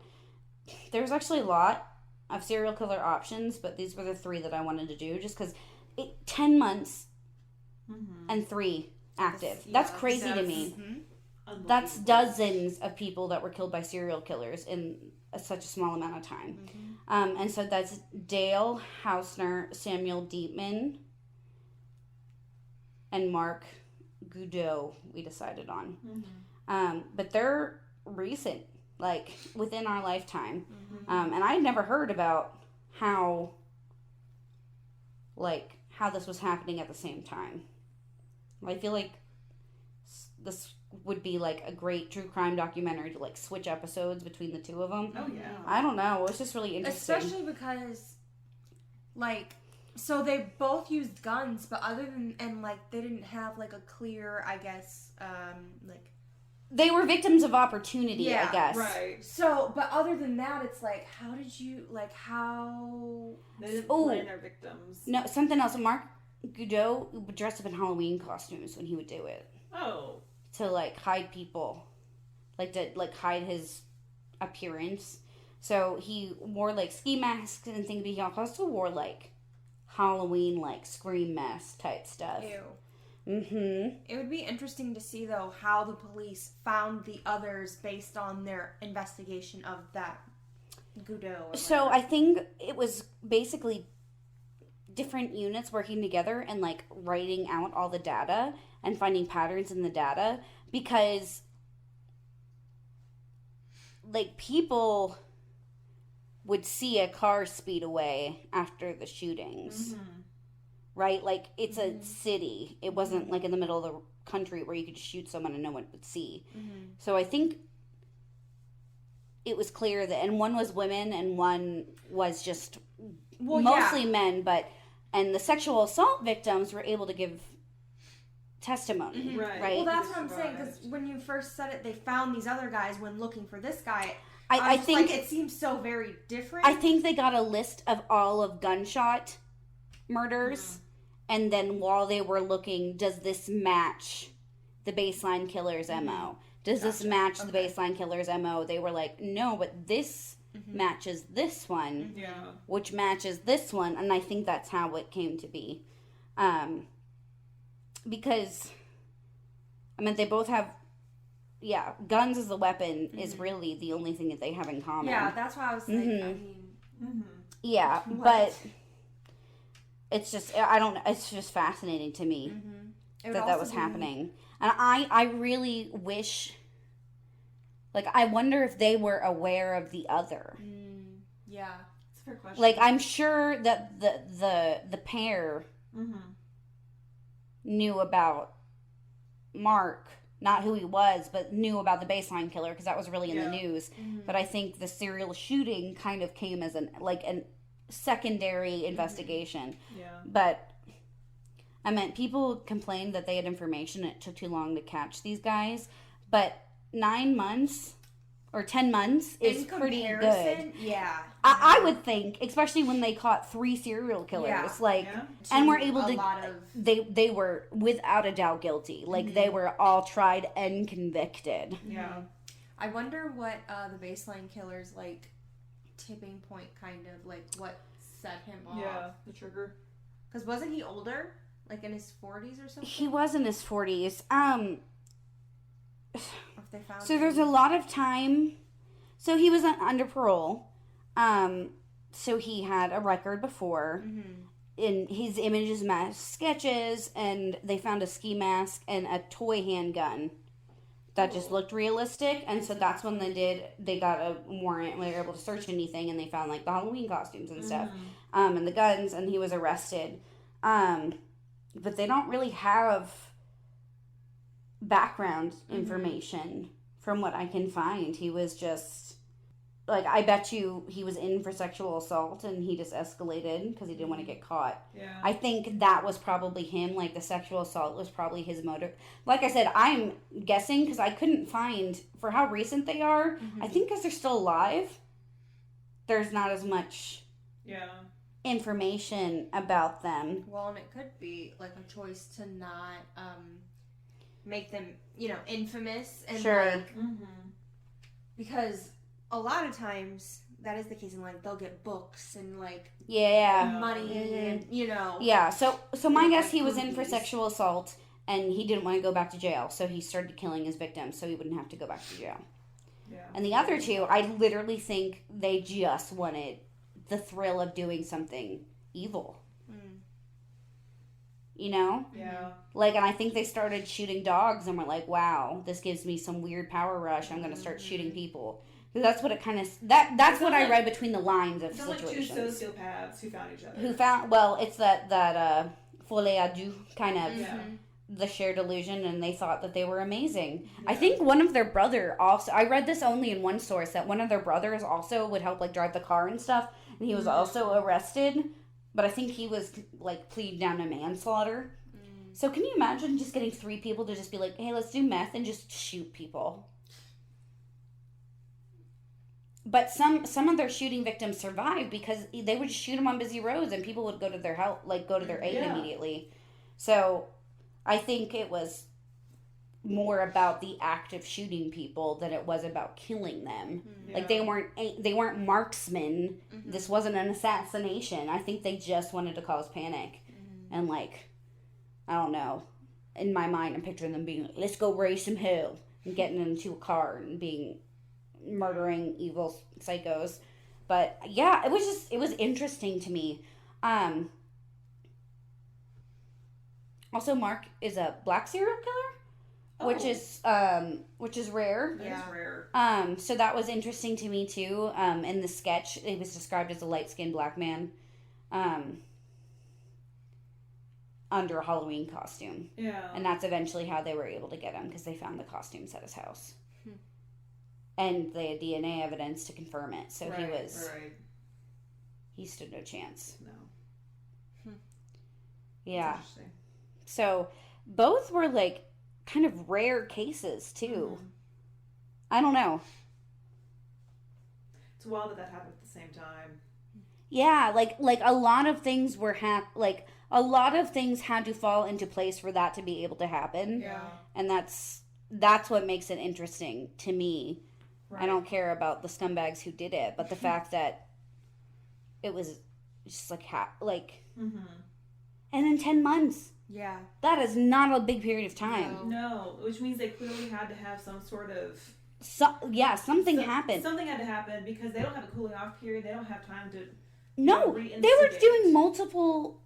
there's actually a lot of serial killer options, but these were the 3 that I wanted to do just because 10 months and 3 active. That's crazy to me. That's dozens of people that were killed by serial killers in such a small amount of time. And so that's Dale Hausner, Samuel Dietman, and Mark Goudeau we decided on. But they're recent, like within our lifetime. And I had never heard about how this was happening at the same time. I feel like this would be like a great true crime documentary to like switch episodes between the 2 of them. Oh yeah. I don't know. It's just really interesting. Especially because, like, so they both used guns, but other than, and like they didn't have like a clear, I guess, like they were victims of opportunity, Yeah, I guess. Right. So, but other than that, it's like, how did you, like, how... They didn't Oh. blame their victims. No, something else. Mark Godot would dress up in Halloween costumes when he would do it Oh. to like hide people, like to like hide his appearance. So he wore like ski masks and things, but he also wore like Halloween like scream mask type stuff. Ew. Mm-hmm. It would be interesting to see, though, how the police found the others based on their investigation of that Godot. So I think it was basically different units working together and like writing out all the data and finding patterns in the data, because like people would see a car speed away after the shootings, right? Like it's a city. It wasn't like in the middle of the country where you could just shoot someone and no one would see. So I think it was clear that, and one was women and one was just mostly men, and the sexual assault victims were able to give testimony, Right. right? Well, that's what I'm saying, because when you first said it, they found these other guys when looking for this guy. I was think like, it seems so very different. I think they got a list of all of gunshot murders, and then while they were looking, does this match the baseline killer's MO? Does this match the baseline killer's MO? They were like, no, but this matches this one, Yeah. which matches this one, and I think that's how it came to be. Because, I mean, they both have, guns as a weapon is really the only thing that they have in common. Yeah, that's why I was like, I mean... Yeah, What? but it's just, I don't know, it's just fascinating to me It would that also was be- happening. And I really wish, like, I wonder if they were aware of the other. Yeah. It's a fair question. Like, I'm sure that the pair knew about Mark, not who he was, but knew about the baseline killer, because that was really in the news. But I think the serial shooting kind of came as an secondary investigation. Yeah. But I meant, people complained that they had information and it took too long to catch these guys, but 9 months or 10 months is In pretty comparison, good. yeah. I would think, especially when they caught 3 serial killers, Yeah. like, Yeah. and were able a to. lot of... They were without a doubt guilty. Like, they were all tried and convicted. Yeah. I wonder what the baseline killer's, like, tipping point, kind of, like, what set him off. Yeah. The trigger. Because wasn't he older? Like, in his 40s or something? He was in his 40s. If they found So there's a lot of time. So he was under parole. So he had a record before. In his images, mask sketches, and they found a ski mask and a toy handgun that just looked realistic. And so that's when they got a warrant and they were able to search anything, and they found like the Halloween costumes and stuff, and the guns, and he was arrested. But they don't really have background information from what I can find. He was just, like, I bet you he was in for sexual assault and he just escalated because he didn't want to get caught. Yeah. I think that was probably him. Like, the sexual assault was probably his motive. Like I said, I'm guessing because I couldn't find, for how recent they are, I think because they're still alive, there's not as much information about them. Well, and it could be, like, a choice to not make them, infamous. And Sure. like, because a lot of times that is the case, and, like, they'll get books and, like, Yeah. money and, Yeah, so my Like, guess, he was in for movies. sexual assault, and he didn't want to go back to jail, so he started killing his victims so he wouldn't have to go back to jail. Yeah. And the other two, I literally think they just wanted the thrill of doing something evil. You know? Yeah. Like, and I think they started shooting dogs and were like, wow, this gives me some weird power rush. I'm going to start shooting people. Because that's what it kind of, that's what I read between the lines of It's like two situations. sociopaths who found each other. Who found, well, it's that folie à deux kind of, Yeah. the shared illusion, and they thought that they were amazing. I think one of their brother also, I read this only in one source, that one of their brothers also would help, like, drive the car and stuff, and he was also arrested, but I think he was, like, pleaded down to manslaughter. So can you imagine just getting 3 people to just be like, hey, let's do meth and just shoot people? But some of their shooting victims survived because they would just shoot them on busy roads and people would go to their help, like go to their aid immediately. So I think it was more about the act of shooting people than it was about killing them. Like they weren't marksmen. This wasn't an assassination. I think they just wanted to cause panic. And like, I don't know. In my mind, I'm picturing them being like, let's go raise some hell, and getting into a car and murdering evil psychos. But yeah, it was interesting to me. Also, Mark is a black serial killer, which is rare. That is rare. So that was interesting to me too. In the sketch, it was described as a light-skinned black man, under a Halloween costume. Yeah. And that's eventually how they were able to get him, because they found the costumes at his house. And they had DNA evidence to confirm it. So he stood no chance. No. Yeah. So both were like kind of rare cases too. I don't know. It's wild that happened at the same time. Yeah, like a lot of things were a lot of things had to fall into place for that to be able to happen. Yeah. And that's what makes it interesting to me. Right. I don't care about the scumbags who did it, but the fact that it was just and in 10 months. Yeah. That is not a big period of time. No, which means they clearly had to have some sort of... something happened. Something had to happen because they don't have a cooling off period. They don't have time to... No, they were doing multiple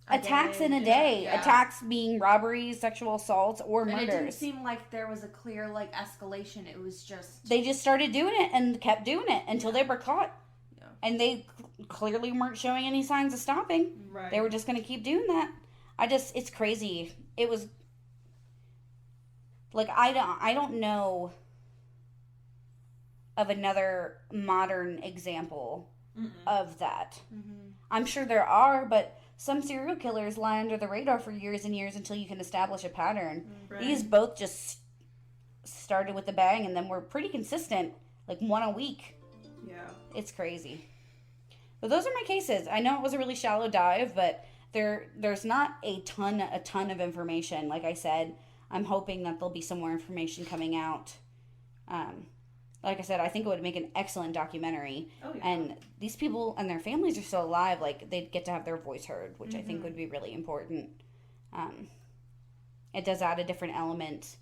attacks in a day. Yeah. Attacks being robberies, sexual assaults, or murders. And it didn't seem like there was a clear, escalation. It was just... They just started doing it and kept doing it until they were caught. Yeah. And they clearly weren't showing any signs of stopping. Right. They were just going to keep doing that. It's crazy. It was... I don't know of another modern example of that. I'm sure there are, but some serial killers lie under the radar for years and years until you can establish a pattern. Right. These both just started with a bang and then were pretty consistent, like one a week. Yeah. It's crazy. But those are my cases. I know it was a really shallow dive, but there's not a ton of information. Like I said, I'm hoping that there'll be some more information coming out. Like I said, I think it would make an excellent documentary. Oh, yeah. And these people and their families are still alive. Like, they'd get to have their voice heard, which I think would be really important. It does add a different element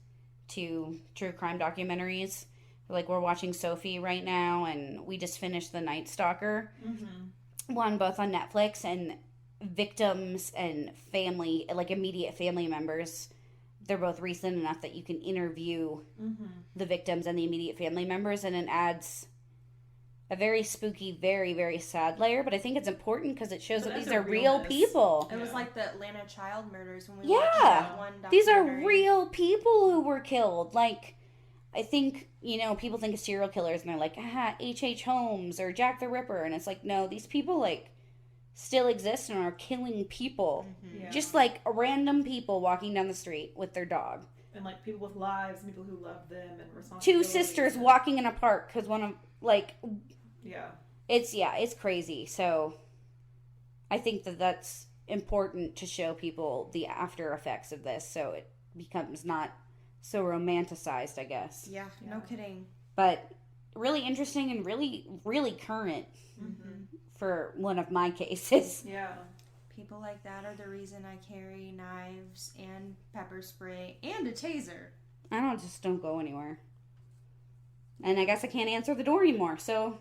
to true crime documentaries. Like, we're watching Sophie right now, and we just finished The Night Stalker one, both on Netflix, and victims and family, like immediate family members, they're both recent enough that you can interview the victims and the immediate family members, and it adds a very spooky, very, very sad layer. But I think it's important because it shows that these are real people. It was like the Atlanta child murders when we watched that one documentary. These are real people who were killed. Like, I think, people think of serial killers and they're like, H.H. Holmes or Jack the Ripper. And it's like, no, these people, still exist and are killing people. Just like random people walking down the street with their dog. And people with lives, people who love them and responsibilities. 2 sisters walking in a park because one of, Yeah. It's crazy. So I think that's important to show people the after effects of this so it becomes not so romanticized, I guess. Yeah, no kidding. But really interesting and really, really current for one of my cases. Yeah. People like that are the reason I carry knives and pepper spray and a taser. I don't go anywhere. And I guess I can't answer the door anymore, so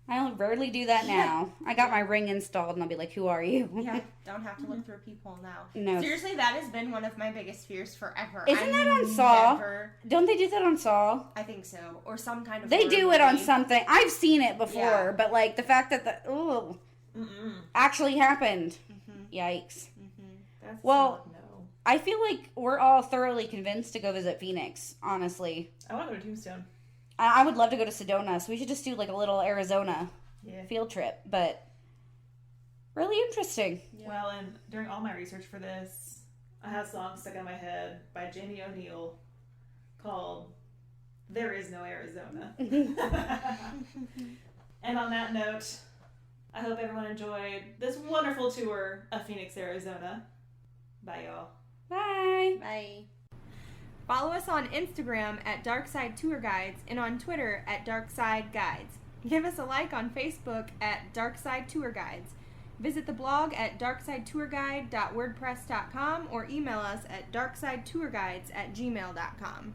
I rarely do that now. I got my ring installed, and I'll be like, who are you? Yeah, don't have to look through a peephole now. No. Seriously, that has been one of my biggest fears forever. Isn't that on Saw? Don't they do that on Saw? I think so. Or some kind of They do it on something. I've seen it before, but the fact that actually happened. Yikes. That's well, no. I feel like we're all thoroughly convinced to go visit Phoenix, honestly. I want to go to Tombstone. I would love to go to Sedona, so we should just do a little Arizona field trip, but really interesting. Yeah. Well, and during all my research for this, I have a song stuck in my head by Jamie O'Neill called There Is No Arizona. And on that note, I hope everyone enjoyed this wonderful tour of Phoenix, Arizona. Bye, y'all. Bye. Bye. Follow us on Instagram at Darkside Tour Guides and on Twitter at Darkside Guides. Give us a like on Facebook at Darkside Tour Guides. Visit the blog at darksidetourguide.wordpress.com or email us at darksidetourguides@gmail.com.